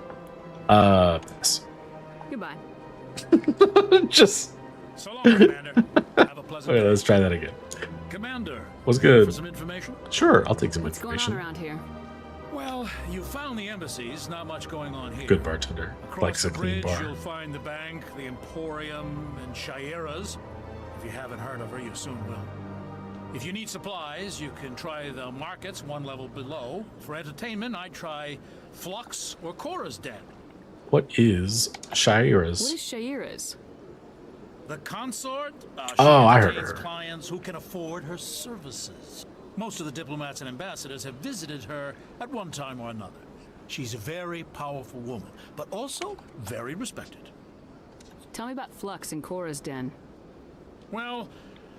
Yes. Goodbye. Just. So long, Commander. Have a pleasant Okay, day. let's try that again. Commander. What's good? For some information? Sure, I'll take some What's information. going on around here? Well, you found the embassies. Not much going on here. Good bartender. Across Likes the a clean bridge, bar. you'll find the bank, the Emporium, and Shaira's. If you haven't heard of her, you soon will. If you need supplies, you can try the markets one level below. For entertainment, I'd try Flux or Cora's Den. What is Shaira's? What is Shaira's? The consort? Oh, I heard entertains her. clients who can afford her services. Most of the diplomats and ambassadors have visited her at one time or another. She's a very powerful woman, but also very respected. Tell me about Flux and Cora's Den. Well,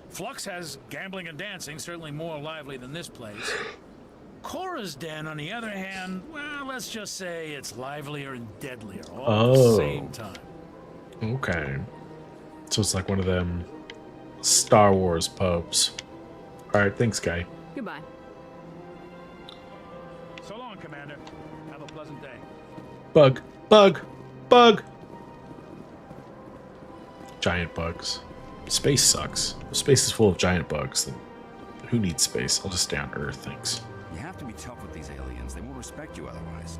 Flux has gambling and dancing, certainly more lively than this place. Cora's Den, on the other hand, well, let's just say it's livelier and deadlier all at the same time. Okay. So it's like one of them Star Wars pubs. Alright, thanks, guy. Goodbye. So long, Commander. Have a pleasant day. Bug. Bug. Bug. Giant bugs. Space sucks. If space is full of giant bugs, then who needs space? I'll just stay on Earth, thanks. You have to be tough with these aliens. They won't respect you otherwise.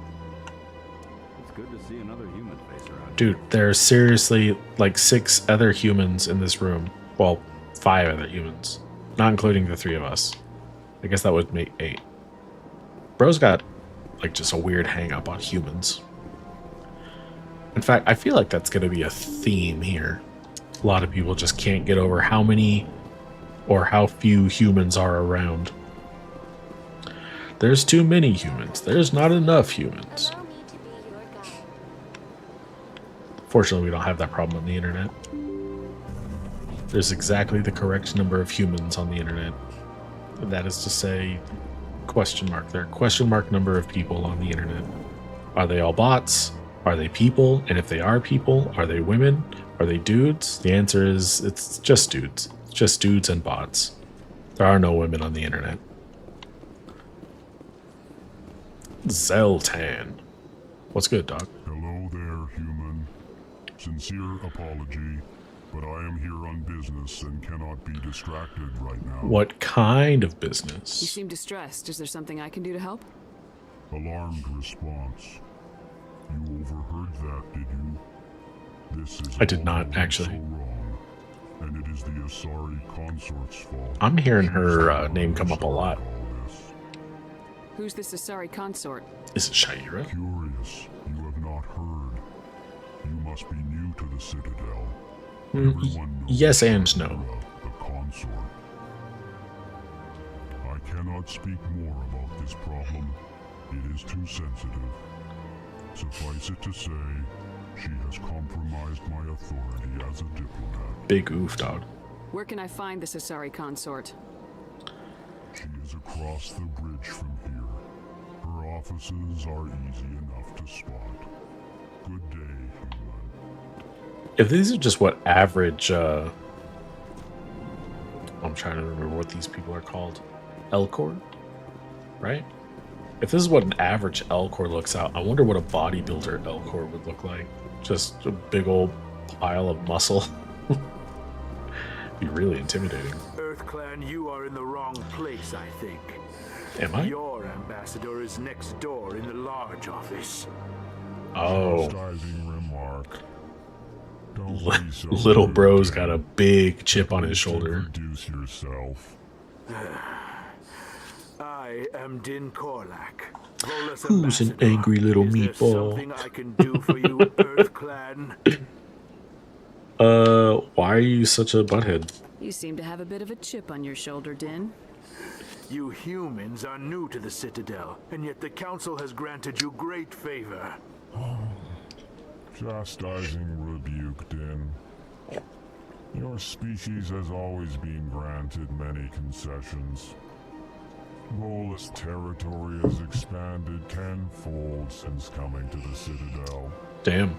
It's good to see another human face around. Dude, there are seriously like 6 other humans in this room. Well, 5 other humans. Not including the 3 of us. I guess that would make 8. Bro's got like just a weird hang up on humans. In fact, I feel like that's going to be a theme here. A lot of people just can't get over how many or how few humans are around. There's too many humans. There's not enough humans. Fortunately, we don't have that problem on the internet. There's exactly the correct number of humans on the internet. And that is to say, question mark. There are question mark number of people on the internet. Are they all bots? Are they people? And if they are people, are they women? Are they dudes? The answer is it's just dudes. It's just dudes and bots. There are no women on the internet. Zeltan. What's good, dog? Hello there, human. Sincere apology, but I am here on business and cannot be distracted right now. What kind of You business? seem distressed. Is there something I can do to help? Alarmed response. You overheard that, did you? This is I did not, all actually. so wrong, and it is the Asari consort's fault. I'm hearing her name come up a lot. Who's this Asari consort? Is it Shaira? Curious, you have not heard. You must be new to the Citadel. Yes and no. The consort. I cannot speak more about this problem. It is too sensitive. Suffice it to say, she has compromised my authority as a diplomat. Big oof, dog. Where can I find this Asari consort? She is across the bridge from here. Her offices are easy enough to spot. Good day, human. If these are just what average, I'm trying to remember what these people are called. Elcor? Right? If this is what an average Elcor looks out, I wonder what a bodybuilder Elcor would look like. Just a big old pile of muscle. Be really intimidating. EarthClan, you are in the wrong place, I think. Am I? Your ambassador is next door in the large office. Oh. Chastising remark. Don't be so Little rude, bro's Dan. got a big chip on his shoulder. Introduce yourself. I am Din Korlak. Volus Who's an ambassador. angry little Is there meatball? something I can do for you, EarthClan? Why are you such a butthead? You seem to have a bit of a chip on your shoulder, Din. You humans are new to the Citadel, and yet the Council has granted you great favor. Chastising rebuke, Din. Your species has always been granted many concessions. Volus territory has expanded tenfold since coming to the Citadel. Damn.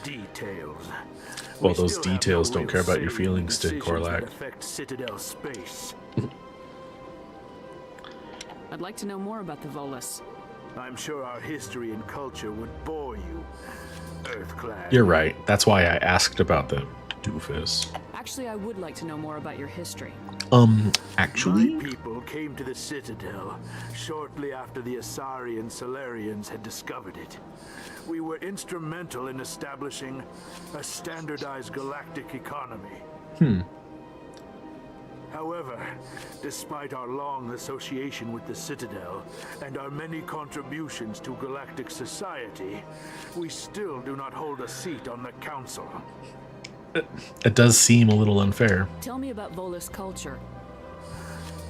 Details. Well, We those still have details no don't real care about your say in feelings, Din decisions that Korlak. affect Citadel space. I'd like to know more about the Volus. I'm sure our history and culture would bore you, EarthClan. You're right. That's why I asked about them, doofus. Actually, I would like to know more about your history. Actually? My people came to the Citadel shortly after the Asari and Solarians had discovered it. We were instrumental in establishing a standardized galactic economy. However, despite our long association with the Citadel and our many contributions to galactic society, we still do not hold a seat on the Council. It does seem a little unfair. Tell me about Volus culture.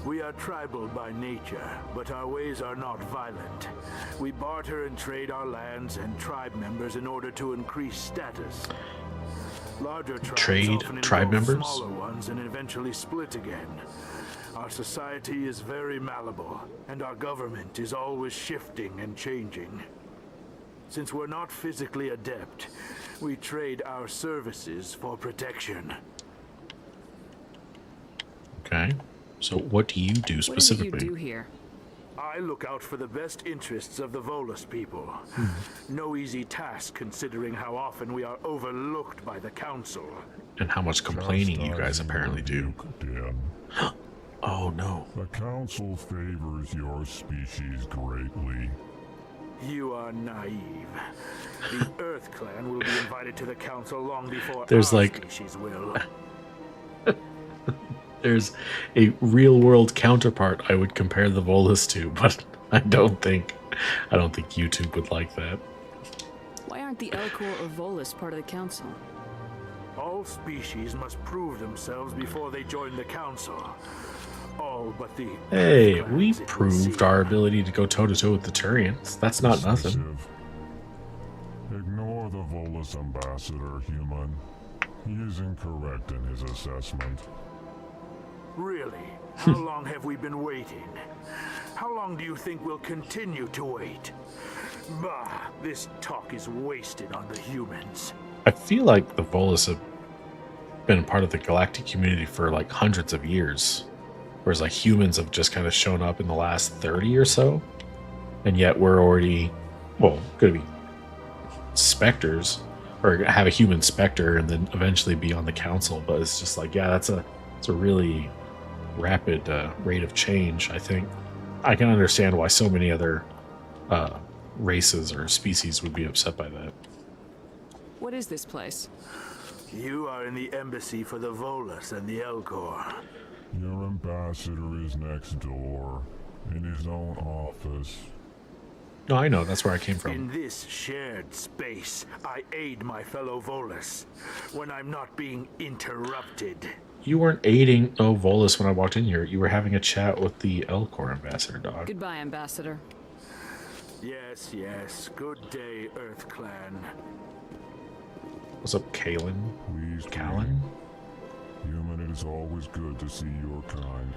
We are tribal by nature, but our ways are not violent. We barter and trade our lands and tribe members in order to increase status. Larger tribes Trade often tribe involve members? smaller ones and eventually split again. Our society is very malleable, and our government is always shifting and changing. Since we're not physically adept, we trade our services for protection. Okay. So what do you do specifically? What do you do here? I look out for the best interests of the Volus people. No easy task considering how often we are overlooked by the Council. And how much complaining you guys apparently do. Dan. Oh no. The Council favors your species greatly. You are naive. The EarthClan will be invited to the Council long before There's our like- species will. There's a real world counterpart I would compare the Volus to, but I don't think YouTube would like that. Why aren't the Elcor or Volus part of the Council? All species must prove themselves before they join the Council. All but the Hey, EarthClans, we it would proved seem. our ability to go toe to toe with the Turians. That's not nothing. Dismissive. Ignore the Volus ambassador, human. He is incorrect in his assessment. Really? How long have we been waiting? How long do you think we'll continue to wait? Bah, this talk is wasted on the humans. I feel like the Volus have been part of the galactic community for like hundreds of years. Whereas like humans have just kind of shown up in the last 30 or so. And yet we're already, well, gonna be specters, or have a human specter and then eventually be on the council. But it's just like, yeah, it's a really rapid rate of change. I think I can understand why so many other races or species would be upset by that. What is this place? You are in the embassy for the Volus and the Elcor. Your ambassador is next door, in his own office. No, I know. That's where I came from. In this shared space, I aid my fellow Volus when I'm not being interrupted. You weren't aiding Volus when I walked in here. You were having a chat with the Elcor ambassador, dog. Goodbye, Ambassador. Yes, yes. Good day, EarthClan. What's up, Kalen? Please, Callan? Human, it is always good to see your kind.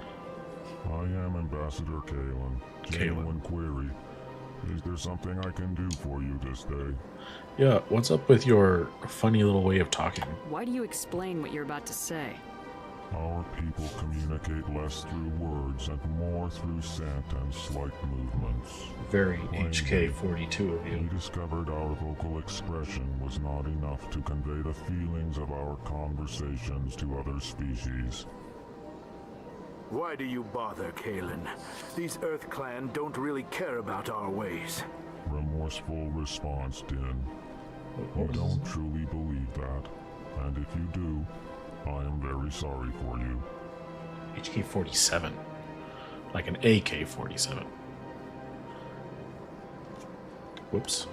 I am Ambassador Kalen. Genuine query. Is there something I can do for you this day? Yeah, what's up with your funny little way of talking? Why do you explain what you're about to say? Our people communicate less through words and more through scent and slight movements. Very HK-42 of you. We discovered our vocal expression was not enough to convey the feelings of our conversations to other species. Why do you bother, Kalen? These Earth Clan don't really care about our ways. Remorseful response, Din. We don't truly believe that, and if you do, I am very sorry for you. HK-47. Like an AK-47. Whoops.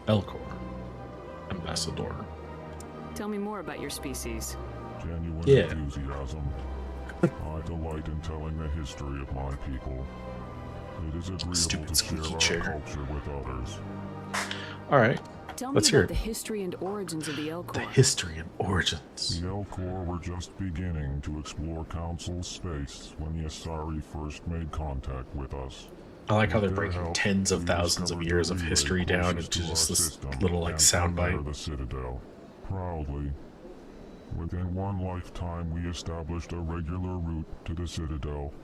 Elcor. Ambassador. Tell me more about your species. Genuine enthusiasm. I delight in telling the history of my people. It is agreeable to share our culture with others. Alright. Tell Let's me hear about it. the history and origins of the Elcor. The history and origins. The Elcor were just beginning to explore Council space when the Asari first made contact with us. I like how they're breaking tens of thousands of years of history down into just this little like soundbite. The Citadel. Proudly. Within one lifetime, we established a regular route to the Citadel,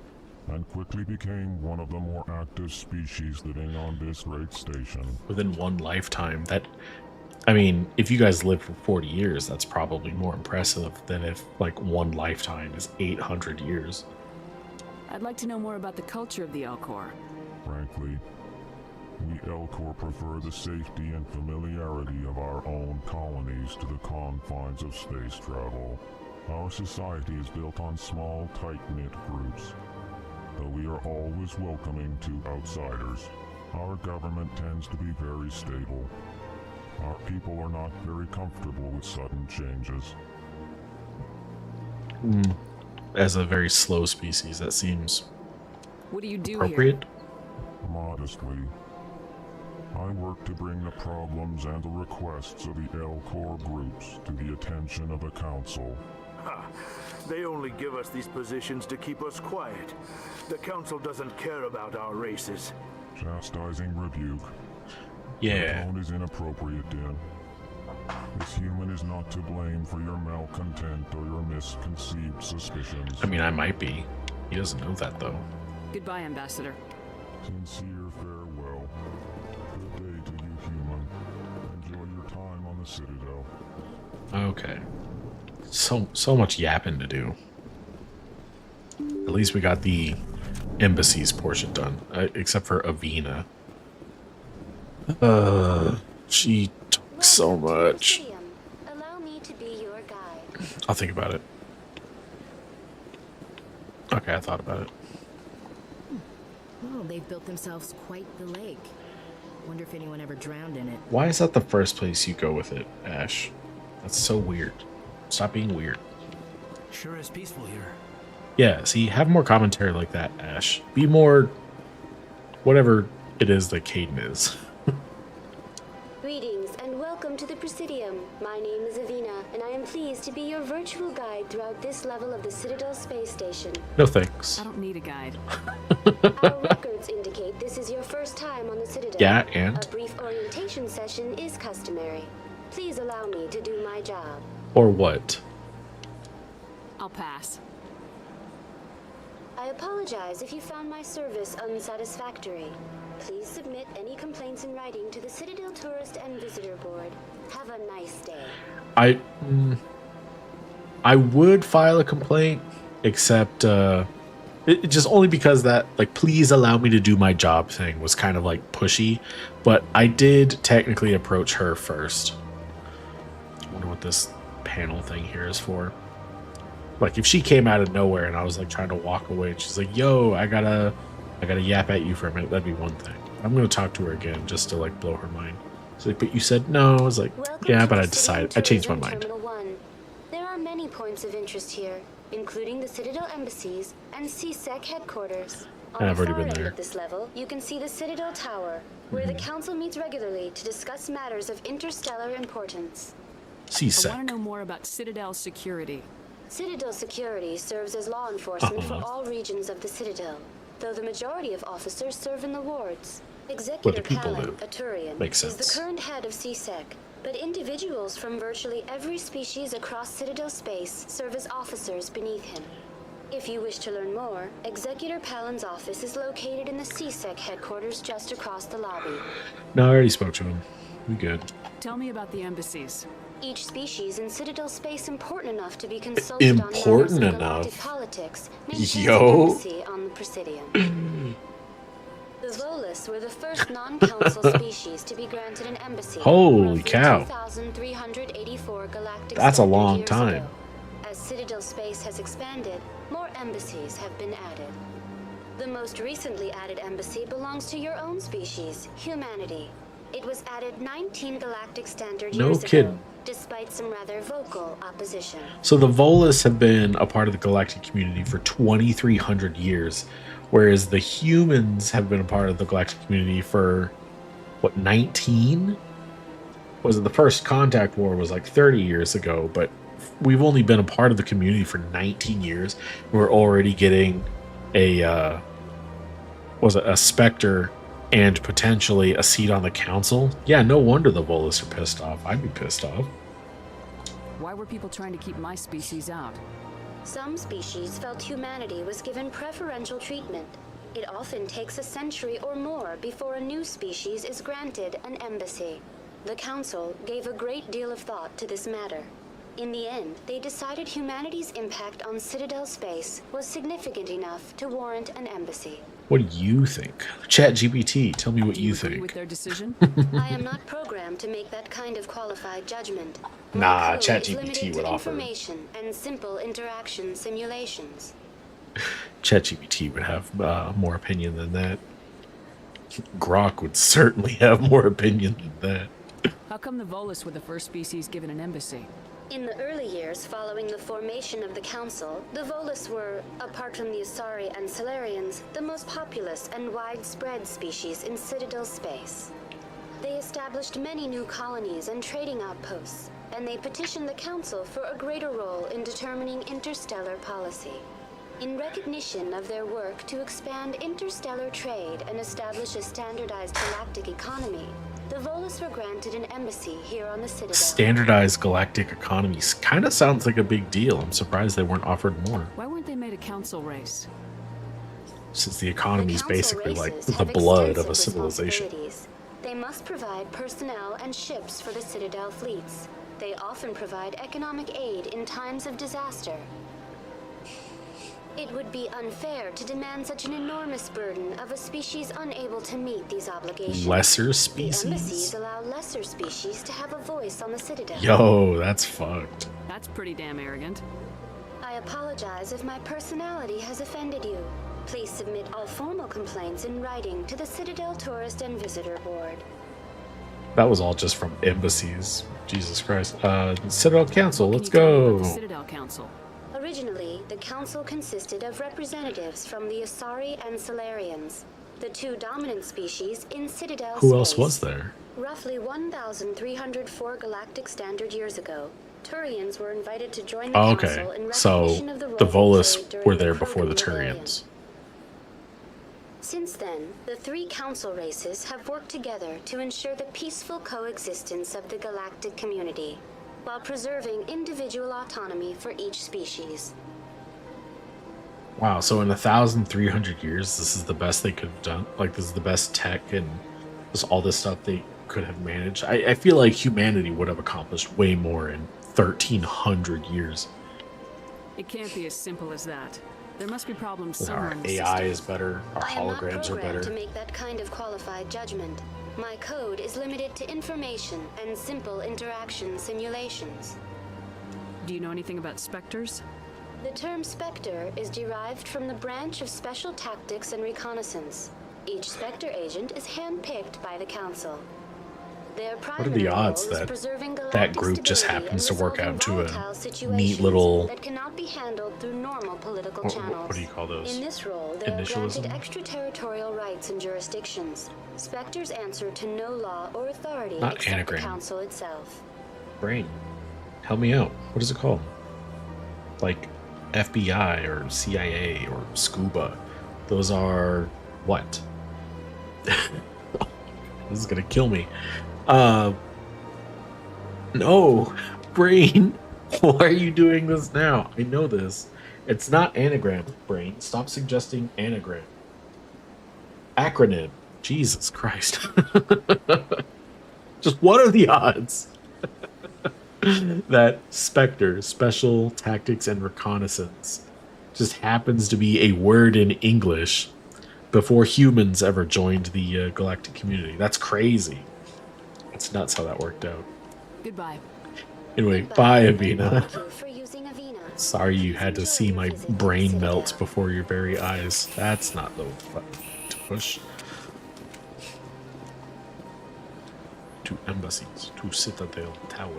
and quickly became one of the more active species living on this great station. Within one lifetime, I mean, if you guys live for 40 years, that's probably more impressive than if, like, one lifetime is 800 years. I'd like to know more about the culture of the Elcor. Frankly, we Elcor prefer the safety and familiarity of our own colonies to the confines of space travel. Our society is built on small, tight-knit groups. Though we are always welcoming to outsiders, our government tends to be very stable. Our people are not very comfortable with sudden changes. As a very slow species, that seems What do you do appropriate. here? Modestly, I work to bring the problems and the requests of the Elcor groups to the attention of the Council. Ha! They only give us these positions to keep us quiet. The Council doesn't care about our races. Chastising rebuke. Yeah. The tone is inappropriate, Din. This human is not to blame for your malcontent or your misconceived suspicions. I mean, I might be. He doesn't know that, though. Goodbye, Ambassador. Sincere farewell. Good day to you, human. Enjoy your time on the Citadel. Okay. So much yapping to do. At least we got the embassy's portion done, except for Avina. She talks so much. Allow me to be your guide. I'll think about it. Okay, I thought about it. Oh, they've built themselves quite the lake. Wonder if anyone ever drowned in it. Why is that the first place you go with it, Ash? That's so weird. Stop being weird. Sure is peaceful here. Yeah, see, have more commentary like that, Ash. Be more whatever it is that Caden is. Greetings and welcome to the Presidium. My name is Avina, and I am pleased to be your virtual guide throughout this level of the Citadel space station. No thanks. I don't need a guide. Our records indicate this is your first time on the Citadel. Yeah, and? A brief orientation session is customary. Please allow me to do my job. Or what? I'll pass. I apologize if you found my service unsatisfactory. Please submit any complaints in writing to the Citadel Tourist and Visitor Board. Have a nice day. I would file a complaint, except it just only because that, like, please allow me to do my job thing was kind of like pushy, but I did technically approach her first. I wonder what this panel thing here is for. Like, if she came out of nowhere and I was like trying to walk away and she's like, yo, I gotta yap at you for a minute, that'd be one thing. I'm gonna talk to her again just to like blow her mind. She's like, but you said no. I was like, yeah, but I changed my mind. Terminal 1. There are many points of interest here, including the Citadel embassies and CSEC headquarters. And I've already On the been far end there. of this level, you can see the Citadel Tower, where the Council meets regularly to discuss matters of interstellar importance. I want to know more about Citadel security. Citadel security serves as law enforcement for all regions of the Citadel, though the majority of officers serve in the wards. Executor people Palin, live. a Turian, Makes is the sense. current head of CSEC, but individuals from virtually every species across Citadel space serve as officers beneath him. If you wish to learn more, Executor Palin's office is located in the CSEC headquarters just across the lobby. No, I already spoke to him. We good. Tell me about the embassies. Each species in Citadel space important enough to be consulted on matters Important of galactic enough? politics maintains an Yo. embassy on the Presidium. The Volus were the first non-council species to be granted an embassy. Holy roughly cow. 2,384 galactic That's a standard long years time. ago. As Citadel space has expanded, more embassies have been added. The most recently added embassy belongs to your own species, humanity. It was added 19 galactic standard No years kidding. ago, despite some rather vocal opposition. So the Volus have been a part of the galactic community for 2,300 years, whereas the humans have been a part of the galactic community for, what, 19? Was it the first contact war was like 30 years ago, but we've only been a part of the community for 19 years. We're already getting a Spectre and potentially a seat on the council. Yeah, no wonder the Volus are pissed off. I'd be pissed off. Why were people trying to keep my species out? Some species felt humanity was given preferential treatment. It often takes a century or more before a new species is granted an embassy. The Council gave a great deal of thought to this matter. In the end, they decided humanity's impact on Citadel space was significant enough to warrant an embassy. What do you think? ChatGPT, tell me what you Agree think. with their decision? I am not programmed to make that kind of qualified judgment. My Nah, code is ChatGPT limited would to offer. information and simple interaction simulations. ChatGPT would have more opinion than that. Grok would certainly have more opinion than that. How come the Volus were the first species given an embassy? In the early years following the formation of the Council, the Volus were, apart from the Asari and Solarians, the most populous and widespread species in Citadel space. They established many new colonies and trading outposts, and they petitioned the Council for a greater role in determining interstellar policy. In recognition of their work to expand interstellar trade and establish a standardized galactic economy, the Volus were granted an embassy here on the Citadel. Standardized galactic economies kind of sounds like a big deal. I'm surprised they weren't offered more, Why weren't they made a council race? since the economy is Council basically like races the have blood of extensive a civilization. responsibilities. They must provide personnel and ships for the Citadel fleets. They often provide economic aid in times of disaster. It would be unfair to demand such an enormous burden of a species unable to meet these obligations. Lesser The species? embassies allow lesser species to have a voice on the Citadel. Yo, that's fucked. That's pretty damn arrogant. I apologize if my personality has offended you. Please submit all formal complaints in writing to the Citadel Tourist and Visitor Board. That was all just from embassies. Jesus Christ. Citadel Council, let's Can you tell me about go. the Citadel Council? Originally, the council consisted of representatives from the Asari and Solarians, the two dominant species in Citadel Who else space. was there? Roughly 1,304 galactic standard years ago, Turians were invited to join the Oh, council okay. in So recognition of the role the they Volus played during were there the before the Krogan Rebellion. Turians. Since then, the three council races have worked together to ensure the peaceful coexistence of the galactic community, while preserving individual autonomy for each species. Wow, so in 1,300 years, this is the best they could have done. Like, this is the best tech and just all this stuff they could have managed. I feel like humanity would have accomplished way more in 1,300 years. It can't be as simple as that. There must be problems somewhere Our in the AI system. is better. Our I am not holograms are programmed to better. make that kind of qualified judgment. My code is limited to information and simple interaction simulations. Do you know anything about specters? The term Spectre is derived from the branch of Special Tactics and Reconnaissance. Each Spectre agent is handpicked by the Council. Their What are primary the odds role is that preserving that galactic group just stability happens to and work out resolving into volatile a situations neat little... that cannot be handled through normal political What channels. do you call those? In this role, they are Initialism? granted extraterritorial rights and jurisdictions. Spectres answer to no law or authority Not except anagram. the Council itself. Brain. Help me out. What is it called? Like FBI or CIA or Scuba. Those are what? This is gonna kill me. No, Brain. Why are you doing this now? I know this. It's not anagram, Brain. Stop suggesting anagram. Acronym. Jesus Christ. Just what are the odds that Spectre, Special Tactics and Reconnaissance, just happens to be a word in English before humans ever joined the galactic community? That's crazy. It's nuts how that worked out. Goodbye. Anyway, bye, Avina. Sorry you had to see my brain melt before your very eyes. That's not the button to push. To embassies, to Citadel Tower.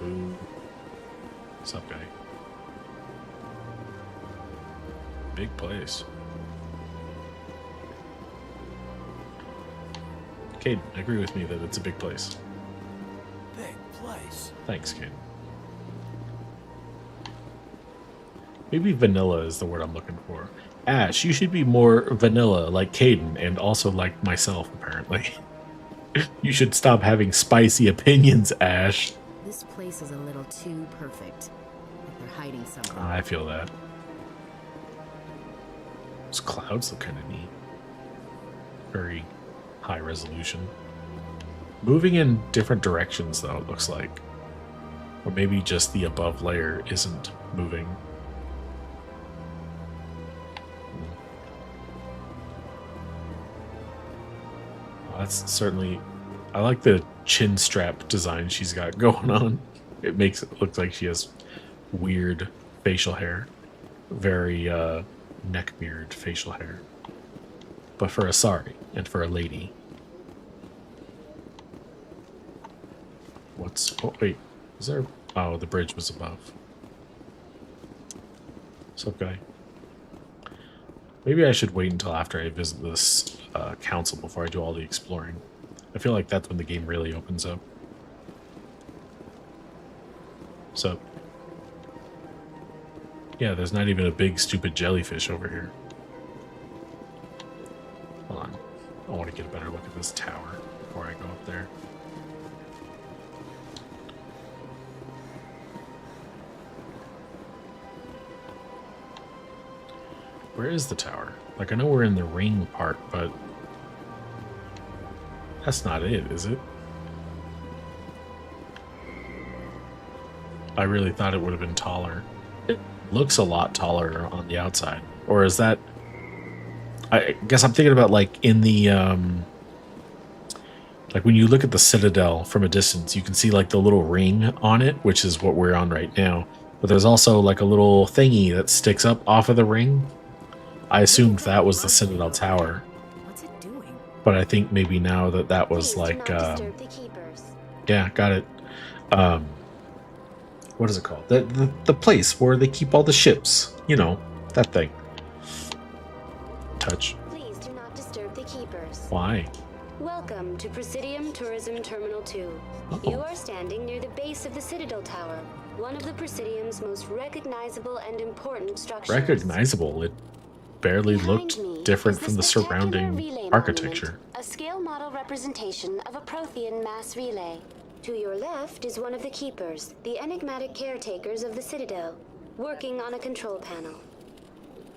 Ooh. What's up, guy? Big place. Caden, agree with me that it's a big place. Big place. Thanks, Caden. Maybe vanilla is the word I'm looking for. Ash, you should be more vanilla like Caden and also like myself, apparently. You should stop having spicy opinions, Ash. This place is a little too perfect. Like they're hiding something. I feel that. Those clouds look kind of neat. Very high resolution. Moving in different directions, though, it looks like. Or maybe just the above layer isn't moving. That's certainly... I like the chin strap design she's got going on. It makes it look like she has weird facial hair. Very neck-mirrored facial hair. But for a Asari and for a lady. What's... Oh, wait. Is there... Oh, the bridge was above. What's up, guy? Maybe I should wait until after I visit this council before I do all the exploring. I feel like that's when the game really opens up. So, yeah, there's not even a big stupid jellyfish over here. Hold on. I want to get a better look at this tower before I go up there. Where is the tower? Like, I know we're in the ring part, but that's not it, is it? I really thought it would have been taller. It looks a lot taller on the outside. Or is that... I guess I'm thinking about, like, in the... like, when you look at the Citadel from a distance, you can see, like, the little ring on it, which is what we're on right now. But there's also, like, a little thingy that sticks up off of the ring. I assumed that was the Citadel Tower. What's it doing? But I think maybe now that was like... yeah, got it. What is it called? The place where they keep all the ships. You know, that thing. Touch. Please do not disturb the keepers. Why? Welcome to Presidium Tourism Terminal 2. You are standing near the base of the Citadel Tower, one of the Presidium's most recognizable and important structures. Recognizable? It barely looked different from the surrounding architecture. A scale model representation of a Prothean mass relay. To your left is one of the keepers, the enigmatic caretakers of the Citadel, working on a control panel.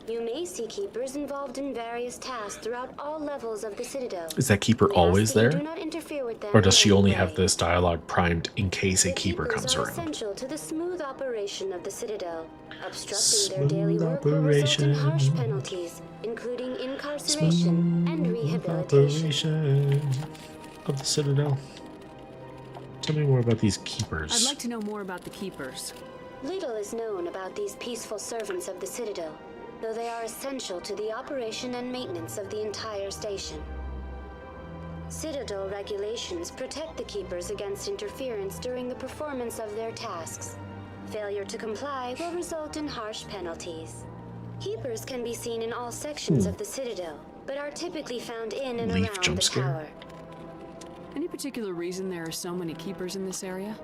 You may see keepers involved in various tasks throughout all levels of the Citadel. Is that keeper always there? Do not interfere with them or does she in only any have way. this dialogue primed in case a keeper comes Are around? essential to the smooth operation of the Citadel. Obstructing their daily work will result in harsh penalties, including incarceration and rehabilitation. Of the Citadel. Tell me more about these keepers. I'd like to know more about the keepers. Little is known about these peaceful servants of the Citadel, though they are essential to the operation and maintenance of the entire station. Citadel regulations protect the keepers against interference during the performance of their tasks. Failure to comply will result in harsh penalties. Keepers can be seen in all sections of the Citadel, but are typically found in and Leaf around jump the scare. tower. Any particular reason there are so many keepers in this area?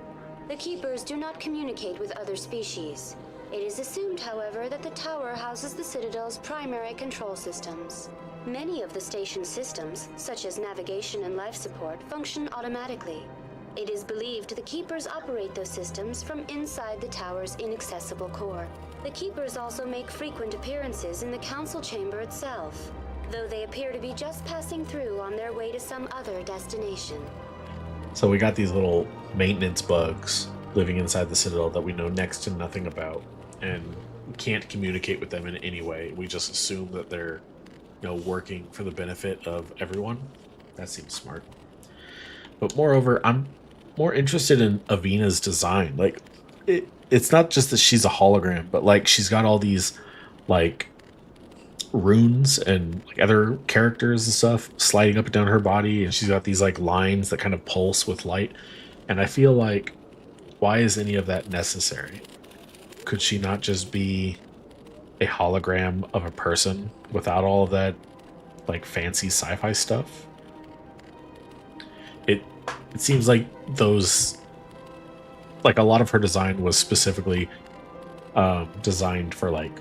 The keepers do not communicate with other species. It is assumed, however, that the tower houses the Citadel's primary control systems. Many of the station's systems, such as navigation and life support, function automatically. It is believed the Keepers operate those systems from inside the tower's inaccessible core. The Keepers also make frequent appearances in the Council chamber itself, though they appear to be just passing through on their way to some other destination. So we got these little maintenance bugs living inside the Citadel that we know next to nothing about, and can't communicate with them in any way. We just assume that they're, working for the benefit of everyone. That seems smart. But moreover, I'm more interested in Avina's design. Like, it's not just that she's a hologram, but like she's got all these like runes and like other characters and stuff sliding up and down her body, and she's got these like lines that kind of pulse with light. And I feel like, why is any of that necessary? Could she not just be a hologram of a person without all of that like fancy sci-fi stuff? It seems like those, like a lot of her design was specifically designed for like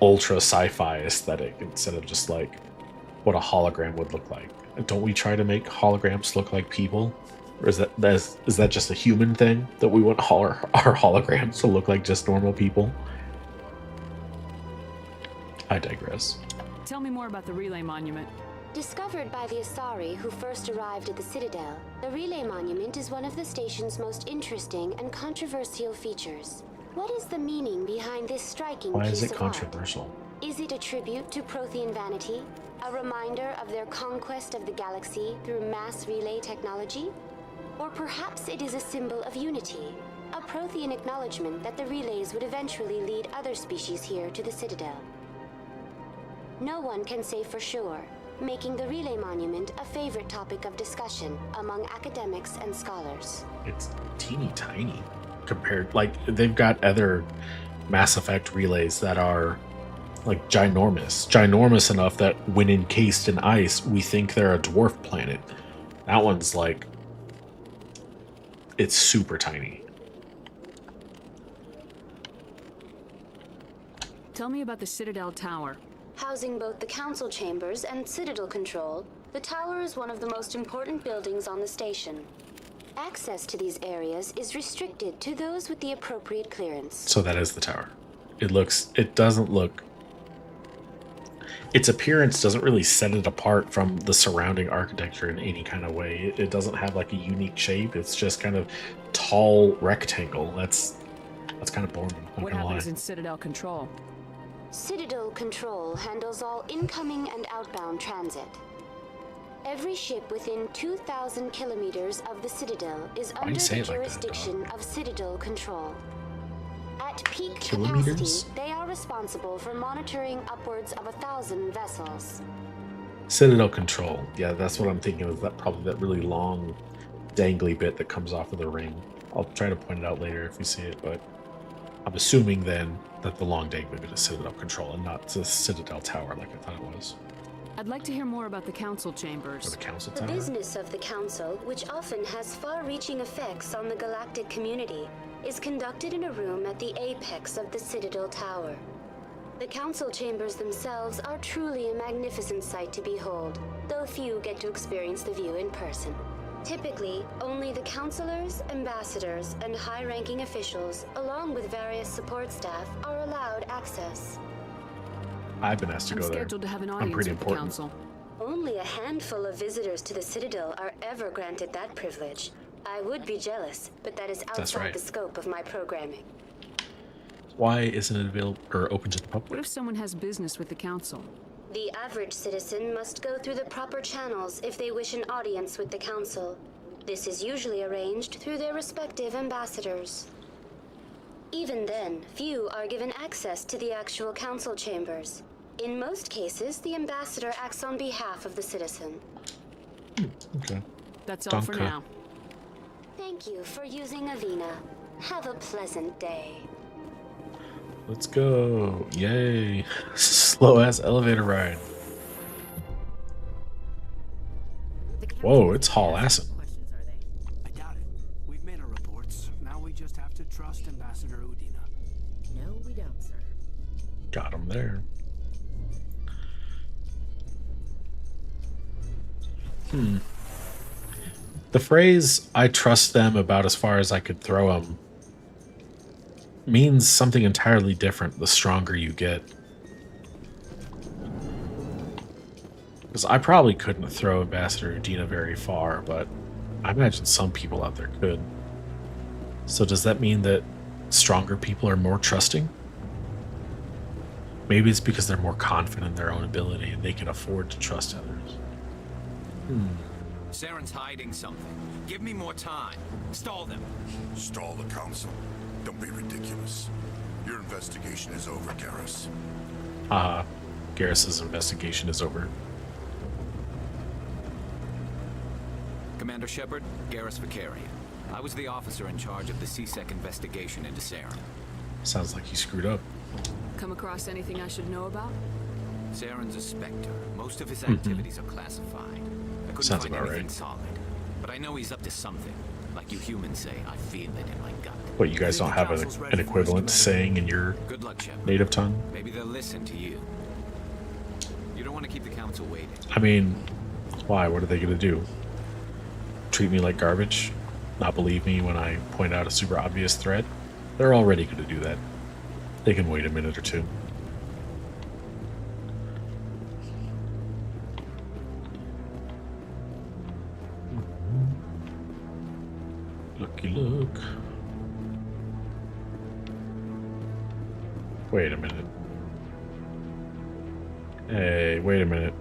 ultra sci-fi aesthetic instead of just like what a hologram would look like. Don't we try to make holograms look like people? Or is that just a human thing that we want our holograms to look like just normal people? I digress. Tell me more about the Relay Monument. Discovered by the Asari who first arrived at the Citadel, the Relay Monument is one of the station's most interesting and controversial features. What is the meaning behind this striking Why piece is it of controversial? art? Is it a tribute to Prothean vanity? A reminder of their conquest of the galaxy through mass relay technology? Or perhaps it is a symbol of unity, a Prothean acknowledgement that the relays would eventually lead other species here to the Citadel. No one can say for sure, making the Relay Monument a favorite topic of discussion among academics and scholars. It's teeny tiny compared, like they've got other Mass Effect relays that are like ginormous enough that when encased in ice, we think they're a dwarf planet. That one's like, it's super tiny. Tell me about the Citadel Tower. Housing both the Council chambers and Citadel control, the tower is one of the most important buildings on the station. Access to these areas is restricted to those with the appropriate clearance. So that is the tower. It doesn't look, its appearance doesn't really set it apart from the surrounding architecture in any kind of way. It doesn't have like a unique shape. It's just kind of tall rectangle. That's kind of boring. What happens in Citadel control? Citadel Control handles all incoming and outbound transit. Every ship within 2,000 kilometers of the Citadel is under the jurisdiction of Citadel Control. At peak capacity, they are responsible for monitoring upwards of 1,000 vessels. Citadel Control. Yeah, that's what I'm thinking of. That probably that really long, dangly bit that comes off of the ring. I'll try to point it out later if we see it, but I'm assuming then that the long dangly bit is Citadel Control and not the Citadel Tower like I thought it was. I'd like to hear more about the Council chambers. Or the Council The Tower? business of the Council, which often has far-reaching effects on the galactic community, is conducted in a room at the apex of the Citadel Tower. The Council chambers themselves are truly a magnificent sight to behold, though few get to experience the view in person. Typically, only the councilors, ambassadors, and high-ranking officials, along with various support staff, are allowed access. I've been asked to go there. Scheduled to have an I'm audience pretty with the important. Council. Only a handful of visitors to the Citadel are ever granted that privilege. I would be jealous, but that is outside the scope of my programming. Why isn't it available or open to the public? What if someone has business with the Council? The average citizen must go through the proper channels if they wish an audience with the Council. This is usually arranged through their respective ambassadors. Even then, few are given access to the actual Council chambers. In most cases, the ambassador acts on behalf of the citizen. Okay. That's all for now. Thank you for using Avina. Have a pleasant day. Let's go. Yay. Slow ass elevator ride. Whoa, it's haul assing. I doubt it. We've made our reports. Now we just have to trust Ambassador Udina. No, we don't. Got him there. The phrase, I trust them about as far as I could throw them, means something entirely different the stronger you get. Because I probably couldn't throw Ambassador Udina very far, but I imagine some people out there could. So does that mean that stronger people are more trusting? Maybe it's because they're more confident in their own ability and they can afford to trust others. Saren's hiding something. Give me more time. Stall them. Stall the council? Don't be ridiculous. Your investigation is over, Garrus. Garrus's investigation is over. Commander Shepard, Garrus Vakarian. I was the officer in charge of the C-Sec investigation into Saren. Sounds like he screwed up. Come across anything I should know about? Saren's a Spectre. Most of his activities are classified. I couldn't Sounds find about anything right. solid. But I know he's up to something. Like you humans say, I feel it in my gut. What, you guys don't have an equivalent saying in your Good luck, Shepard. native tongue? Maybe they'll listen to you. You don't want to keep the council waiting. I mean, why? What are they going to do? Treat me like garbage? Not believe me when I point out a super obvious threat? They're already going to do that. They can wait a minute or two. Looky look. Wait a minute. Hey, wait a minute.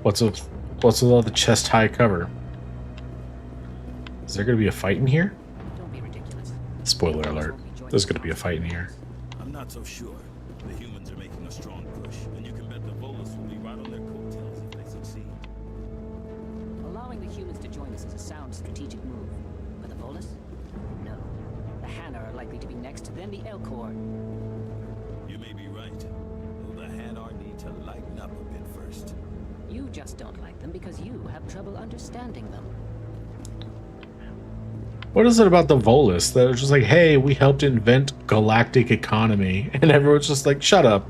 What's with all the chest high cover? Is there gonna be a fight in here? Don't be ridiculous. Spoiler alert. There's gonna be a fight in here. I'm not so sure. The humans are making a strong push, and you can bet the Volus will be right on their coattails if they succeed. Allowing the humans to join us is a sound strategic move. But the Volus? No. The Hanna are likely to be next, then the Elcor. You may be right. Though the Hanar need to lighten up a bit first. You just don't like them because you have trouble understanding them. What is it about the Volus that are just like, hey, we helped invent galactic economy, and everyone's just like, shut up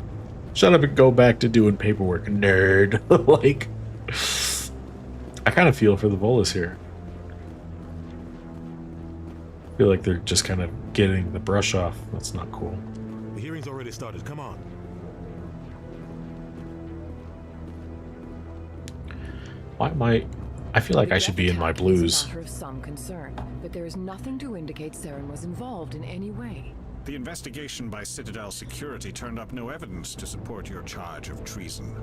and go back to doing paperwork, nerd. Like, I kind of feel for the Volus here. I feel like they're just kind of getting the brush off. That's not cool. The hearing's already started. Come on. Why am I feel like I should be in my blues. It's a matter of some concern, but there is nothing to indicate Saren was involved in any way. The investigation by Citadel Security turned up no evidence to support your charge of treason.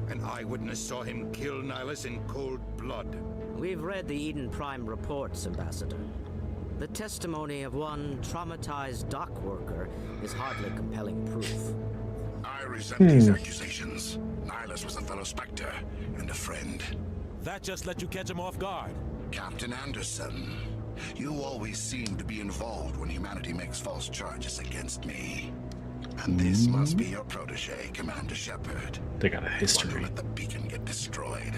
An eyewitness saw him kill Nihilus in cold blood. We've read the Eden Prime reports, Ambassador. The testimony of one traumatized dock worker is hardly compelling proof. I resent these accusations. Nihilus was a fellow Spectre and a friend. That just let you catch him off guard. Captain Anderson, you always seem to be involved when humanity makes false charges against me. And this must be your protege, Commander Shepard. They got a history. One who let the beacon get destroyed.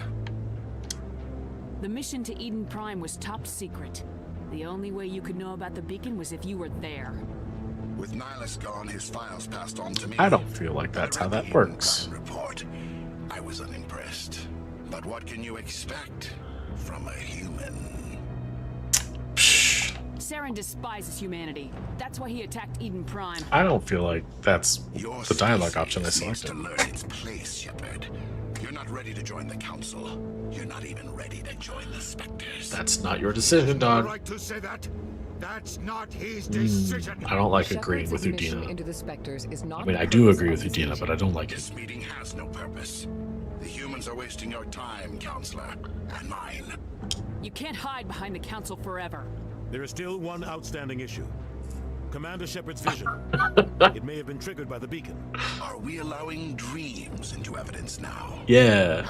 The mission to Eden Prime was top secret. The only way you could know about the beacon was if you were there. With Nihilus gone, his files passed on to me. I don't feel like that's how that works. Report. I was unimpressed. But what can you expect from a human? Saren despises humanity. That's why he attacked Eden Prime. I don't feel like that's the dialogue option I Needs selected. to learn its place, Shepard. You're not ready to join the Council. You're not even ready to join the Spectres. That's not your decision, dog. Right to say that. That's not his decision. I don't like agreeing with Shepard's admission Udina. into the Spectres is not I mean, the I do purpose agree of with this Udina, mission. but I don't like it. This meeting has no purpose. The humans are wasting your time, Counselor, and mine. You can't hide behind the council forever. There is still one outstanding issue. Commander Shepard's vision. It may have been triggered by the beacon. Are we allowing dreams into evidence now? Yeah.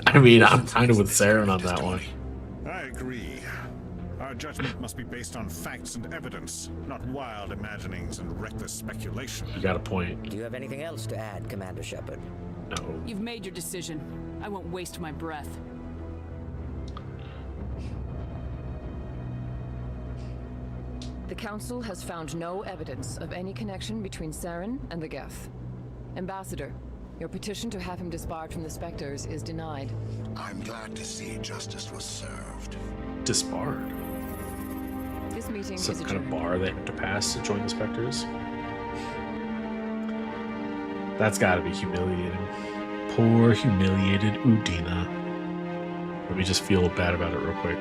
I mean, I'm kind of with Saren on that one. I agree. Our judgment must be based on facts and evidence, not wild imaginings and reckless speculation. You got a point. Do you have anything else to add, Commander Shepard? No. You've made your decision. I won't waste my breath. The Council has found no evidence of any connection between Saren and the Geth. Ambassador, your petition to have him disbarred from the Spectres is denied. I'm glad to see justice was served. Disbarred? This meeting Some is kind of adjourned. bar they have to pass to join the Spectres? That's gotta be humiliating. Poor, humiliated Udina. Let me just feel bad about it real quick.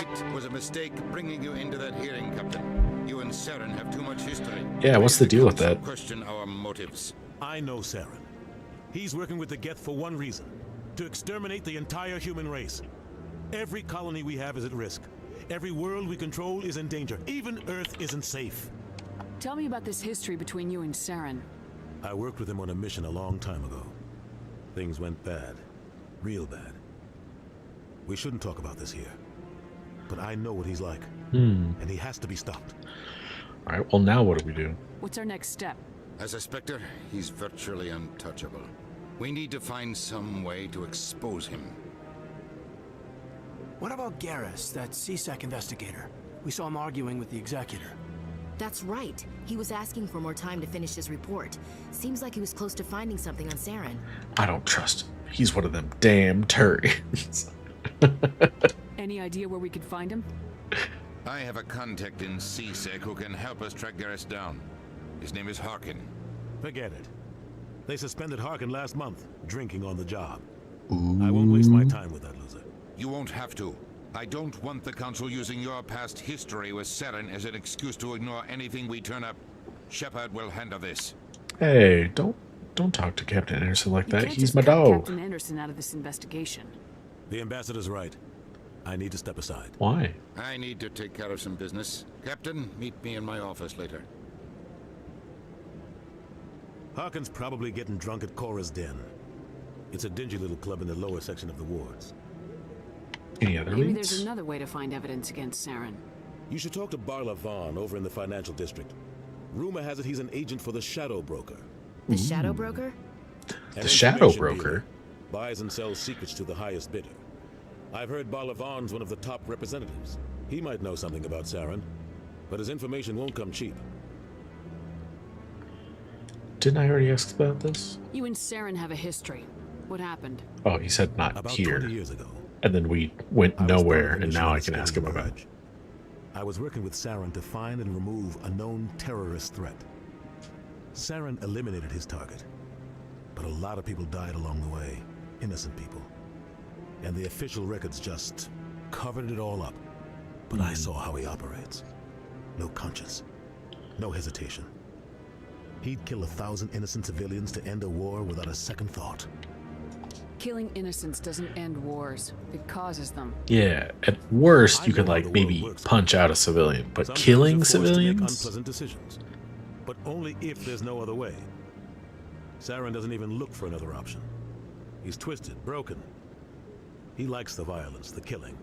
It was a mistake bringing you into that hearing, Captain. You and Saren have too much history. Yeah, what's the deal with that? Question our motives. I know Saren. He's working with the Geth for one reason: to exterminate the entire human race. Every colony we have is at risk. Every world we control is in danger. Even Earth isn't safe. Tell me about this history between you and Saren. I worked with him on a mission a long time ago. Things went bad. Real bad. We shouldn't talk about this here. But I know what he's like. And he has to be stopped. Alright, well now what do we do? What's our next step? As a Spectre, he's virtually untouchable. We need to find some way to expose him. What about Garrus, that C-Sec investigator? We saw him arguing with the Executor. That's right. He was asking for more time to finish his report. Seems like he was close to finding something on Saren. I don't trust him. He's one of them damn Turians. Any idea where we could find him? I have a contact in C-Sec who can help us track Garrus down. His name is Harkin. Forget it. They suspended Harkin last month, drinking on the job. I won't waste my time with that loser. You won't have to. I don't want the Council using your past history with Saren as an excuse to ignore anything we turn up. Shepard will handle this. Hey, don't talk to Captain Anderson like You that. can't He's just my cut dog. Captain Anderson out of this investigation. The ambassador's right. I need to step aside. Why? I need to take care of some business. Captain, meet me in my office later. Harkin's probably getting drunk at Cora's Den. It's a dingy little club in the lower section of the wards. Any other Maybe leads? there's another way to find evidence against Saren. You should talk to Barla Vaughn over in the financial district. Rumor has it he's an agent for the Shadow Broker. The Shadow Broker? An The Shadow information Broker? dealer. Buys and sells secrets to the highest bidder. I've heard Barla Vaughn's one of the top representatives. He might know something about Saren, but his information won't come cheap. Didn't I already ask about this? You and Saren have a history. What happened? Oh, he said not About here. 20 years ago. And then we went I was nowhere, part of and the now I mission can at ask him Scaling about it. Verge. I was working with Saren to find and remove a known terrorist threat. Saren eliminated his target, but a lot of people died along the way, innocent people. And the official records just covered it all up. But I saw how he operates. No conscience, no hesitation. He'd kill 1,000 innocent civilians to end a war without a second thought. Killing innocents doesn't end wars. It causes them. Yeah, at worst, you I could know how like the world maybe works. punch out a civilian, but Sometimes killing you're forced to make civilians? unpleasant decisions, but only if there's no other way. Saren doesn't even look for another option. He's twisted, broken. He likes the violence, the killing,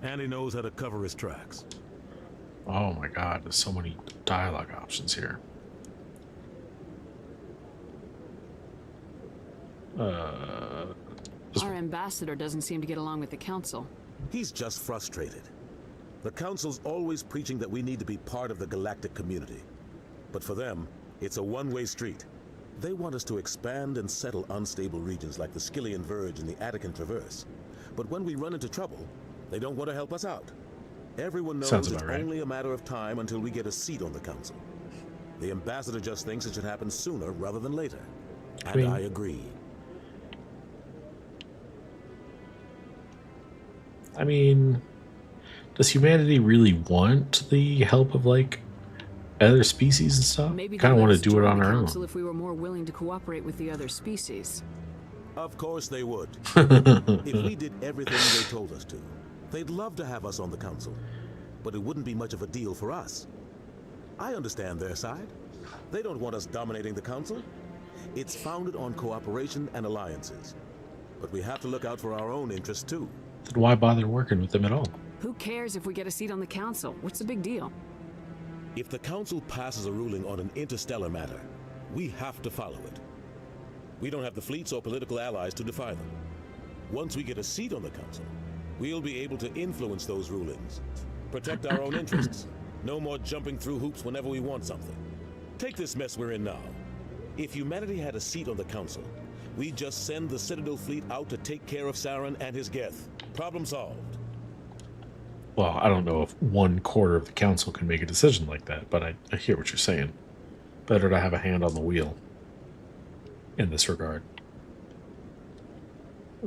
and he knows how to cover his tracks. Oh my god, there's so many dialogue options here. Our ambassador doesn't seem to get along with the council. He's just frustrated. The Council's always preaching that we need to be part of the galactic community. But for them, it's a one-way street. They want us to expand and settle unstable regions like the Skillian Verge and the Attican Traverse. But when we run into trouble, they don't want to help us out. Everyone knows Sounds it's about right. only a matter of time until we get a seat on the Council. The ambassador just thinks it should happen sooner rather than later. And I agree. I mean, does humanity really want the help of like other species and stuff? Maybe Kind of they'd want let to us do it join on the our own. council if we were more willing to cooperate with the other species. Of course they would. If we did everything they told us to, they'd love to have us on the Council. But it wouldn't be much of a deal for us. I understand their side. They don't want us dominating the Council. It's founded on cooperation and alliances. But we have to look out for our own interests too. Then why bother working with them at all? Who cares if we get a seat on the council? What's the big deal? If the Council passes a ruling on an interstellar matter, we have to follow it. We don't have the fleets or political allies to defy them. Once we get a seat on the Council, we'll be able to influence those rulings, protect our own interests. No more jumping through hoops whenever we want something. Take this mess we're in now. If humanity had a seat on the Council, we'd just send the Citadel fleet out to take care of Saren and his Geth. Problem solved. Well, I don't know if 1/4 of the council can make a decision like that, but I hear what you're saying. Better to have a hand on the wheel in this regard.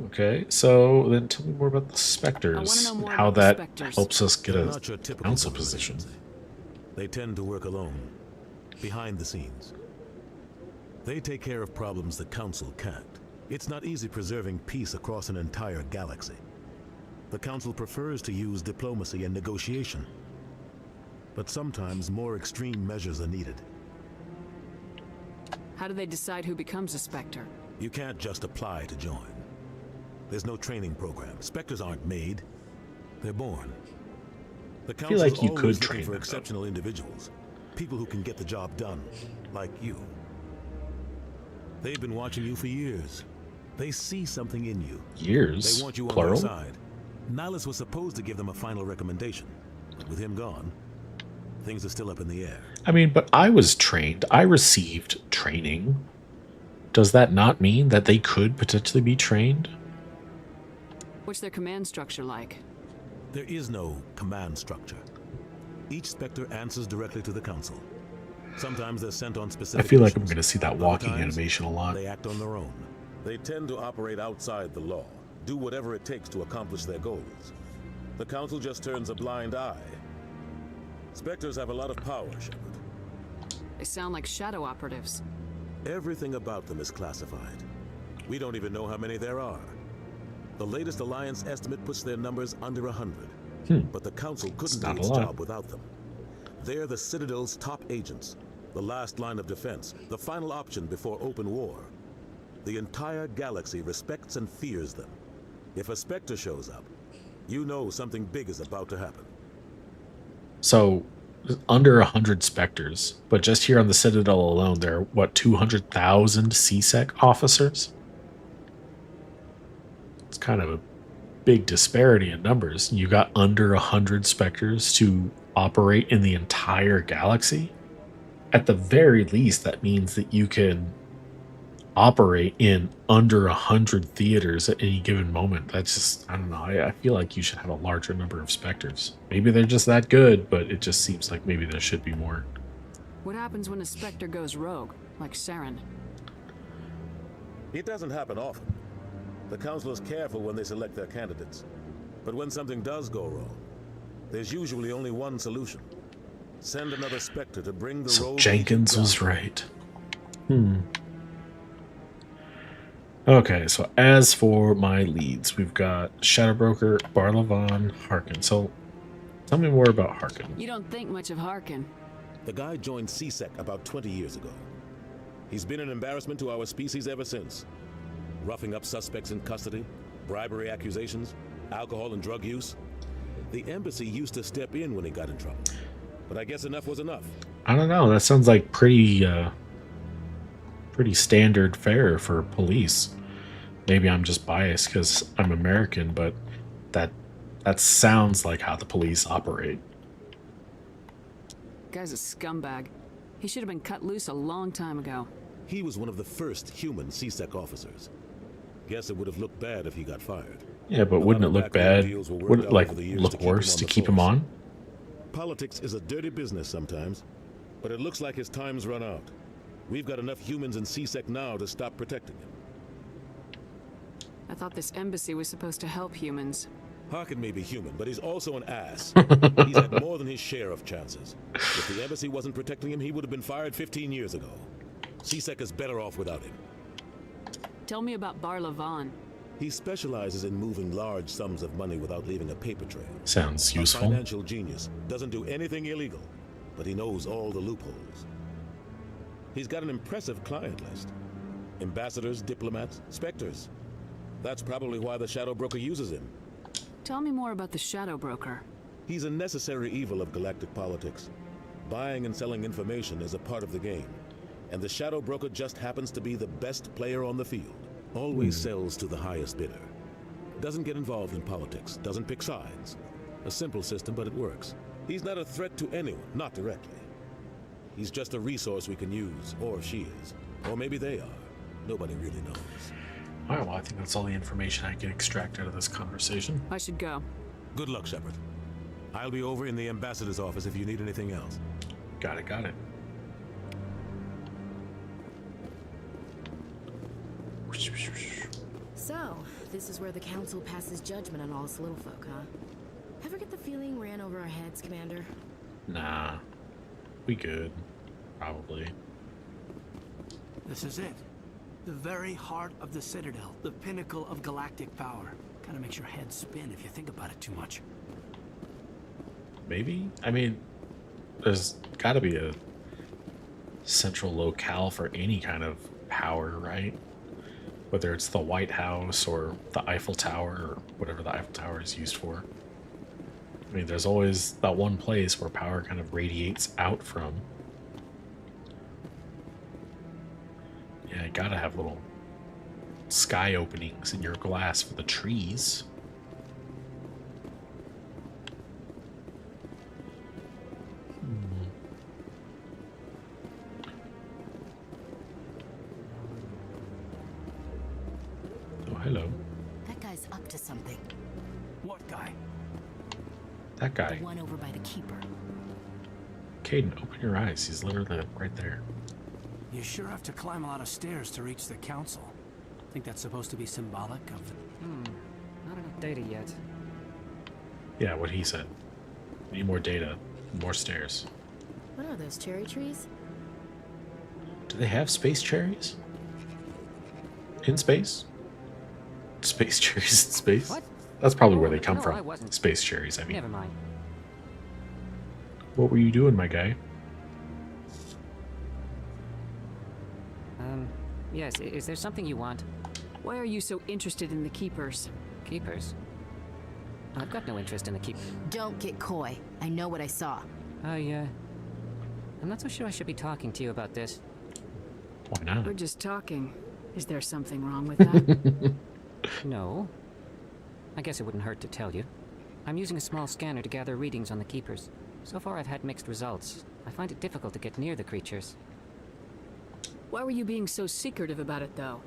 Okay, so then tell me more about the Spectres and how that helps us get a council position. They tend to work alone, behind the scenes. They take care of problems the Council can't. It's not easy preserving peace across an entire galaxy. The Council prefers to use diplomacy and negotiation. But sometimes more extreme measures are needed. How do they decide who becomes a Spectre? You can't just apply to join. There's no training program. Spectres aren't made. They're born. The I feel like you could always train looking for them, exceptional individuals. People who can get the job done, like you. They've been watching you for years. They see something in you. Years? They want you Plural? on their side. Nihilus was supposed to give them a final recommendation, but with him gone, things are still up in the air. I mean, but I was trained. I received training. Does that not mean that they could potentially be trained? What's their command structure like? There is no command structure. Each Spectre answers directly to the Council. Sometimes they're sent on I specific feel like I'm missions. going to see that Other walking times, animation a lot. They act on their own. They tend to operate outside the law, do whatever it takes to accomplish their goals. The Council just turns a blind eye. Spectres have a lot of power, Shepard. They sound like shadow operatives. Everything about them is classified. We don't even know how many there are. The latest Alliance estimate puts their numbers under 100. But the Council couldn't do its job without them. They're the Citadel's top agents, the last line of defense, the final option before open war. The entire galaxy respects and fears them. If a Spectre shows up, you know something big is about to happen. So, under 100 Spectres, but just here on the Citadel alone, there are, what, 200,000 CSEC officers? It's kind of a big disparity in numbers. You got under 100 Spectres to operate in the entire galaxy? At the very least, that means that you can operate in under 100 theaters at any given moment. That's just, I don't know, I feel like you should have a larger number of Spectres. Maybe they're just that good, but it just seems like maybe there should be more. What happens when a Spectre goes rogue, like Saren? It doesn't happen often. The Council is careful when they select their candidates. But when something does go wrong, there's usually only one solution. Send another Spectre to bring the rogue. Jenkins was right. Okay, so as for my leads, we've got Shadow Broker, Barlavan, Harkin. So tell me more about Harkin. You don't think much of Harkin. The guy joined CSEC about 20 years ago. He's been an embarrassment to our species ever since. Roughing up suspects in custody, bribery accusations, alcohol and drug use. The embassy used to step in when he got in trouble. But I guess enough was enough. I don't know, that sounds like pretty standard fare for police. Maybe I'm just biased because I'm American, but that sounds like how the police operate. Guy's a scumbag. He should have been cut loose a long time ago. He was one of the first human CSEC officers. Guess it would have looked bad if he got fired. Yeah, but wouldn't it look bad? Would it like look worse to keep him on? Politics is a dirty business sometimes, but it looks like his time's run out. We've got enough humans in CSEC now to stop protecting him. I thought this embassy was supposed to help humans. Harkin may be human, but he's also an ass. He's had more than his share of chances. If the embassy wasn't protecting him, he would have been fired 15 years ago. CSEC is better off without him. Tell me about Barlavan. He specializes in moving large sums of money without leaving a paper trail. Sounds useful. A financial genius. Doesn't do anything illegal, but he knows all the loopholes. He's got an impressive client list. Ambassadors, diplomats, Spectres. That's probably why the Shadow Broker uses him. Tell me more about the Shadow Broker. He's a necessary evil of galactic politics. Buying and selling information is a part of the game. And the Shadow Broker just happens to be the best player on the field. Always sells to the highest bidder. Doesn't get involved in politics, doesn't pick sides. A simple system, but it works. He's not a threat to anyone, not directly. He's just a resource we can use, or she is. Or maybe they are. Nobody really knows. Alright, well, I think that's all the information I can extract out of this conversation. I should go. Good luck, Shepard. I'll be over in the ambassador's office if you need anything else. Got it, got it. So, this is where the Council passes judgment on all us little folk, huh? Ever get the feeling ran over our heads, Commander? Nah. We good. Probably. This is it. The very heart of the Citadel. The pinnacle of galactic power. Kinda makes your head spin if you think about it too much. Maybe? I mean, there's gotta be a central locale for any kind of power, right? Whether it's the White House or the Eiffel Tower or whatever the Eiffel Tower is used for. I mean, there's always that one place where power kind of radiates out from. Yeah, you gotta have little sky openings in your glass for the trees. Oh, hello. That guy's up to something. What guy? That guy. The one over by the Keeper. Caden, open your eyes. He's literally right there. You sure have to climb a lot of stairs to reach the Council. Think that's supposed to be symbolic of... Not enough data yet. Yeah, what he said. Need more data. More stairs. What are those, cherry trees? Do they have space cherries? In space? Space cherries in space? What? That's probably where they come No, I from. wasn't. Space cherries, I mean. Never mind. What were you doing, my guy? Yes, is there something you want? Why are you so interested in the Keepers? Keepers? I've got no interest in the Keepers. Don't get coy. I know what I saw. I'm not so sure I should be talking to you about this. Why not? We're just talking. Is there something wrong with that? No. I guess it wouldn't hurt to tell you. I'm using a small scanner to gather readings on the Keepers. So far I've had mixed results. I find it difficult to get near the creatures. Why were you being so secretive about it, though?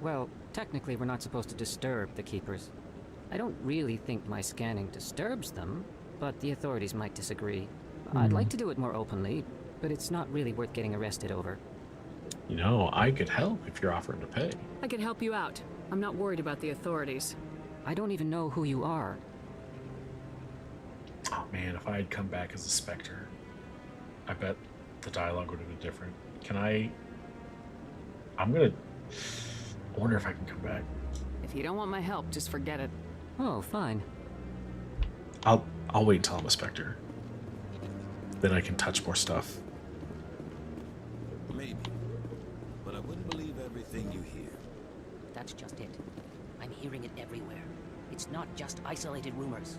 Well, technically we're not supposed to disturb the Keepers. I don't really think my scanning disturbs them, but the authorities might disagree. I'd like to do it more openly, but it's not really worth getting arrested over. You know, I could help if you're offering to pay. I could help you out. I'm not worried about the authorities. I don't even know who you are. Oh man, if I had come back as a Spectre, I bet the dialogue would have been different. Can I... I wonder if I can come back. If you don't want my help, just forget it. Oh, fine. I'll wait until I'm a Spectre. Then I can touch more stuff. Maybe. But I wouldn't believe everything you hear. That's just it. I'm hearing it everywhere. It's not just isolated rumors.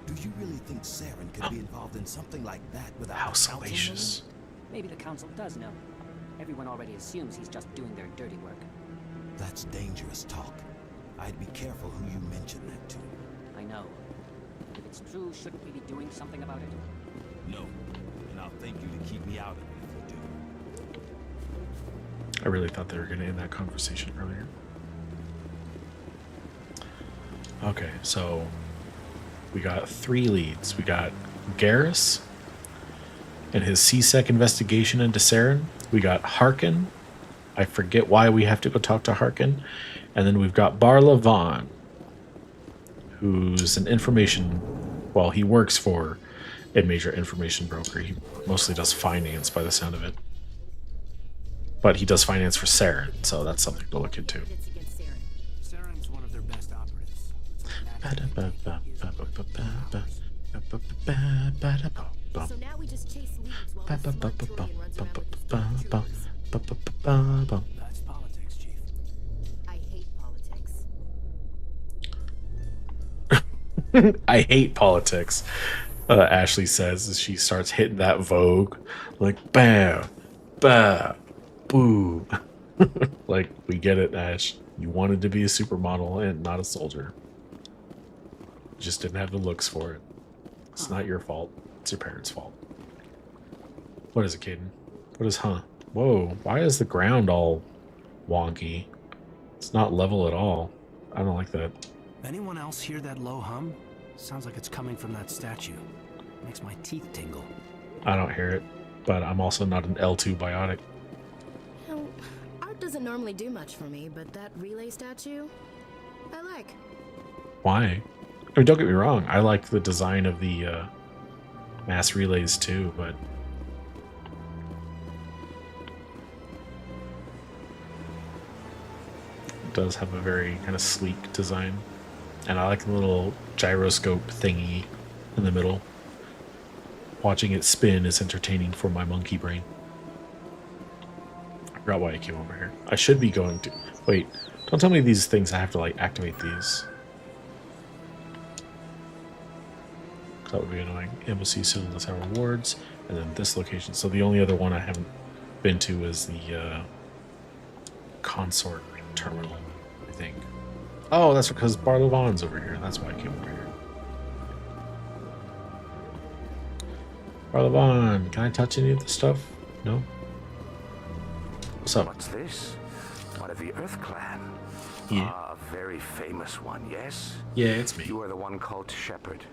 Do you really think Saren could be involved in something like that without How the Council salacious. Maybe the Council does know. Everyone already assumes he's just doing their dirty work. knowing? That's dangerous talk. I'd be careful who you mention that to. I know. If it's true, shouldn't we be doing something about it? No. And I'll thank you to keep me out of it if you do. I really thought they were going to end that conversation earlier. Okay, so we got 3 leads. We got Garrus and his C-Sec investigation into Saren. We got Harkin. I forget why we have to go talk to Harkin. And then we've got Barla Vaughn, who's an information... Well, he works for a major information broker. He mostly does finance by the sound of it. But he does finance for Saren, so that's something to look into. Saren's one of their best operatives. So now we just chase leads while the smart Turian runs around with his That's politics, Chief. I hate politics. I hate politics, Ashley says as she starts hitting that Vogue. Like, bam, bah, boo. Like, we get it, Ash. You wanted to be a supermodel and not a soldier. You just didn't have the looks for it. It's not your fault. It's your parents' fault. What is it, Caden? What is huh? Whoa, why is the ground all wonky? It's not level at all. I don't like that. Anyone else hear that low hum? Sounds like it's coming from that statue. Makes my teeth tingle. I don't hear it, but I'm also not an L2 biotic. You know, art doesn't normally do much for me, but that relay statue, I like. Why? I mean, don't get me wrong. I like the design of the mass relays too, but it does have a very kind of sleek design. And I like the little gyroscope thingy in the middle. Watching it spin is entertaining for my monkey brain. I forgot why I came over here. I should be going to... Wait, don't tell me these things I have to, like, activate these. That would be annoying. Embassy, Citadel Tower rewards, and then this location. So the only other one I haven't been to is the consort terminal, I think. Oh, that's because Bar Levon's over here. That's why I came over here. Bar Levon, can I touch any of this stuff? No? What's up? What's this? One of the Earth Clan? Yeah. Ah, a very famous one, yes? Yeah, it's me. You are the one called Shepard.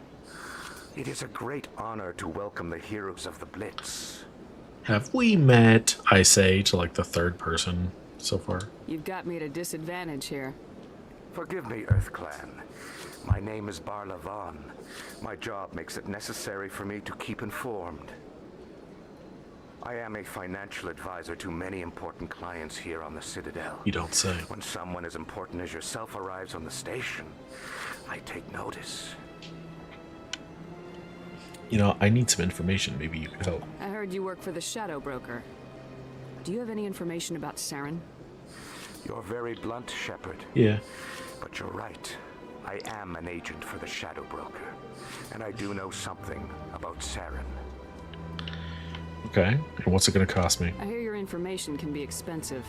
It is a great honor to welcome the heroes of the Blitz. Have we met, I say, to like the third person so far? You've got me at a disadvantage here. Forgive me, Earth Clan. My name is Bar Levon. My job makes it necessary for me to keep informed. I am a financial advisor to many important clients here on the Citadel. You don't say. When someone as important as yourself arrives on the station, I take notice. You know, I need some information. Maybe you could help. I heard you work for the Shadow Broker. Do you have any information about Saren? You're very blunt, Shepard. Yeah. But you're right. I am an agent for the Shadow Broker. And I do know something about Saren. Okay. And what's it going to cost me? I hear your information can be expensive.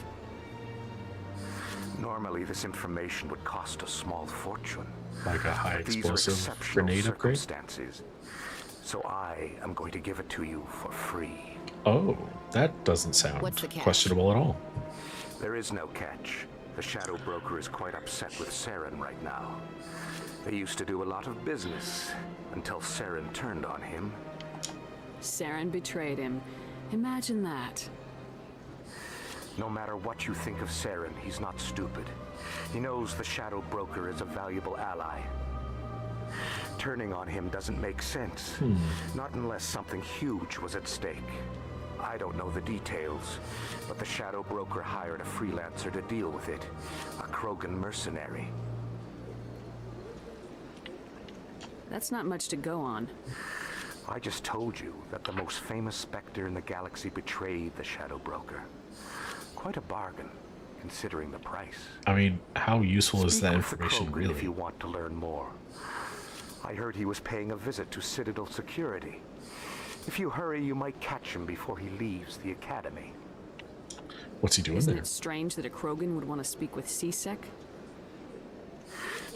Normally, this information would cost a small fortune. Like a high But these explosive are exceptional grenade upgrade? circumstances. So I am going to give it to you for free. Oh, that doesn't sound What's the catch? questionable at all. There is no catch. The Shadow Broker is quite upset with Saren right now. They used to do a lot of business until Saren turned on him. Saren betrayed him. Imagine that. No matter what you think of Saren, he's not stupid. He knows the Shadow Broker is a valuable ally. Turning on him doesn't make sense. Not unless something huge was at stake. I don't know the details, but the Shadow Broker hired a freelancer to deal with it. A Krogan mercenary. That's not much to go on. I just told you that the most famous Spectre in the galaxy betrayed the Shadow Broker. Quite a bargain, considering the price. I mean, how useful is that Speak with the information Krogan really? if you want to learn more. I heard he was paying a visit to Citadel security. If you hurry, you might catch him before he leaves the academy. What's he doing Isn't there? it strange that a Krogan would want to speak with C-Sec?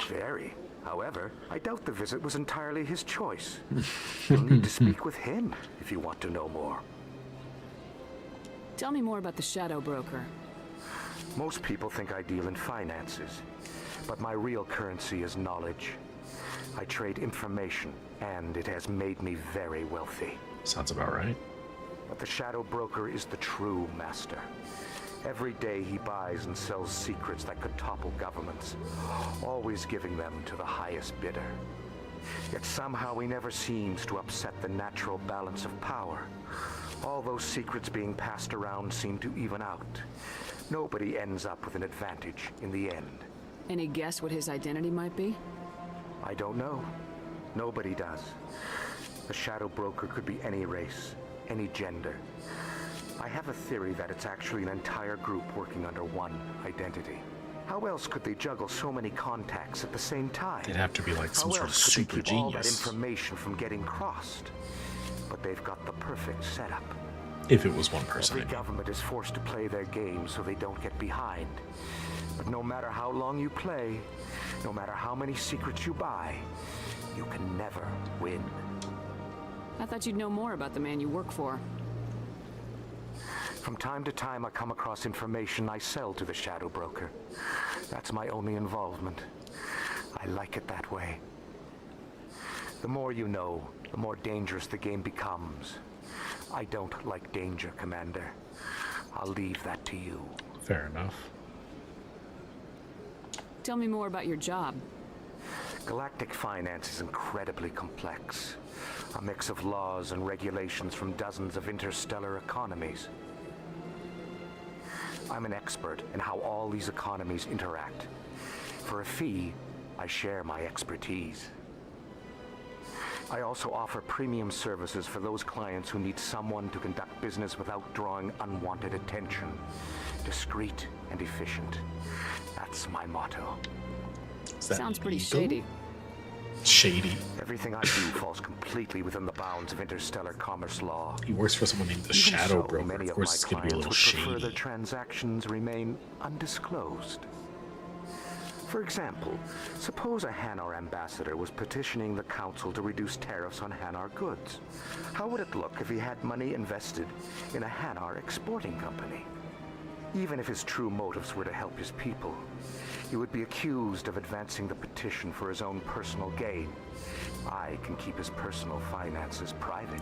Very. However, I doubt the visit was entirely his choice. You'll need to speak with him if you want to know more. Tell me more about the Shadow Broker. Most people think I deal in finances, but my real currency is knowledge. I trade information, and it has made me very wealthy. Sounds about right. But the Shadow Broker is the true master. Every day he buys and sells secrets that could topple governments, always giving them to the highest bidder. Yet somehow he never seems to upset the natural balance of power. All those secrets being passed around seem to even out. Nobody ends up with an advantage in the end. Any guess what his identity might be? I don't know. Nobody does. The Shadow Broker could be any race, any gender. I have a theory that it's actually an entire group working under one identity. How else could they juggle so many contacts at the same time? They'd have to be like some How sort of else could they super keep all that genius. information from getting crossed? But they've got the perfect setup. If it was one person, Every government is forced to play their game so they don't get behind. But no matter how long you play, no matter how many secrets you buy, you can never win. I thought you'd know more about the man you work for. From time to time, I come across information I sell to the Shadow Broker. That's my only involvement. I like it that way. The more you know, the more dangerous the game becomes. I don't like danger, Commander. I'll leave that to you. Fair enough. Tell me more about your job. Galactic finance is incredibly complex. A mix of laws and regulations from dozens of interstellar economies. I'm an expert in how all these economies interact. For a fee, I share my expertise. I also offer premium services for those clients who need someone to conduct business without drawing unwanted attention. Discreet and efficient. That's my motto. Sounds pretty shady. Shady. Everything I do falls completely within the bounds of interstellar commerce law. He works for someone named the Shadow Broker. Of course, it's going to be a little shady. Prefer their transactions remain undisclosed. For example, suppose a Hanar ambassador was petitioning the Council to reduce tariffs on Hanar goods. How would it look if he had money invested in a Hanar exporting company? Even if his true motives were to help his people, he would be accused of advancing the petition for his own personal gain. I can keep his personal finances private.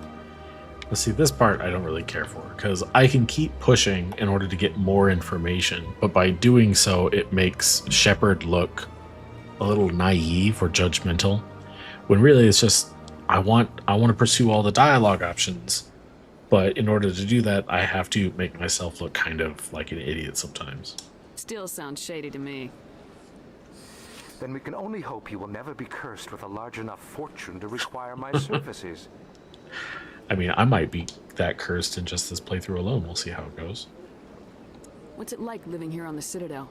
Let's see, this part I don't really care for, because I can keep pushing in order to get more information, but by doing so, it makes Shepard look a little naive or judgmental, when really it's just, I want to pursue all the dialogue options, but in order to do that, I have to make myself look kind of like an idiot sometimes. Still sounds shady to me. Then we can only hope he will never be cursed with a large enough fortune to require my services. I mean, I might be that cursed in just this playthrough alone. We'll see how it goes. What's it like living here on the Citadel?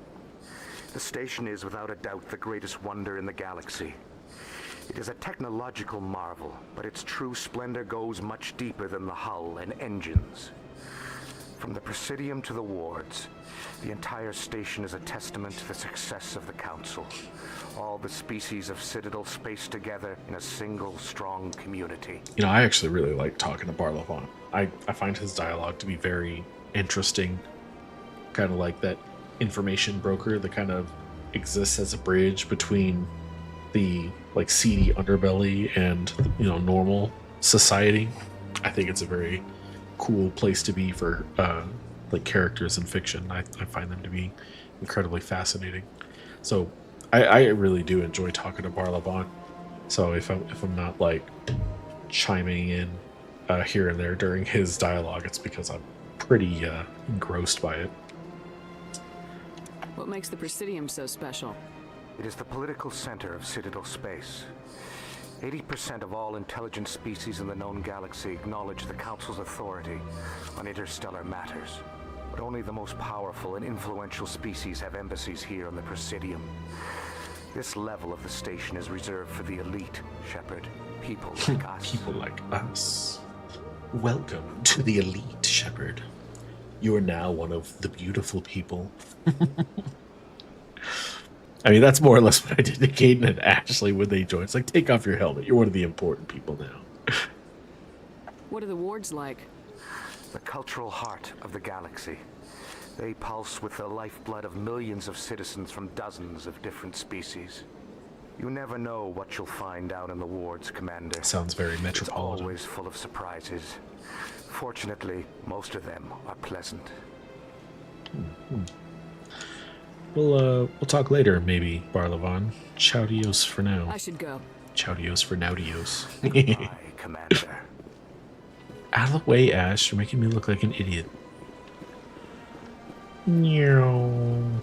The station is without a doubt the greatest wonder in the galaxy. It is a technological marvel, but its true splendor goes much deeper than the hull and engines. From the Presidium to the wards, the entire station is a testament to the success of the Council. All the species of Citadel spaced together in a single, strong community. You know, I actually really like talking to Barlavon. I find his dialogue to be very interesting. Kind of like that information broker that kind of exists as a bridge between the like seedy underbelly and, you know, normal society. I think it's a very cool place to be for like characters in fiction. I find them to be incredibly fascinating. So I really do enjoy talking to Barlavon. So if I'm not like chiming in here and there during his dialogue, it's because I'm pretty engrossed by it. What makes the Presidium so special? It is the political center of Citadel space. 80% of all intelligent species in the known galaxy acknowledge the Council's authority on interstellar matters. But only the most powerful and influential species have embassies here on the Presidium. This level of the station is reserved for the elite, Shepard. People like us. People like us. Welcome to the elite, Shepard. You are now one of the beautiful people. I mean, that's more or less what I did to Caden and Ashley when they joined. It's like, take off your helmet. You're one of the important people now. What are the wards like? The cultural heart of the galaxy. They pulse with the lifeblood of millions of citizens from dozens of different species. You never know what you'll find out in the wards, Commander. Sounds very metropolitan. It's always full of surprises. Fortunately, most of them are pleasant. We'll talk later, maybe, Barlavon. Chowdios for now. I should go. Chowdios for nowdios. Goodbye, Commander. Out of the way, Ash. You're making me look like an idiot. Do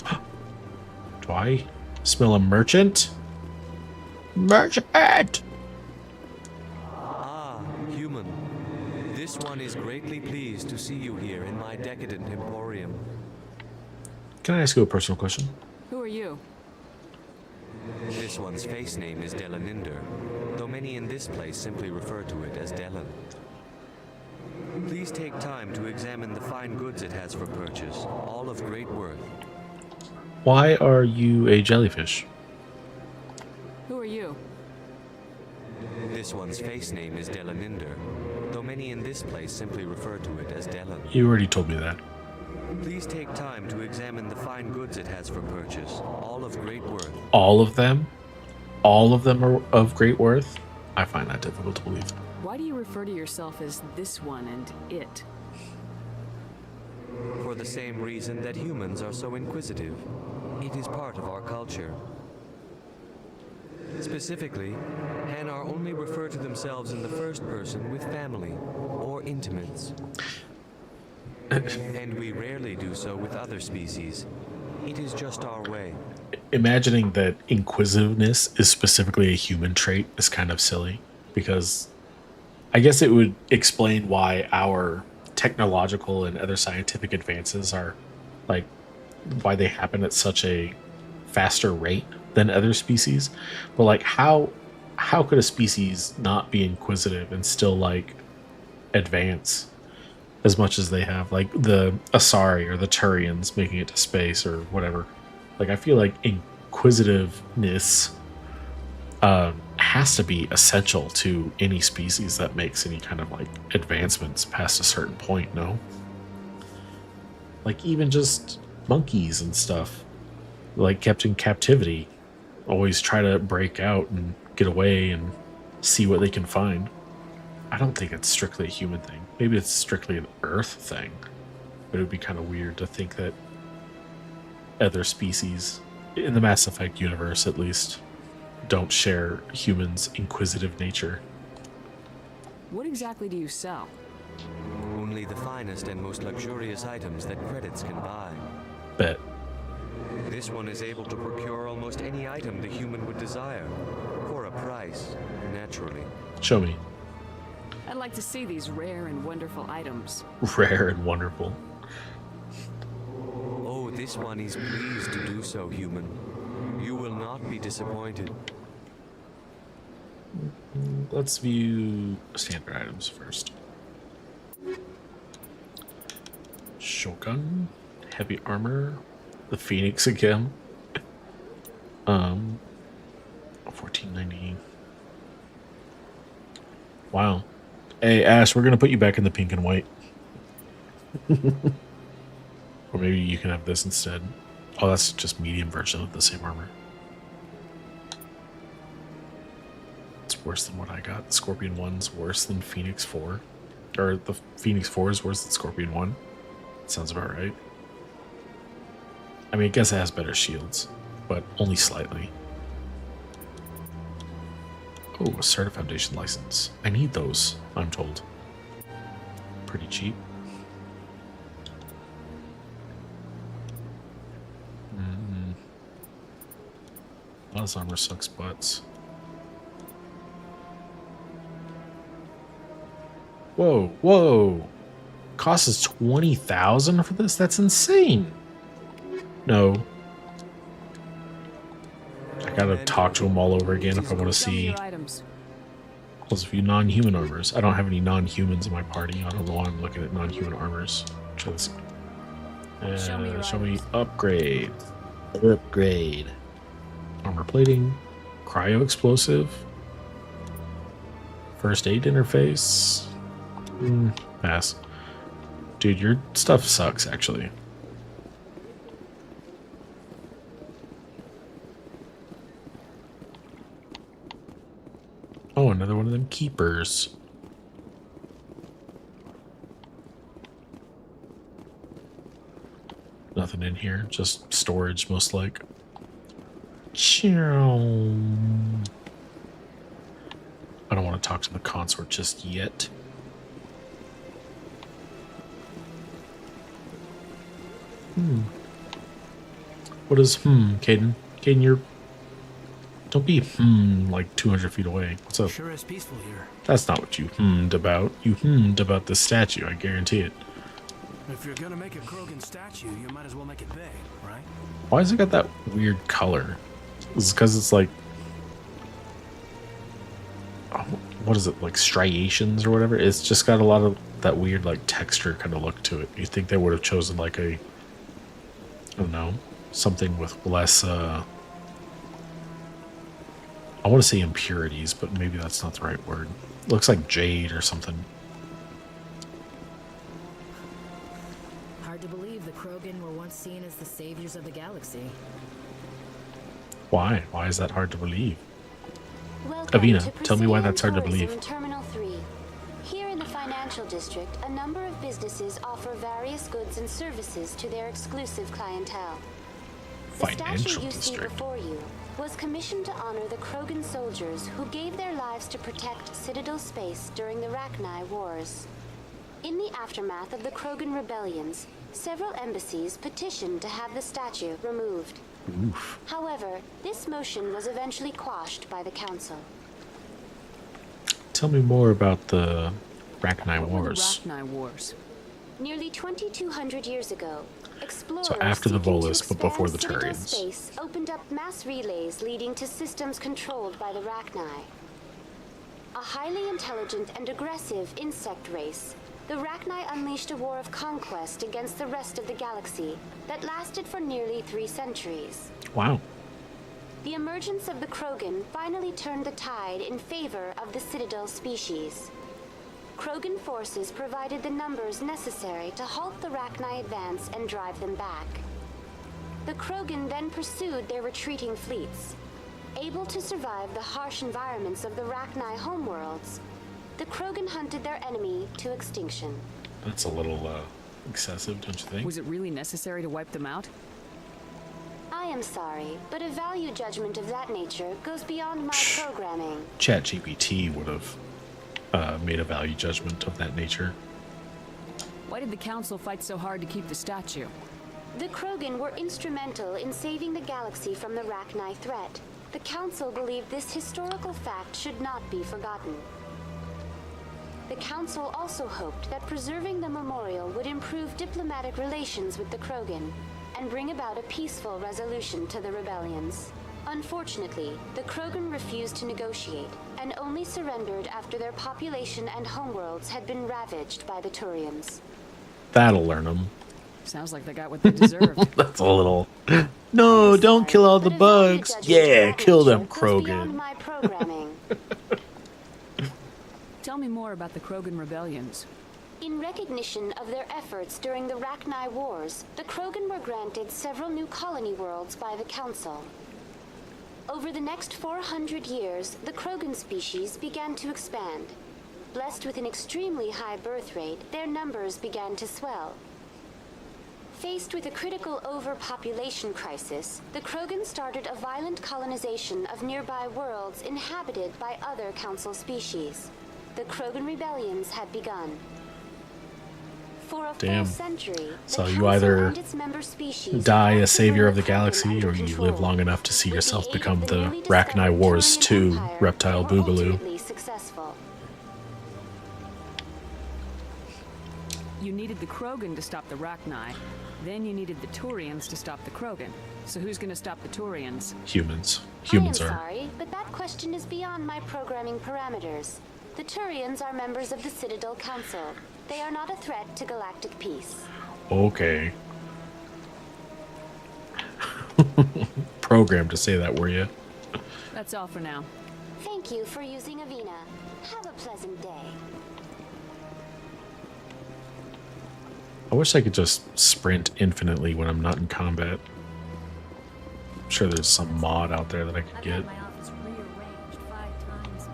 I smell a merchant? Merchant! Ah, human. This one is greatly pleased to see you here in my decadent emporium. Can I ask you a personal question? Who are you? This one's face name is Delaninder, though many in this place simply refer to it as Delan. Please take time to examine the fine goods it has for purchase, all of great worth. Why are you a jellyfish? Who are you? This one's face name is Delaninder, though many in this place simply refer to it as Delan. You already told me that. Please take time to examine the fine goods it has for purchase, all of great worth. All of them? All of them are of great worth? I find that difficult to believe. Why do you refer to yourself as this one and it? For the same reason that humans are so inquisitive. It is part of our culture. Specifically, Hanar only refer to themselves in the first person with family or intimates. And we rarely do so with other species. It is just our way. Imagining that inquisitiveness is specifically a human trait is kind of silly, because I guess it would explain why our technological and other scientific advances are, like, why they happen at such a faster rate than other species. But like, how could a species not be inquisitive and still like advance as much as they have? Like the Asari or the Turians making it to space or whatever. Like, I feel like inquisitiveness has to be essential to any species that makes any kind of like advancements past a certain point, no? Like even just monkeys and stuff, like kept in captivity, always try to break out and get away and see what they can find. I don't think it's strictly a human thing. Maybe it's strictly an Earth thing, but it would be kind of weird to think that other species, in the Mass Effect universe at least, don't share humans' inquisitive nature. What exactly do you sell? Only the finest and most luxurious items that credits can buy. Bet. This one is able to procure almost any item the human would desire, for a price, naturally. Show me. I'd like to see these rare and wonderful items. Rare and wonderful. Oh, this one is pleased to do so, human. You will not be disappointed. Let's view standard items first. Shogun, heavy armor, the Phoenix again. 1490. Wow. Hey Ash, we're gonna put you back in the pink and white. Or maybe you can have this instead. Oh, that's just medium version of the same armor. It's worse than what I got. The Scorpion 1's worse than Phoenix 4. Or the Phoenix 4 is worse than Scorpion 1. Sounds about right. I mean, I guess it has better shields, but only slightly. Oh, a Certa Foundation license. I need those, I'm told. Pretty cheap. A lot of this armor sucks butts. Whoa, whoa. Cost is 20,000 for this? That's insane. No. I gotta talk to them all over again if I want to see those few non-human armors. I don't have any non-humans in my party. I don't know why I'm looking at non-human armors. Show me upgrade. Upgrade. Armor plating. Cryo explosive. First aid interface. Pass. Dude, your stuff sucks, actually. Oh, another one of them keepers. Nothing in here, just storage, most like. I don't want to talk to the consort just yet. What is Caden? Caden, you're... Don't be like 200 feet away. What's up? Sure is peaceful here. That's not what you about. You about the statue, I guarantee it. If you're gonna make a Krogan statue, you might as well make it big, right? Why has it got that weird color? Is it because it's like... what is it, like striations or whatever? It's just got a lot of that weird like texture kind of look to it. You think they would have chosen like a... I don't know. Something with less... I want to say impurities, but maybe that's not the right word. It looks like jade or something. Hard to believe the Krogan were once seen as the saviors of the galaxy. Why? Why is that hard to believe? Welcome Avina, to tell me why Presidium that's hard to Tourism believe. Terminal 3. Here in the financial district, a number of businesses offer various goods and services to their exclusive clientele. The statue you see before you was commissioned to honor the Krogan soldiers who gave their lives to protect Citadel space during the Rachni Wars. In the aftermath of the Krogan rebellions, several embassies petitioned to have the statue removed. Oof. However, this motion was eventually quashed by the Council. Tell me more about the Rachni What were the Wars. Rachni Wars? Nearly 2,200 years ago, explorers So after the seeking to Volus, but before the expand Citadel Turians. space opened up mass relays leading to systems controlled by the Rachni. A highly intelligent and aggressive insect race, the Rachni unleashed a war of conquest against the rest of the galaxy that lasted for nearly 3 centuries. Wow. The emergence of the Krogan finally turned the tide in favor of the Citadel species. Krogan forces provided the numbers necessary to halt the Rachni advance and drive them back. The Krogan then pursued their retreating fleets. Able to survive the harsh environments of the Rachni homeworlds, the Krogan hunted their enemy to extinction. That's a little excessive, don't you think? Was it really necessary to wipe them out? I am sorry, but a value judgment of that nature goes beyond my programming. ChatGPT would have made a value judgment of that nature. Why did the Council fight so hard to keep the statue? The Krogan were instrumental in saving the galaxy from the Rachni threat. The Council believed this historical fact should not be forgotten. The Council also hoped that preserving the memorial would improve diplomatic relations with the Krogan and bring about a peaceful resolution to the rebellions. Unfortunately, the Krogan refused to negotiate and only surrendered after their population and homeworlds had been ravaged by the Turians. That'll learn them. Sounds like they got what they deserved. That's a little... No, don't kill all the bugs. Yeah, kill them, Krogan. My programming. Tell me more about the Krogan rebellions. In recognition of their efforts during the Rachni Wars, the Krogan were granted several new colony worlds by the Council. Over the next 400 years, the Krogan species began to expand. Blessed with an extremely high birth rate, their numbers began to swell. Faced with a critical overpopulation crisis, the Krogan started a violent colonization of nearby worlds inhabited by other Council species. The Krogan rebellions had begun. For a full century, So the you Council either and its member species die a fought to savior bring of the galaxy, or you live long enough to see yourself become the Rachni Wars 2 Reptile Boogaloo. ultimately successful. You needed the Krogan to stop the Rachni. Then you needed the Turians to stop the Krogan. So who's gonna stop the Turians? Humans. Humans I am are. sorry, but that question is beyond my programming parameters. The Turians are members of the Citadel Council. They are not a threat to galactic peace. Okay. Programmed to say that, were you? That's all for now. Thank you for using Avina. Have a pleasant day. I wish I could just sprint infinitely when I'm not in combat. I'm sure there's some mod out there that I could get. My office rearranged 5 times.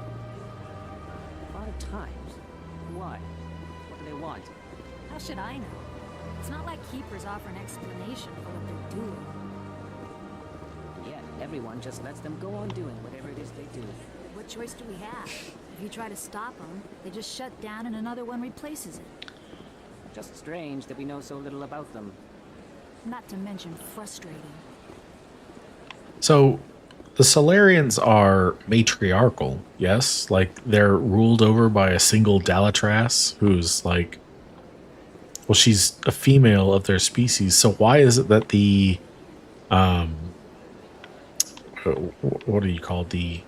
5 times? Why? What do they want? How should I know? It's not like Keepers offer an explanation for what they're doing. Yet everyone just lets them go on doing whatever it is they do. What choice do we have? If you try to stop them, they just shut down and another one replaces it. Just strange that we know so little about them. Not to mention frustrating. So, the Solarians are matriarchal, yes? Like, they're ruled over by a single Dalatras, who's like... Well, she's a female of their species, so why is it that the... what do you call the...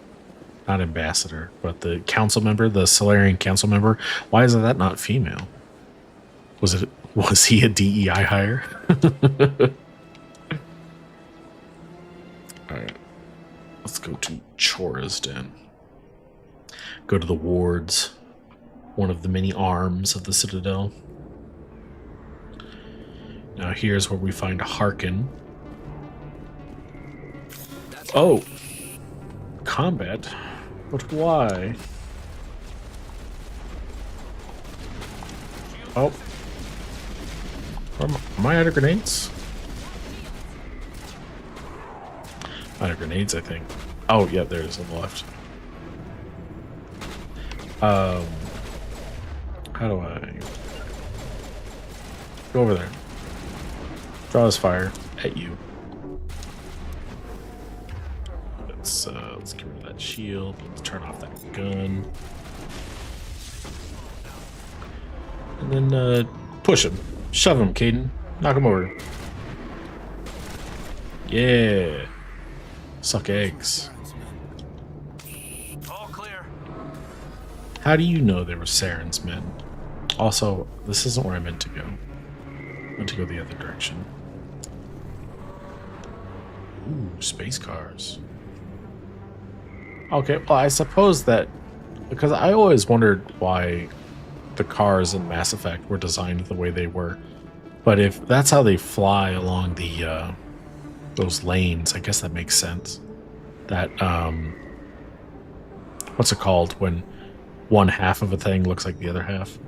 Not ambassador, but the council member, the Solarian council member, why is that not female? Was he a DEI hire? Alright. Let's go to Chora's Den. Go to the wards. One of the many arms of the Citadel. Now here's where we find Harkin. Oh! Combat? But why? Oh. Am I out of grenades? Out of grenades, I think. Oh, yeah, there's on the left. How do I go over there? Draw this fire at you. Let's get rid of that shield. Let's turn off that gun. And then push him. Shove him, Caden. Knock him over. Yeah. Suck eggs. All clear. How do you know they were Saren's men? Also, this isn't where I meant to go. I meant to go the other direction. Ooh, space cars. Okay, well, I suppose that... Because I always wondered why the cars in Mass Effect were designed the way they were. But if that's how they fly along the those lanes, I guess that makes sense. That what's it called when one half of a thing looks like the other half?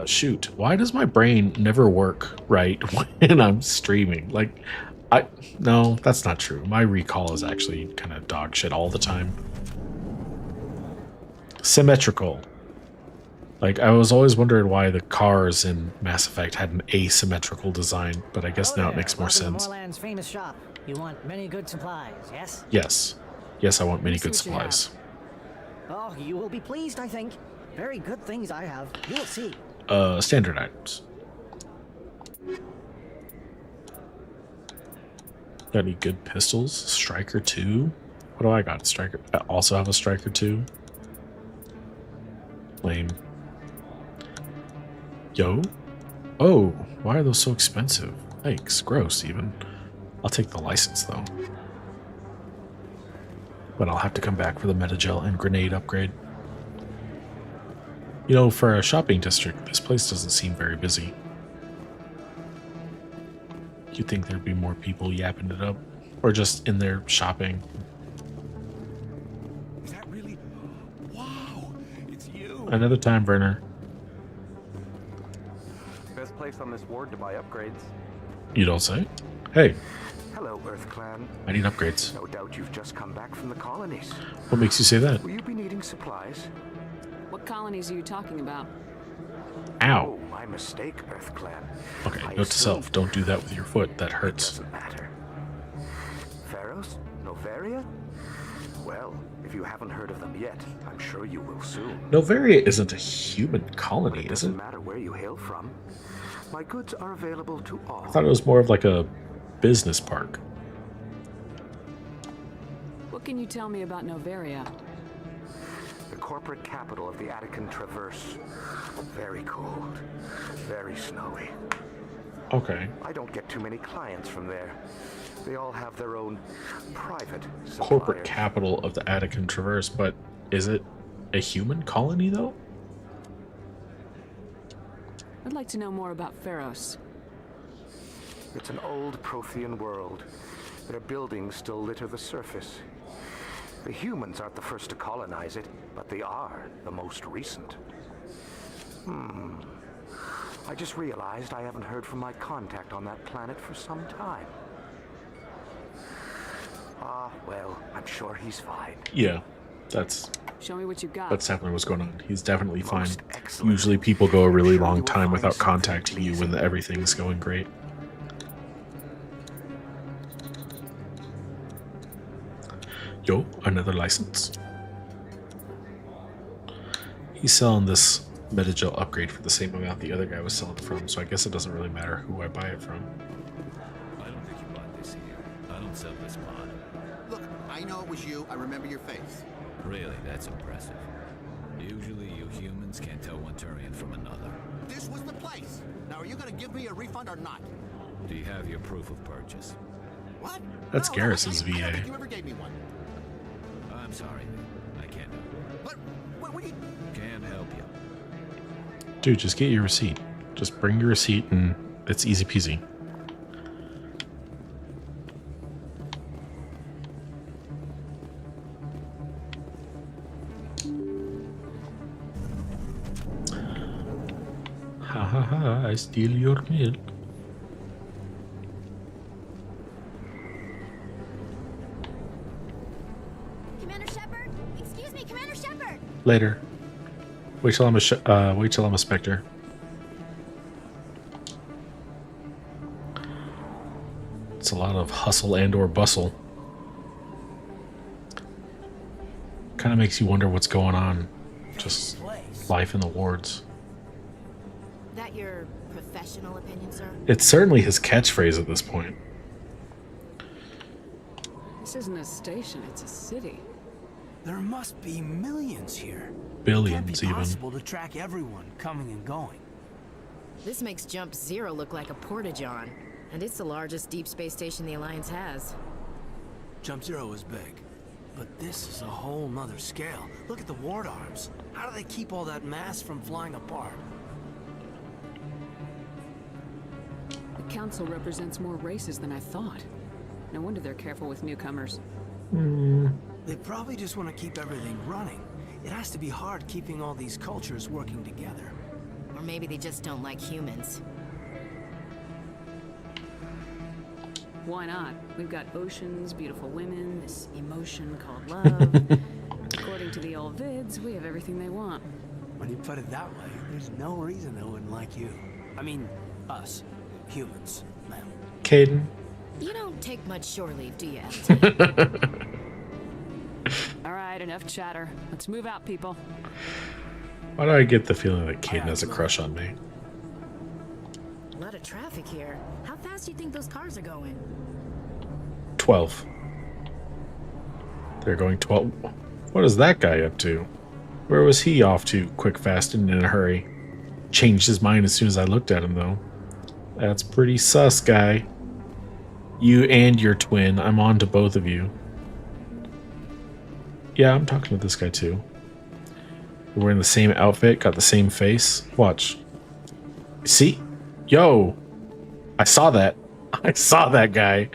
Shoot, why does my brain never work right when I'm streaming? Like, no, that's not true. My recall is actually kind of dog shit all the time. Symmetrical. Like, I was always wondering why the cars in Mass Effect had an asymmetrical design, but I guess now it makes more sense. Morland's famous shop. You want many good supplies, yes? Yes. Yes, I want many good supplies. Oh, you will be pleased, I think. Very good things I have. You will see. Standard items. Got any good pistols? Striker 2? What do I got? Striker. I also have a Striker 2. Lame. Yo. Oh, why are those so expensive? Yikes, gross even. I'll take the license though. But I'll have to come back for the Metagel and grenade upgrade. You know, for a shopping district, this place doesn't seem very busy. You'd think there'd be more people yapping it up. Or just in there shopping. Is that really? Wow, it's you. Another time, Werner. Best place on this ward to buy upgrades. You don't say? Hey. Hello, Earth Clan. I need upgrades. No doubt you've just come back from the colonies. What makes you say that? Will you be needing supplies? What colonies are you talking about? Ow. Oh, my mistake, Earth Clan. Okay, note to self, don't do that with your foot. That hurts. Doesn't matter. Pharos? Noveria? Well, if you haven't heard of them yet, I'm sure you will soon. Noveria isn't a human colony, is it? Doesn't matter where you hail from. My goods are available to all. I thought it was more of like a business park. What can you tell me about Noveria? The corporate capital of the Attican Traverse. Very cold. Very snowy. Okay. I don't get too many clients from there. They all have their own private suppliers. Corporate capital of the Attican Traverse, but is it a human colony though? I'd like to know more about Pharos. It's an old Prothean world. Their buildings still litter the surface. The humans aren't the first to colonize it, but they are the most recent. I just realized I haven't heard from my contact on that planet for some time. Ah, well, I'm sure he's fine. Yeah, that's... Show me what you got. That's definitely what's going on. He's definitely fine. Usually people go a really long time without contacting you when everything's going great. Yo, another license. He's selling this Metagel upgrade for the same amount the other guy was selling it from, so I guess it doesn't really matter who I buy it from. I don't think you bought this here. I don't sell this pod. Look, I know it was you. I remember your face. Really, that's impressive. Usually you humans can't tell one Turian from another. This was the place. Now, are you going to give me a refund or not? Do you have your proof of purchase? What? That's Garrus's I don't VA. think you ever gave me one. I'm sorry. I can't help you. What do you... Can't help you. Dude, just get your receipt. Just bring your receipt and it's easy peasy. Ha ha ha, I steal your milk. Commander Shepard? Excuse me, Commander Shepard! Later. Wait till I'm a Spectre. It's a lot of hustle and or bustle. Kind of makes you wonder what's going on. Just life in the wards. That your professional opinion, sir? It's certainly his catchphrase at this point. This isn't a station, it's a city. There must be millions here. Billions, it can't be even. possible to track everyone coming and going. This makes Jump Zero look like a porta-john, and it's the largest deep space station the Alliance has. Jump Zero is big, but this is a whole nother scale. Look at the ward arms. How do they keep all that mass from flying apart? The council represents more races than I thought. No wonder they're careful with newcomers. They probably just want to keep everything running. It has to be hard keeping all these cultures working together. Or maybe they just don't like humans. Why not? We've got oceans, beautiful women, this emotion called love. According to the old vids, we have everything they want. When you put it that way, there's no reason they wouldn't like you. I mean, us. Humans, ma'am. Caden. You don't take much shore leave, do you, All right, enough chatter. Let's move out, people. Why do I get the feeling that Caden has a crush on me? A lot of traffic here. How fast do you think those cars are going? 12. They're going 12. What is that guy up to? Where was he off to? Quick, fast, and in a hurry. Changed his mind as soon as I looked at him, though. That's pretty sus, guy. You and your twin. I'm on to both of you. Yeah, I'm talking to this guy, too. We're wearing the same outfit, got the same face. Watch. See? Yo! I saw that. I saw that guy.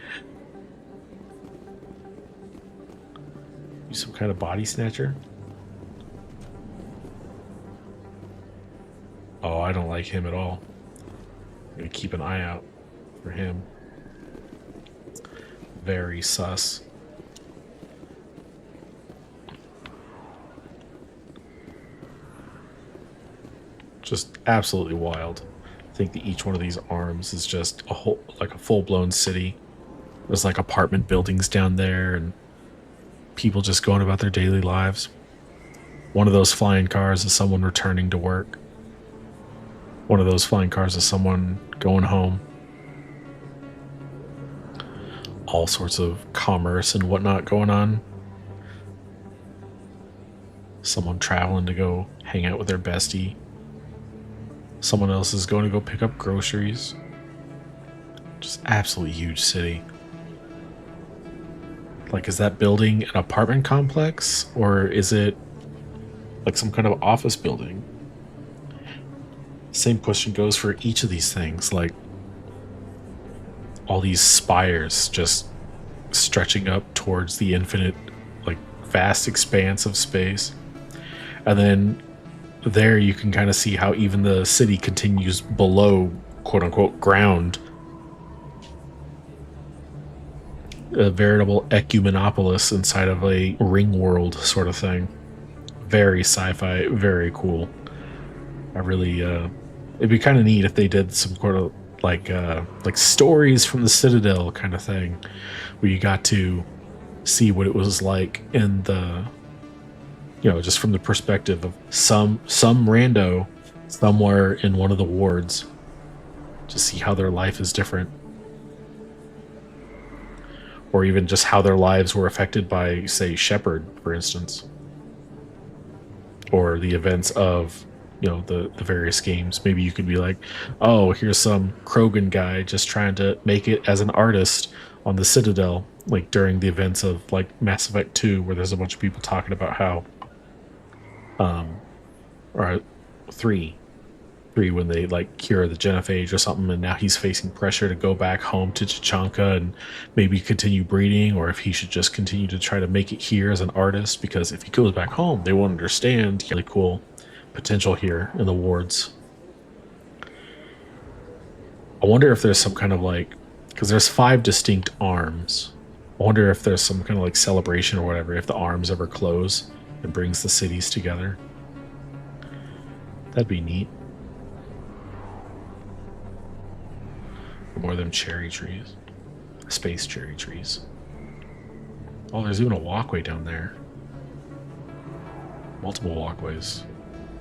You some kind of body snatcher? Oh, I don't like him at all. I'm gonna keep an eye out for him. Very sus. Just absolutely wild. I think that each one of these arms is just a whole, like a full-blown city. There's like apartment buildings down there and people just going about their daily lives. One of those flying cars is someone returning to work. One of those flying cars is someone going home. All sorts of commerce and whatnot going on. Someone traveling to go hang out with their bestie. Someone else is going to go pick up groceries. Just absolutely huge city. Like, is that building an apartment complex? Or is it like some kind of office building? Same question goes for each of these things. Like, all these spires just stretching up towards the infinite, like, vast expanse of space. And then there you can kind of see how even the city continues below, quote-unquote, ground. A veritable ecumenopolis inside of a ring world sort of thing. Very sci-fi, very cool. I really, it'd be kind of neat if they did some sort of like stories from the Citadel kind of thing, where you got to see what it was like in the, you know, just from the perspective of some rando somewhere in one of the wards, to see how their life is different. Or even just how their lives were affected by, say, Shepard, for instance. Or the events of, you know, the various games. Maybe you could be like, oh, here's some Krogan guy just trying to make it as an artist on the Citadel, like during the events of like Mass Effect 2, where there's a bunch of people talking about how or 3, 3 when they like cure the genophage or something, and now he's facing pressure to go back home to Tachanka and maybe continue breeding, or if he should just continue to try to make it here as an artist, because if he goes back home they won't understand. Really cool potential here in the wards. I wonder if there's some kind of like, because there's 5 distinct arms. I wonder if there's some kind of like celebration or whatever, if the arms ever close and brings the cities together. That'd be neat. More of them cherry trees. Space cherry trees. Oh, there's even a walkway down there. Multiple walkways.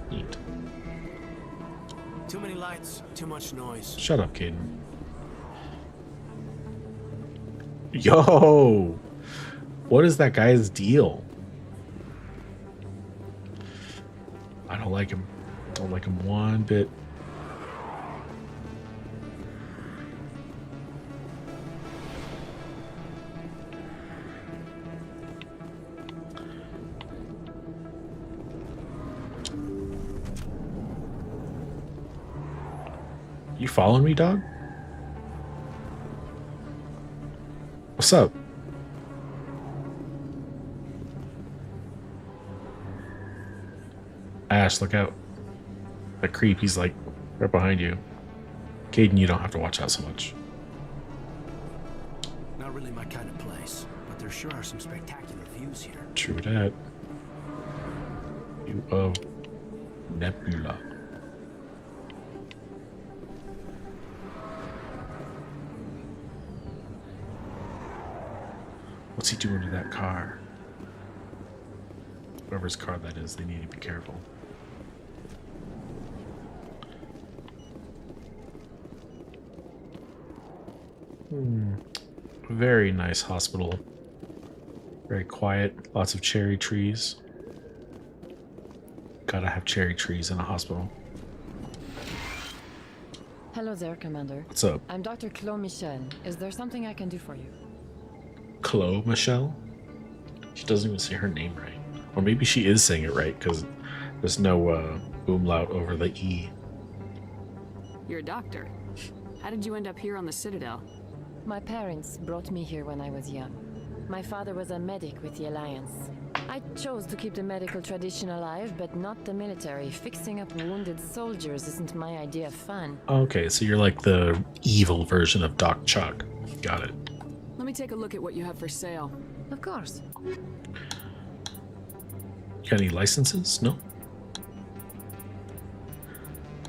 Neat. Too many lights, too much noise. Shut up, Caden. Yo! What is that guy's deal? I don't like him. Don't like him one bit. You following me, dog? What's up? Ash, look out. That creep, he's like right behind you. Caden, you don't have to watch out so much. Not really my kind of place, but there sure are some spectacular views here. True that. View of Nebula. What's he doing to that car? Whoever's car that is, they need to be careful. Very nice hospital. Very quiet. Lots of cherry trees. Gotta have cherry trees in a hospital. Hello there, Commander. What's up? I'm Dr. Chloe Michel. Is there something I can do for you? Chloe Michel? She doesn't even say her name right. Or maybe she is saying it right, because there's no umlaut over the E. You're a doctor. How did you end up here on the Citadel? My parents brought me here when I was young. My father was a medic with the Alliance. I chose to keep the medical tradition alive, but not the military. Fixing up wounded soldiers isn't my idea of fun. Okay, so you're like the evil version of Doc Chuck. Got it. Let me take a look at what you have for sale. Of course. You got any licenses? No?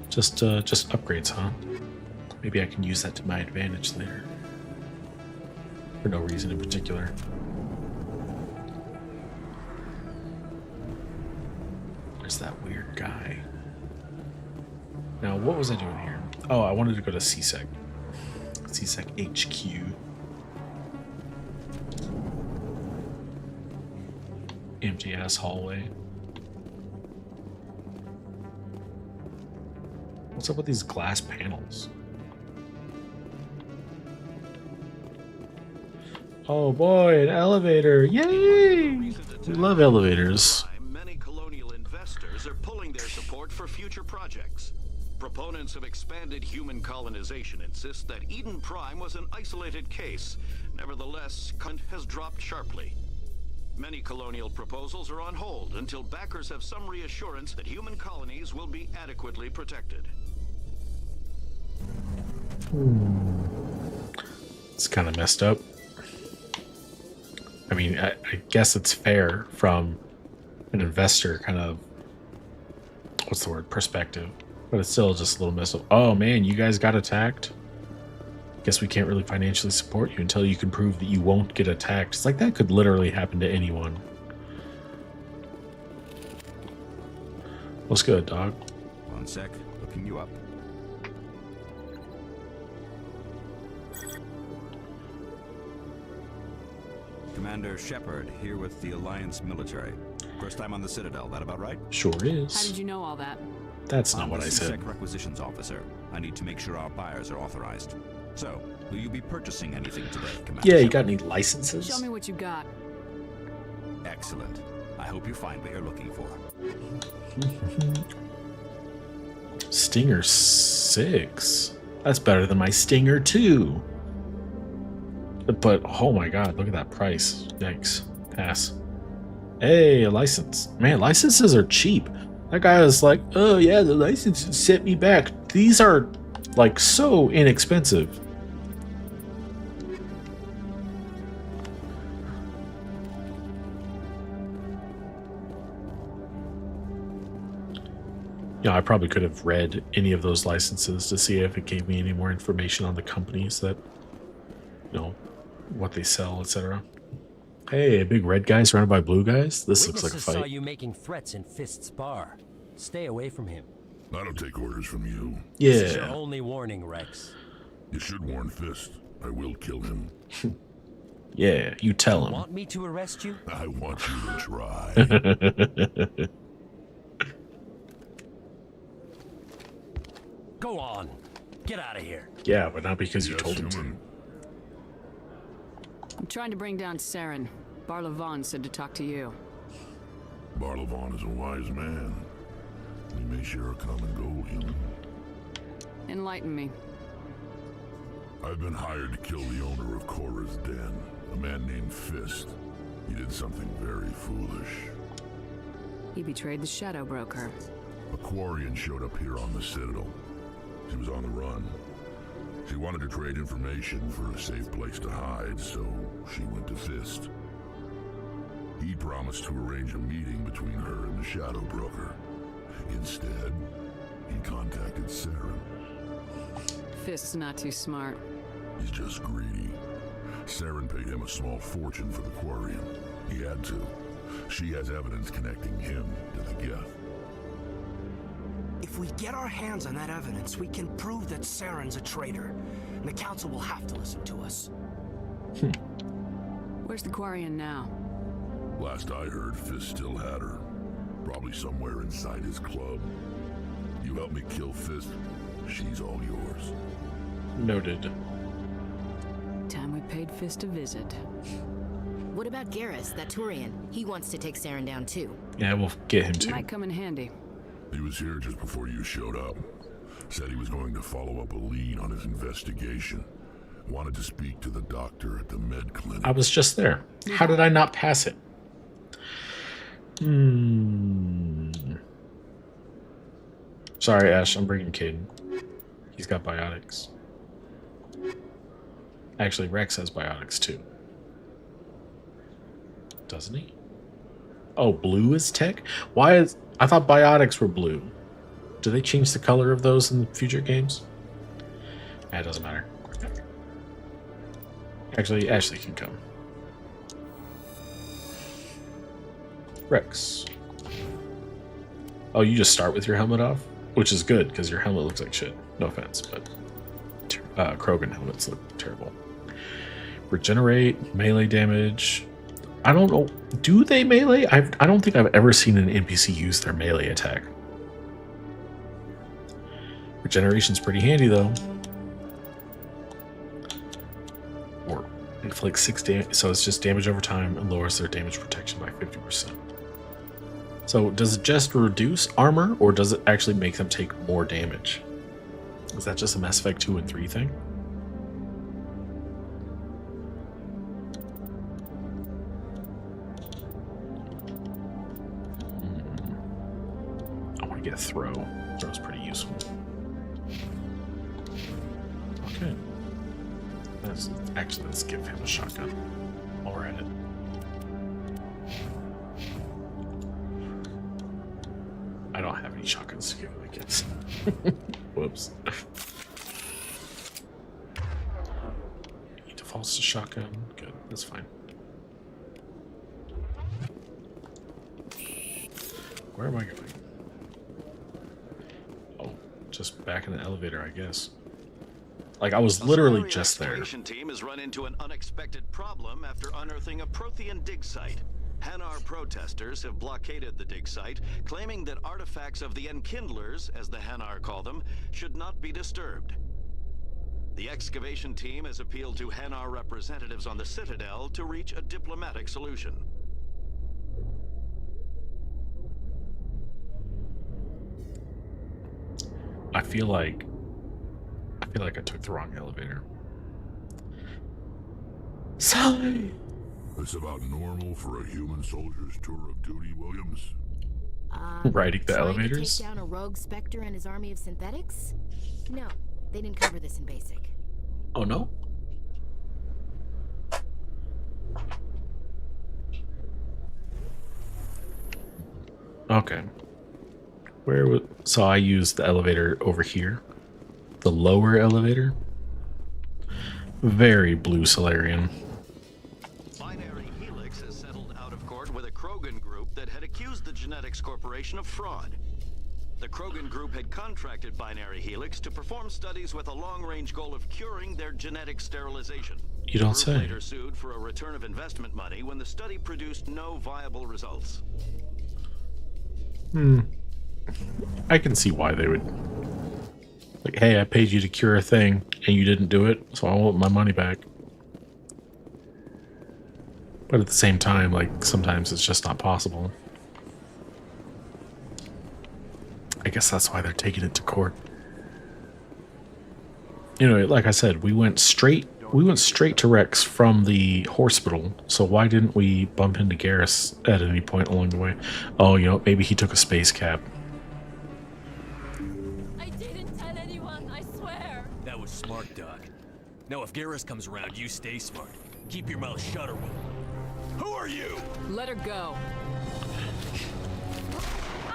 Just upgrades, huh? Maybe I can use that to my advantage later. For no reason in particular. There's that weird guy. Now, what was I doing here? Oh, I wanted to go to CSEC. CSEC HQ. Empty ass hallway. What's up with these glass panels? Oh boy, an elevator! Yay! We love elevators. Many colonial investors are pulling their support for future projects. Proponents of expanded human colonization insist that Eden Prime was an isolated case. Nevertheless, Cunt has dropped sharply. Many colonial proposals are on hold until backers have some reassurance that human colonies will be adequately protected. It's kind of messed up. I mean, I guess it's fair from an investor kind of, what's the word, perspective. But it's still just a little messed up. Oh man, you guys got attacked? Guess we can't really financially support you until you can prove that you won't get attacked. It's like that could literally happen to anyone. What's good, dog? One sec, looking you up. Commander Shepard, here with the Alliance military. First time on the Citadel, that about right? Sure is. How did you know all that? That's not I'm what the I said. CSEC requisitions officer. I need to make sure our buyers are authorized. So, will you be purchasing anything today, Commander? Yeah, you Shepard? got any licenses? Show me what you got. Excellent. I hope you find what you're looking for. Stinger 6. That's better than my Stinger 2. But oh my god, look at that price. Yikes. Pass. Hey, a license. Man, licenses are cheap. That guy was like, oh yeah, the license set me back. These are like so inexpensive. You know, I probably could have read any of those licenses to see if it gave me any more information on the companies that, you know, what they sell, etc. Hey, a big red guy surrounded by blue guys? This looks like a Witnesses saw fight. you making threats in Fist's bar. Stay away from him. I don't take orders from you. This is your Yeah. only warning, Rex. You should warn Fist. I will kill him. Yeah, you tell him. Want me to arrest you? I want you to try. Go on. Get out of here. Yeah, but not because you told him to. I'm trying to bring down Saren. Barlavon said to talk to you. Barlavon is a wise man. We may share a common goal, human. Enlighten me. I've been hired to kill the owner of Korra's Den, a man named Fist. He did something very foolish. He betrayed the Shadow Broker. A Quarian showed up here on the Citadel. She was on the run. She wanted to trade information for a safe place to hide, so she went to Fist. He promised to arrange a meeting between her and the Shadow Broker. Instead, he contacted Saren. Fist's not too smart. He's just greedy. Saren paid him a small fortune for the Quarian. He had to. She has evidence connecting him to the Geth. If we get our hands on that evidence, we can prove that Saren's a traitor. And the Council will have to listen to us. Where's the Quarian now? Last I heard, Fist still had her. Probably somewhere inside his club. You help me kill Fist, she's all yours. Noted. Time we paid Fist a visit. What about Garrus, that Turian? He wants to take Saren down too. Yeah, we'll get him too. Might come in handy. He was here just before you showed up. Said he was going to follow up a lead on his investigation. Wanted to speak to the doctor at the med clinic. I was just there. How did I not pass it? Sorry, Ash. I'm bringing Kid. He's got biotics. Actually, Rex has biotics too. Doesn't he? Oh, blue is tech? Why is... I thought biotics were blue. Do they change the color of those in future games? It doesn't matter. Actually, Ashley can come. Rex. Oh, you just start with your helmet off? Which is good, because your helmet looks like shit. No offense, but... Krogan helmets look terrible. Regenerate, melee damage... I don't know. Do they melee? I don't think I've ever seen an NPC use their melee attack. Regeneration's pretty handy, though. Or inflicts 6 damage, so it's just damage over time and lowers their damage protection by 50%. So does it just reduce armor, or does it actually make them take more damage? Is that just a Mass Effect 2 and 3 thing? Get throw. Throw's pretty useful. Okay. Let's give him a shotgun while we're at it. I don't have any shotguns to give him, I guess. Whoops. He defaults to shotgun. Good, that's fine. Where am I going? Just back in the elevator, I guess. Like, I was literally just there. The exploration team has run into an unexpected problem after unearthing a Prothean dig site. Hanar protesters have blockaded the dig site, claiming that artifacts of the Enkindlers, as the Hanar call them, should not be disturbed. The excavation team has appealed to Hanar representatives on the Citadel to reach a diplomatic solution. I feel like I took the wrong elevator. Sorry. It's about normal for a human soldier's tour of duty, Williams. Riding the trying elevators? To take down a rogue Spectre and his army of synthetics? No, they didn't cover this in basic. Oh no? Okay. Where was... So I used the elevator over here. The lower elevator. Very blue Solarian. Binary Helix has settled out of court with a Krogan group that had accused the Genetics Corporation of fraud. The Krogan group had contracted Binary Helix to perform studies with a long-range goal of curing their genetic sterilization. You don't The group say. later sued for a return of investment money when the study produced no viable results. I can see why they would. Like, hey, I paid you to cure a thing, and you didn't do it, so I want my money back. But at the same time, like, sometimes it's just not possible. I guess that's why they're taking it to court. You know, like I said, we went straight to Rex from the hospital, so why didn't we bump into Garrus at any point along the way? Oh, you know, maybe he took a space cab. I didn't tell anyone, I swear. That was smart, Doc. Now if Garrus comes around, you stay smart. Keep your mouth shut or we'll... Who are you? Let her go.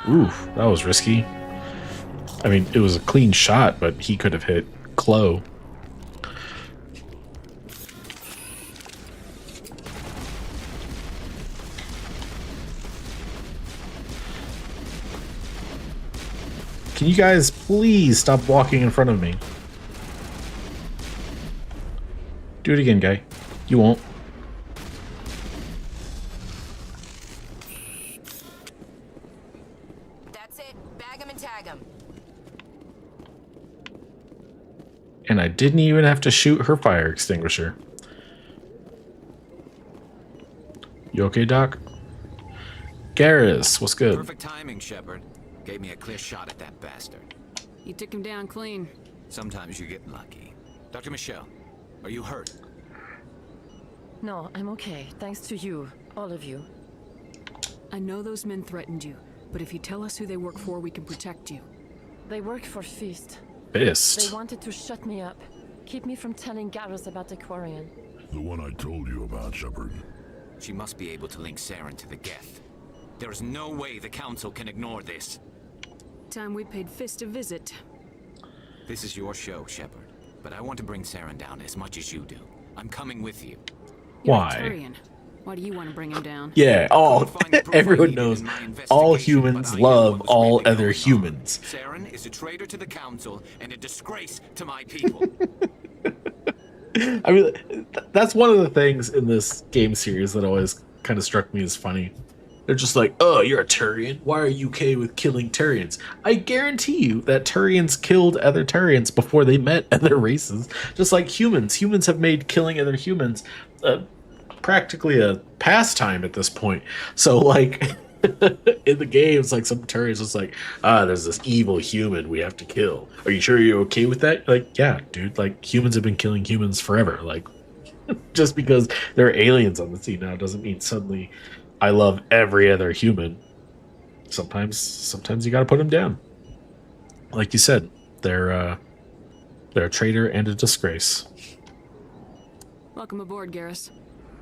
Oof, that was risky. I mean, it was a clean shot, but he could have hit Chloe. Can you guys please stop walking in front of me? Do it again, guy. You won't. That's it. Bag him and tag him. And I didn't even have to shoot her fire extinguisher. You okay, Doc? Garrus, what's good? Perfect timing, Shepard. Gave me a clear shot at that bastard. You took him down clean. Sometimes you get lucky. Dr. Michelle, are you hurt? No, I'm okay. Thanks to you. All of you. I know those men threatened you, but if you tell us who they work for, we can protect you. They work for Fist. Fist? They wanted to shut me up. Keep me from telling Garrus about the Quarian. The one I told you about, Shepard. She must be able to link Saren to the Geth. There is no way the Council can ignore this. Time we paid Fist a visit. This is your show, Shepard. But I want to bring Saren down as much as you do. I'm coming with you. You're Why? a Turian. Why do you want to bring him down? Yeah, everyone knows all humans love all other humans. Saren is a traitor to the Council and a disgrace to my people. I mean, that's one of the things in this game series that always kind of struck me as funny. They're just like, oh, you're a Turian? Why are you okay with killing Turians? I guarantee you that Turians killed other Turians before they met other races. Just like humans. Humans have made killing other humans practically a pastime at this point. So, like, in the games, like, some Turians just like, there's this evil human we have to kill. Are you sure you're okay with that? Like, yeah, dude, like, humans have been killing humans forever. Like, just because there are aliens on the scene now doesn't mean suddenly I love every other human. Sometimes you gotta put them down. Like you said, they're a traitor and a disgrace. Welcome aboard, Garrus.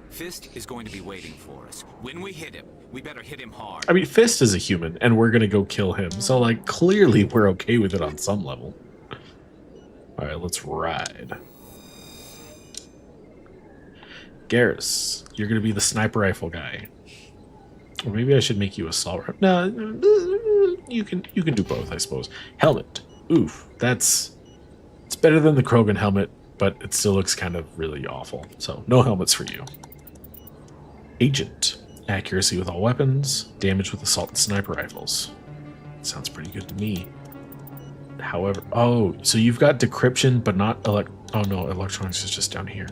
Fist is going to be waiting for us. When we hit him, we better hit him hard. I mean, Fist is a human, and we're gonna go kill him. So, like, clearly we're okay with it on some level. Alright, let's ride. Garrus, you're gonna be the sniper rifle guy. Or maybe I should make you assault rifle. No, you can do both, I suppose. Helmet. Oof, it's better than the Krogan helmet, but it still looks kind of really awful. So no helmets for you. Agent. Accuracy with all weapons. Damage with assault and sniper rifles. Sounds pretty good to me. However, oh, so you've got decryption, but not oh no, electronics is just down here.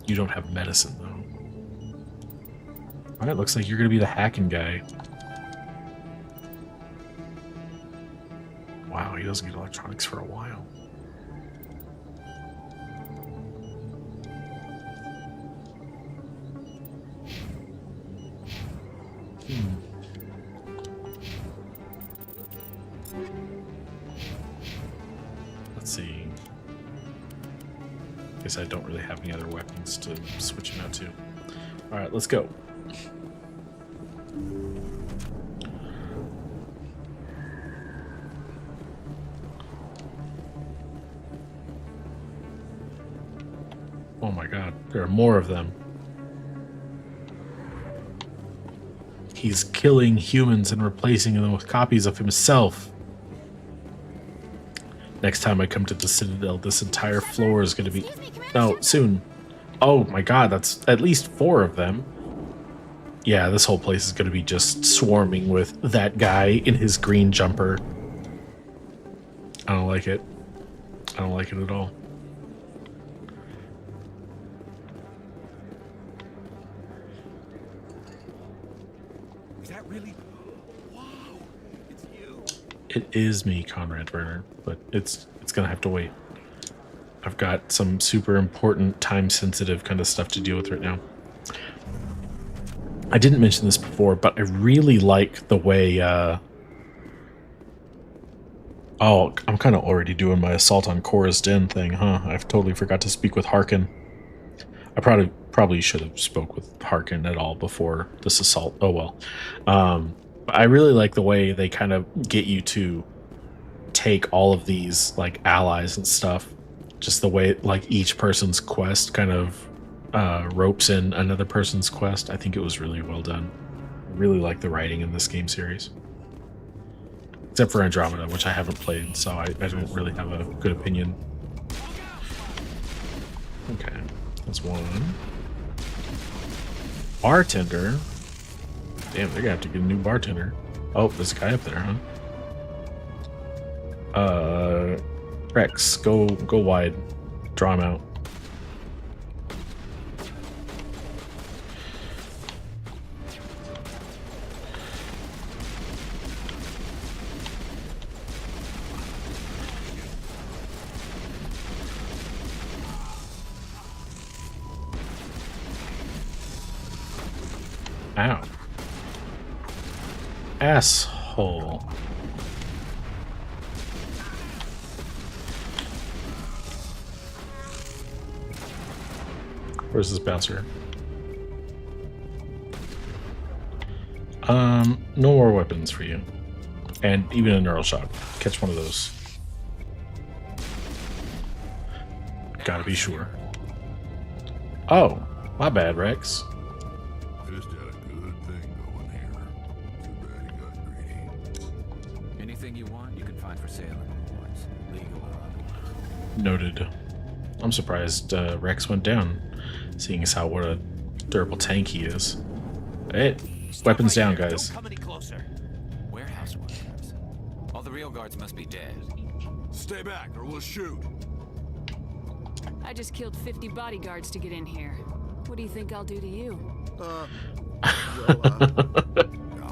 You don't have medicine though. Alright, looks like you're gonna be the hacking guy. he doesn't get electronics for a while. Let's see. Guess I don't really have any other weapons to switch him out to. Alright, let's go. Oh my god, there are more of them. He's killing humans and replacing them with copies of himself. Next time I come to the Citadel, this entire floor is going to be... No, soon. Oh my god, that's at least 4 of them. Yeah, this whole place is going to be just swarming with that guy in his green jumper. I don't like it. I don't like it at all. Is that really? Wow, it's you. It is me, Conrad Werner, but it's gonna have to wait. I've got some super important, time-sensitive kind of stuff to deal with right now. I didn't mention this before, but I really like the way... Oh, I'm kind of already doing my Assault on Cora's Den thing, huh? I've totally forgot to speak with Harkin. I probably should have spoke with Harkin at all before this assault. Oh well. But I really like the way they kind of get you to take all of these like allies and stuff. Just the way like each person's quest kind of ropes in another person's quest. I think it was really well done. I really like the writing in this game series. Except for Andromeda, which I haven't played, so I don't really have a good opinion. Okay, that's one. Bartender? Damn, they're gonna have to get a new bartender. Oh, there's a guy up there, huh? Rex, go wide. Draw him out. Ow. Asshole. Where's this bouncer? No more weapons for you. And even a neural shock. Catch one of those. Gotta be sure. Oh, my bad, Rex. Just had a good thing going here. Too bad he got greedy. Anything you want, you can find for sale in the woods, legal or otherwise. Noted. I'm surprised Rex went down, seeing as how what a durable tank he is. Hey, weapons down, guys. Come any closer. Warehouse workers. All the real guards must be dead. Stay back, or we'll shoot. I just killed 50 bodyguards to get in here. What do you think I'll do to you?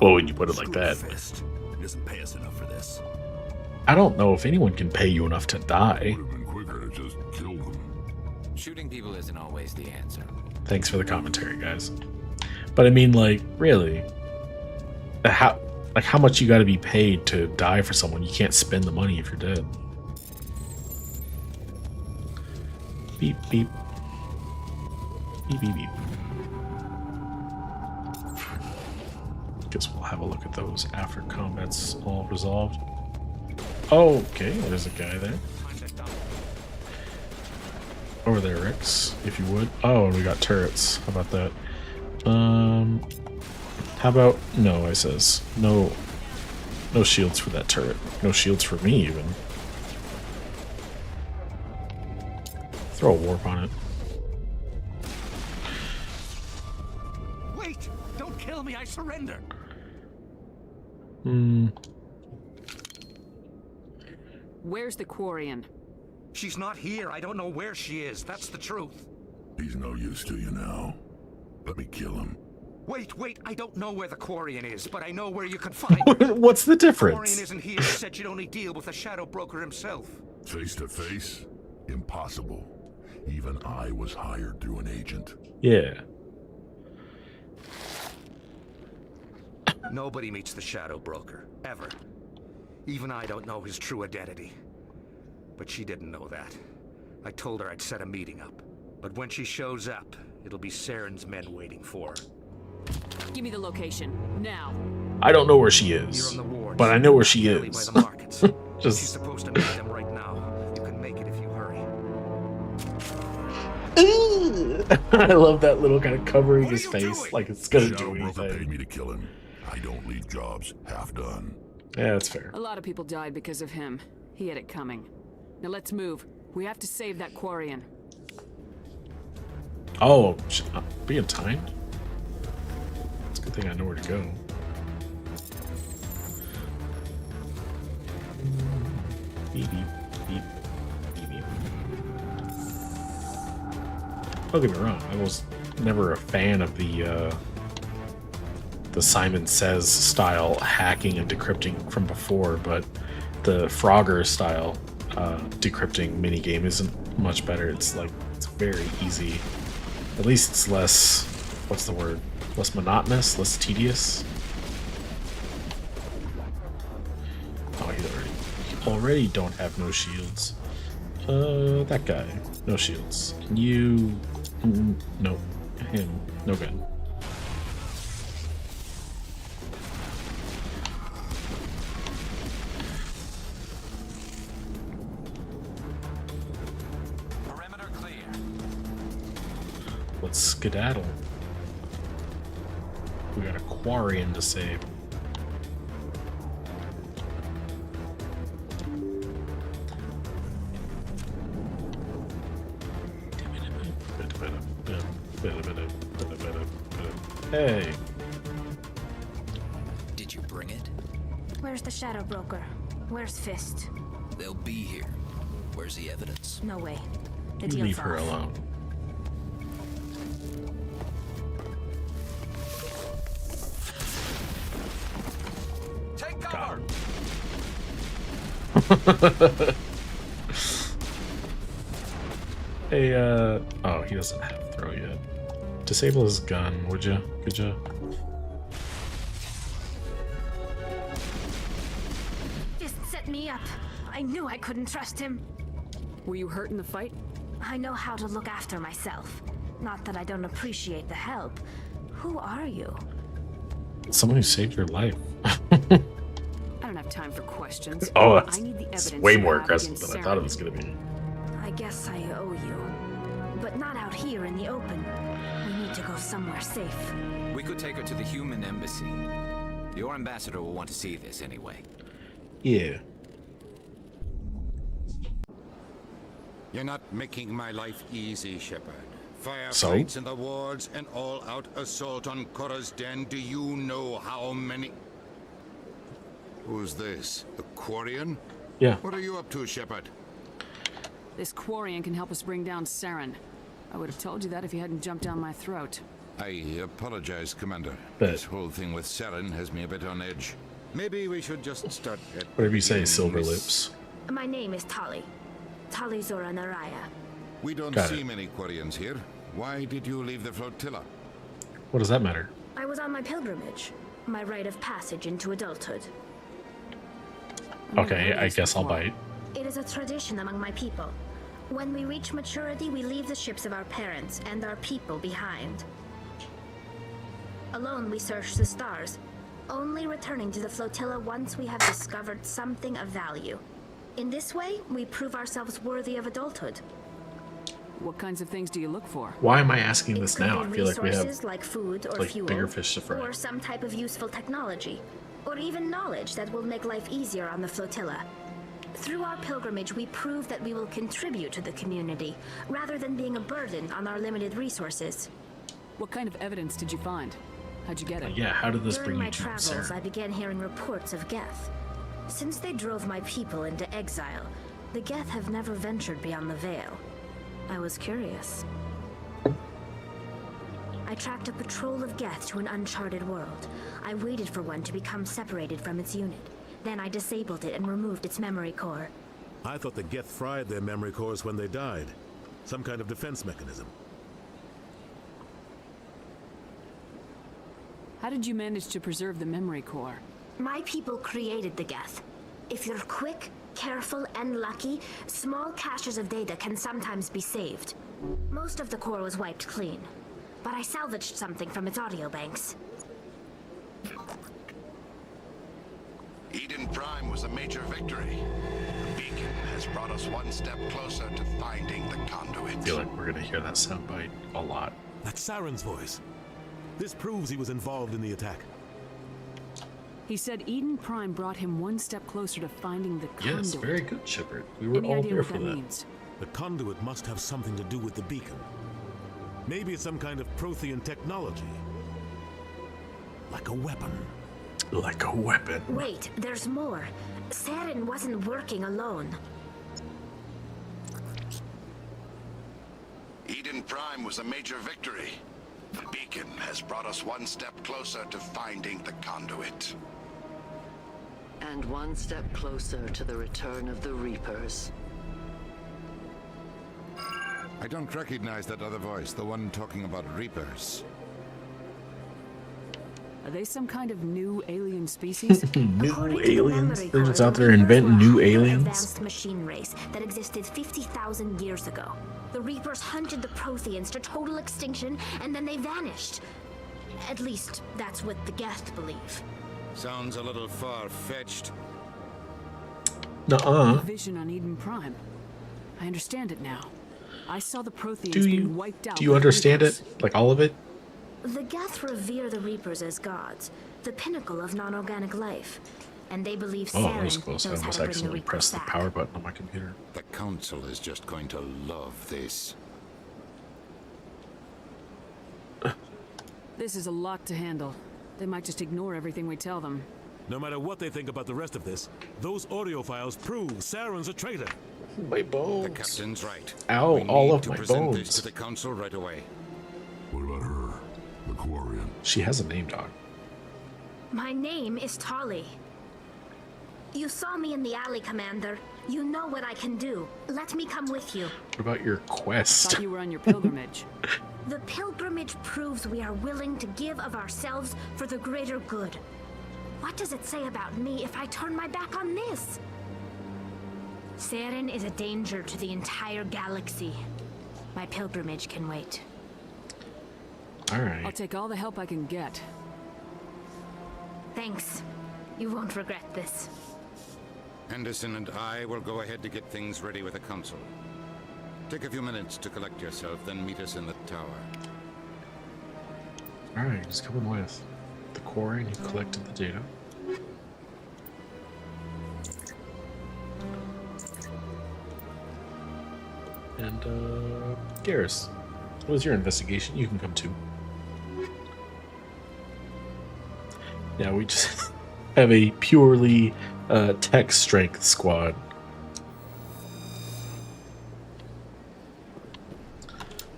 Well, when you put it like that. Fist. He doesn't pay us enough for this. I don't know if anyone can pay you enough to die. Would have been quicker to just kill them. Shooting people isn't always the answer. Thanks for the commentary, guys. But I mean, like, really, how much you got to be paid to die for someone? You can't spend the money if you're dead. Beep beep. Beep beep beep. Guess we'll have a look at those after combat's all resolved. Oh, okay, there's a guy there. Over there, Rex, if you would. Oh, and we got turrets. How about that? How about no? I says no. No shields for that turret. No shields for me even. Throw a warp on it. Wait! Don't kill me, I surrender! Where's the Quarian? She's not here. I don't know where she is. That's the truth. He's no use to you now. Let me kill him. Wait, I don't know where the Quarian is, but I know where you can find him. What's the Quarian difference? isn't here. Said you'd only deal with the Shadow Broker himself. Face to face? Impossible. Even I was hired through an agent. Yeah. Nobody meets the Shadow Broker, ever. Even I don't know his true identity. But she didn't know that. I told her I'd set a meeting up. But when she shows up, it'll be Saren's men waiting for her. Give me the location, now. I don't know where she is, but I know where she By is. the markets. Just She's supposed to meet them right now. You can make it if you hurry. I love that little kind of covering his face, like it's gonna do Shadow Broker paid anything. me to kill him. I don't leave jobs half done. Yeah, that's fair. A lot of people died because of him. He had it coming. Now let's move. We have to save that Quarian. Oh, being timed? It's a good thing I know where to go. Beep, beep, beep, beep, beep. Don't get me wrong, I was never a fan of the Simon Says style hacking and decrypting from before, but the Frogger style decrypting minigame isn't much better. It's like, it's very easy. At least it's less, what's the word? Less monotonous, less tedious. Oh, he already don't have no shields. That guy, no shields. Can you? No, him, no gun. Perimeter clear. Let's skedaddle. We got a Quarian to save. Hey. Did you bring it? Where's the Shadow Broker? Where's Fist? They'll be here. Where's the evidence? No way. The You deal's leave her off. alone. Take cover. Hey, oh, he doesn't have throw yet. Disable his gun, would you? Could you? Fist set me up. I knew I couldn't trust him. Were you hurt in the fight? I know how to look after myself. Not that I don't appreciate the help. Who are you? Someone who saved your life. I don't have time for questions. Oh, that's I need the evidence way you more have aggressive against than I thought it Saren. was gonna be. I guess I owe you. But not out here in the open. We need to go somewhere safe. We could take her to the human embassy. Your ambassador will want to see this anyway. Yeah. You're not making my life easy, Shepard. So? Firefights in the wards, an all-out assault on Korra's den. Do you know how many? Who's this? The Quarian? Yeah. What are you up to, Shepard? This Quarian can help us bring down Saren. I would have told you that if you hadn't jumped down my throat. I apologize, Commander. But- This whole thing with Saren has me a bit on edge. Maybe we should just start at Whatever you say, beginning, Silver Miss- Lips. My name is Tali. Tali Zora Naraya. We don't Got see it. many Quarians here. Why did you leave the flotilla? What does that matter? I was on my pilgrimage. My rite of passage into adulthood. Okay, I guess I'll bite. It is a tradition among my people. When we reach maturity, we leave the ships of our parents and our people behind. Alone, we search the stars, only returning to the flotilla once we have discovered something of value. In this way, we prove ourselves worthy of adulthood. What kinds of things do you look for? Why am I asking this It could now? be I feel like we resources have like food or like fuel, bigger fish to fry. or some type of useful technology, or even knowledge that will make life easier on the flotilla. Through our pilgrimage, we prove that we will contribute to the community, rather than being a burden on our limited resources. What kind of evidence did you find? How'd you get it? Yeah, how did this During bring my you to travels, Saren? I began hearing reports of Geth. Since they drove my people into exile, the Geth have never ventured beyond the Veil. I was curious. I tracked a patrol of Geth to an uncharted world. I waited for one to become separated from its unit. Then I disabled it and removed its memory core. I thought the Geth fried their memory cores when they died. Some kind of defense mechanism. How did you manage to preserve the memory core? My people created the Geth. If you're quick, careful, and lucky, small caches of data can sometimes be saved. Most of the core was wiped clean, but I salvaged something from its audio banks. Eden Prime was a major victory. The beacon has brought us one step closer to finding the conduit. I feel like we're gonna hear that soundbite a lot. That's Saren's voice. This proves he was involved in the attack. He said Eden Prime brought him one step closer to finding the conduit. Yes, very good, Shepard. We were Any all idea here what for that that. means? The conduit must have something to do with the beacon. Maybe it's some kind of Prothean technology. Like a weapon. Like a weapon. Wait, there's more. Saren wasn't working alone. Eden Prime was a major victory. The beacon has brought us one step closer to finding the conduit. And one step closer to the return of the Reapers. I don't recognize that other voice, the one talking about Reapers. Are they some kind of new alien species? New aliens? They're just out there inventing new aliens? Advanced machine race that existed 50,000 years ago. The Reapers hunted the Protheans to total extinction, and then they vanished. At least, that's what the Geth believe. Sounds a little far-fetched. Nuh-uh. Vision on Eden Prime. I understand it now. I saw the Protheans Do being wiped out. you by the understand Reapers. it? Like all of it? The Geth revere the Reapers as gods, the pinnacle of non-organic life. And they believe Oh, that Saren was close. I knows how almost to bring the accidentally Reapers pressed the back. power button on my computer. The Council is just going to love this. This is a lot to handle. They might just ignore everything we tell them. No matter what they think about the rest of this, those audio files prove Saren's a traitor. My bones. The captain's right. Ow, we all need of to my present bones. this to the Council right away. What about her? The Quarian. She has a name, dog. My name is Tali. You saw me in the alley, Commander. You know what I can do. Let me come with you. What about your quest? Thought you were on your pilgrimage. The pilgrimage proves we are willing to give of ourselves for the greater good. What does it say about me if I turn my back on this? Saren is a danger to the entire galaxy. My pilgrimage can wait. All right. I'll take all the help I can get. Thanks. You won't regret this. Henderson and I will go ahead to get things ready with the Council. Take a few minutes to collect yourself, then meet us in the tower. All right, just coming with the Quarian who collected the data. And Garrus, what was your investigation? You can come too. Yeah, we just have a purely tech strength squad.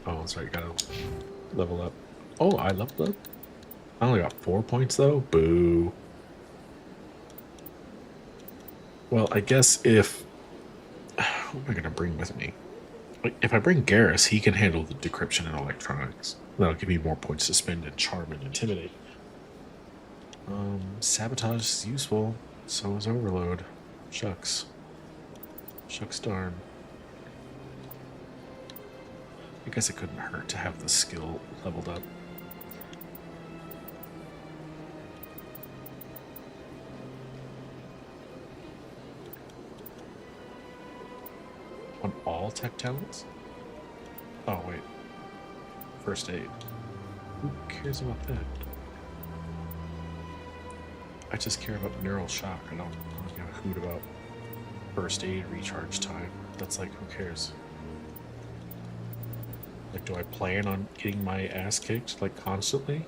Oh, that's right, gotta level up. Oh, I leveled up? I only got 4 points though? Boo. Well, I guess if... Who am I gonna bring with me? If I bring Garrus, he can handle the decryption and electronics. That'll give me more points to spend in Charm and Intimidate. Sabotage is useful. So is Overload. Shucks. Shucks darn. I guess it couldn't hurt to have the skill leveled up. On all tech talents? Oh, wait. First aid. Who cares about that? I just care about neural shock. I don't give a hoot about first aid recharge time. That's like, who cares? Like, do I plan on getting my ass kicked, like, constantly?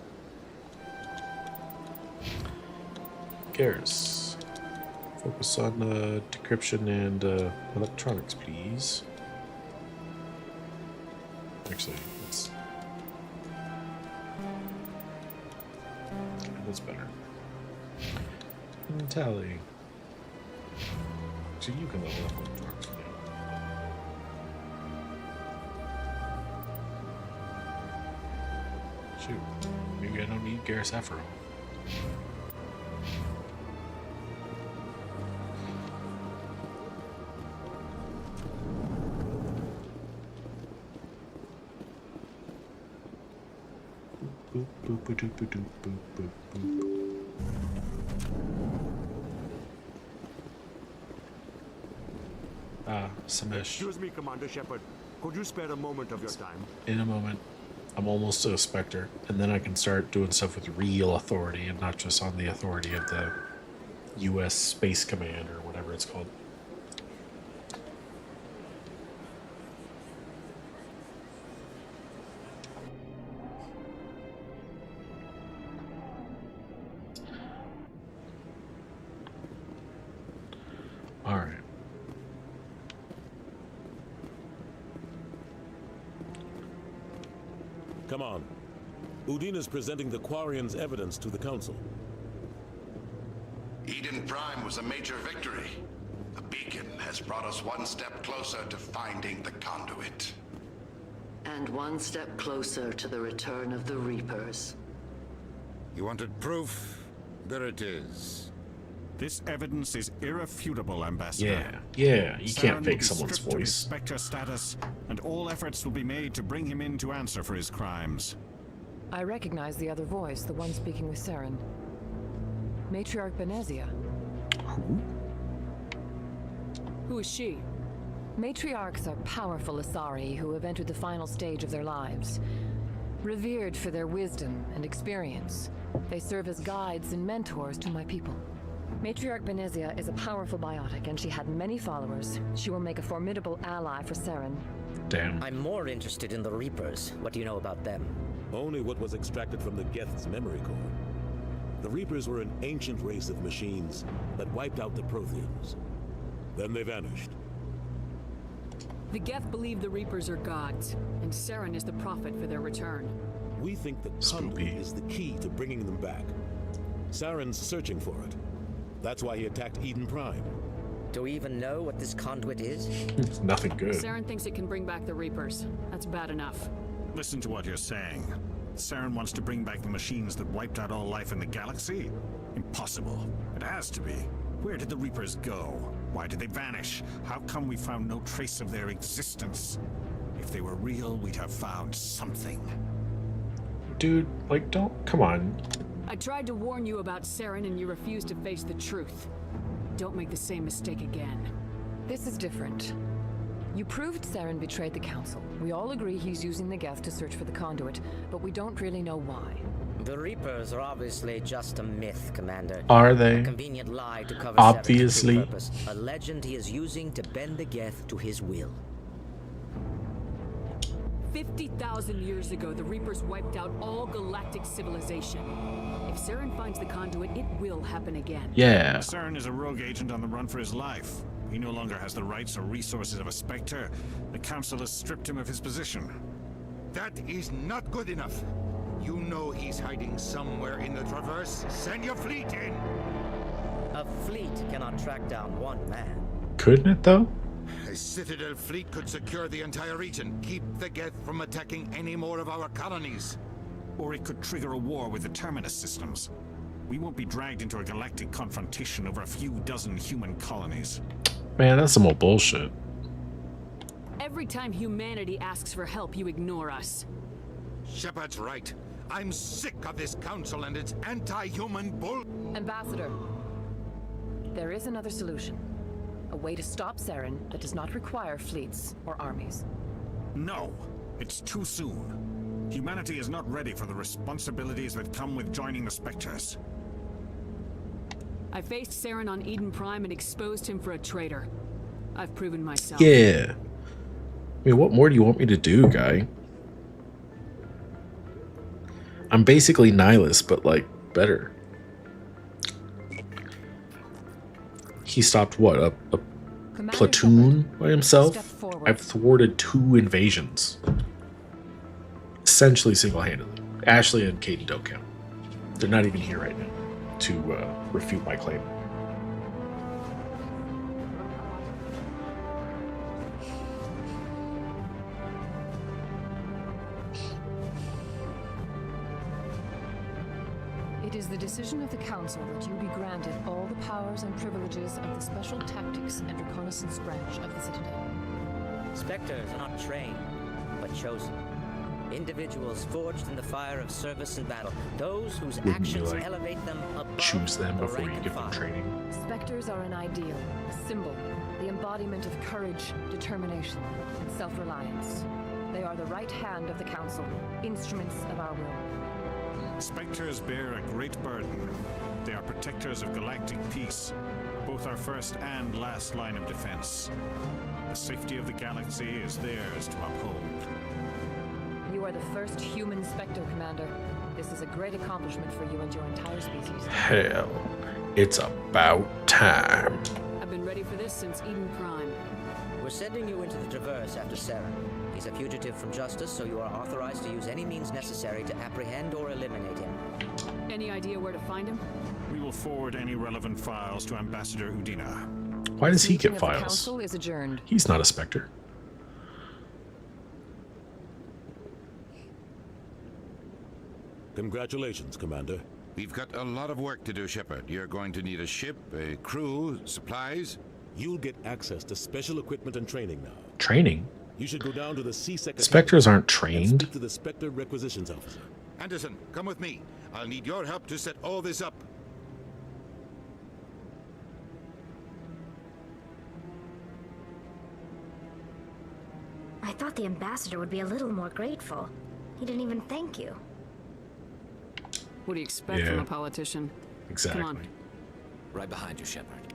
Garrus. Focus on decryption and electronics, please. Actually, let's That's better. Tally. So you can level up on drugs now. Shoot. Maybe I don't need Garrus after all. Boop, boop, boop, boop, boop, boop, boop, boop. Samesh. Excuse me, Commander Shepard. Could you spare a moment of your time? In a moment. I'm almost a Spectre, and then I can start doing stuff with real authority and not just on the authority of the U.S. Space Command or whatever it's called. All right. Come on. Udine is presenting the Quarians' evidence to the Council. Eden Prime was a major victory. The beacon has brought us one step closer to finding the conduit. And one step closer to the return of the Reapers. You wanted proof? There it is. This evidence is irrefutable, Ambassador. Yeah, you can't Saren fake will be someone's stripped of his voice. Spectre status, and all efforts will be made to bring him in to answer for his crimes. I recognize the other voice, the one speaking with Saren. Matriarch Benezia. Who is she? Matriarchs are powerful Asari who have entered the final stage of their lives. Revered for their wisdom and experience, they serve as guides and mentors to my people. Matriarch Benezia is a powerful biotic, and she had many followers. She will make a formidable ally for Saren. Damn. I'm more interested in the Reapers. What do you know about them? Only what was extracted from the Geth's memory core. The Reapers were an ancient race of machines that wiped out the Protheans. Then they vanished. The Geth believe the Reapers are gods, and Saren is the prophet for their return. We think the conduit is the key to bringing them back. Saren's searching for it. That's why he attacked Eden Prime. Do we even know what this conduit is? It's nothing good. Saren thinks it can bring back the Reapers. That's bad enough. Listen to what you're saying. Saren wants to bring back the machines that wiped out all life in the galaxy? Impossible. It has to be. Where did the Reapers go? Why did they vanish? How come we found no trace of their existence? If they were real, we'd have found something. Dude, like, don't... Come on. I tried to warn you about Saren and you refused to face the truth. Don't make the same mistake again. This is different. You proved Saren betrayed the Council. We all agree he's using the Geth to search for the conduit, but we don't really know why. The Reapers are obviously just a myth, Commander. Are they? A convenient lie to cover Obviously. Saren's true purpose. A legend he is using to bend the Geth to his will. 50,000 years ago, the Reapers wiped out all galactic civilization. If Saren finds the conduit, it will happen again. Yeah. Saren is a rogue agent on the run for his life. He no longer has the rights or resources of a Spectre. The Council has stripped him of his position. That is not good enough. You know he's hiding somewhere in the Traverse. Send your fleet in! A fleet cannot track down one man. Couldn't it, though? A Citadel fleet could secure the entire region, keep the Geth from attacking any more of our colonies. Or it could trigger a war with the Terminus systems. We won't be dragged into a galactic confrontation over a few dozen human colonies. Man, that's some old bullshit. Every time humanity asks for help, you ignore us. Shepard's right. I'm sick of this council and its anti-human bull... Ambassador, there is another solution. A way to stop Saren that does not require fleets or armies. No, it's too soon. Humanity is not ready for the responsibilities that come with joining the Spectres. I faced Saren on Eden Prime and exposed him for a traitor. I've proven myself. Yeah. I mean, what more do you want me to do, guy? I'm basically Nihilus, but, like, better. He stopped, what, a platoon by himself? I've thwarted 2 invasions. Essentially single-handedly. Ashley and Katie don't count. They're not even here right now to refute my claim. It is the decision of the Council that you be granted all the powers and privileges of the Special Tactics and Reconnaissance branch of the Citadel. Spectres are not trained, but chosen. Individuals forged in the fire of service and battle. Those whose actions elevate them above choose them the before you rank give and them file. training? Spectres are an ideal, a symbol, the embodiment of courage, determination, and self-reliance. They are the right hand of the Council, instruments of our will. Spectres bear a great burden. They are protectors of galactic peace, both our first and last line of defense. The safety of the galaxy is theirs to uphold. You are the first human Spectre, Commander. This is a great accomplishment for you and your entire species. Hell, it's about time. I've been ready for this since Eden Prime. We're sending you into the Traverse after Saren. He's a fugitive from justice, so you are authorized to use any means necessary to apprehend or eliminate him. Any idea where to find him? We will forward any relevant files to Ambassador Udina. Why does he get The files? Council is adjourned. He's not a Spectre. Congratulations, Commander. We've got a lot of work to do, Shepard. You're going to need a ship, a crew, supplies. You'll get access to special equipment and training now. Training? You should go down to the C-Sec. Spectres aren't and trained. speak to the Spectre requisitions officer. Anderson, come with me. I'll need your help to set all this up. I thought the ambassador would be a little more grateful. He didn't even thank you. What do you expect from a politician? Exactly. Come on. Right behind you, Shepard.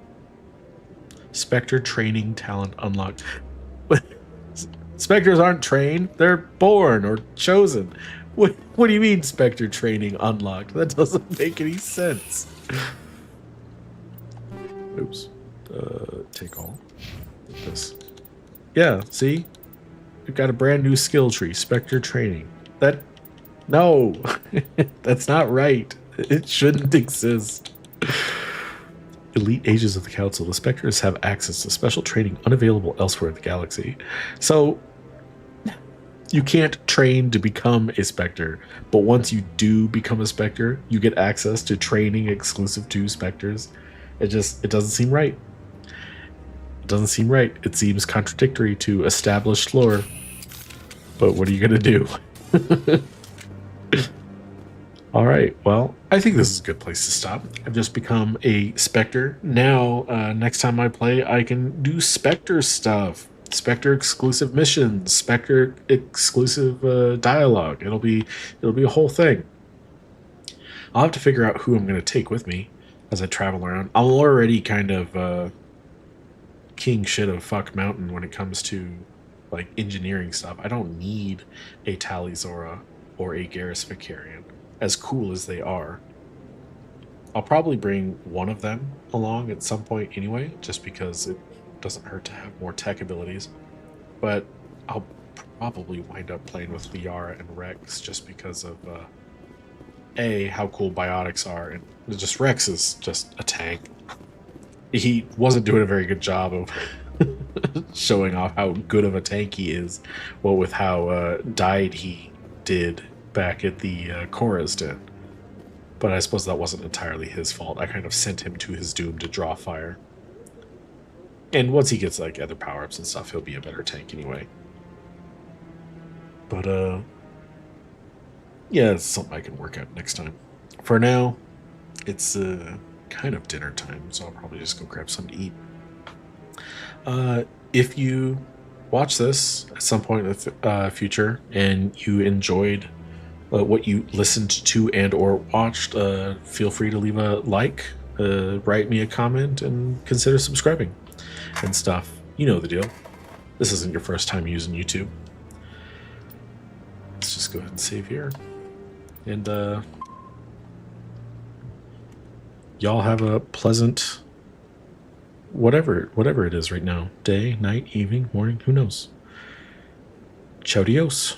Spectre training talent unlocked. Spectres aren't trained. They're born or chosen. What do you mean Spectre training unlocked? That doesn't make any sense. Oops. Take all. This. Yeah, see? We've got a brand new skill tree. Spectre training. No. That's not right. It shouldn't exist. Elite agents of the Council. The Spectres have access to special training unavailable elsewhere in the galaxy. So, you can't train to become a Spectre, but once you do become a Spectre, you get access to training exclusive to Spectres. It doesn't seem right. It doesn't seem right. It seems contradictory to established lore. But what are you going to do? All right, well, I think this is a good place to stop. I've just become a Spectre. Now, next time I play, I can do Spectre stuff. Spectre exclusive missions, Spectre exclusive dialogue. It'll be a whole thing. I'll have to figure out who I'm going to take with me as I travel around. I'm already kind of king shit of fuck mountain when it comes to like engineering stuff. I don't need a Tali'Zorah or a Garrus Vakarian, as cool as they are. I'll probably bring one of them along at some point anyway, just because it doesn't hurt to have more tech abilities. But I'll probably wind up playing with Liara and Rex just because of A, how cool biotics are, and just Rex is just a tank. He wasn't doing a very good job of showing off how good of a tank he is, what with how died he did back at the Korra's Den. But I suppose that wasn't entirely his fault. I kind of sent him to his doom to draw fire. And once he gets like other power-ups and stuff, he'll be a better tank anyway. But yeah, it's something I can work out next time. For now, it's kind of dinner time, so I'll probably just go grab something to eat. If you watch this at some point in the future and you enjoyed what you listened to and or watched, feel free to leave a like, write me a comment, and consider subscribing and stuff. You know the deal. This isn't your first time using YouTube. Let's just go ahead and save here. And y'all have a pleasant whatever it is right now. Day, night, evening, morning, who knows. Ciao dios.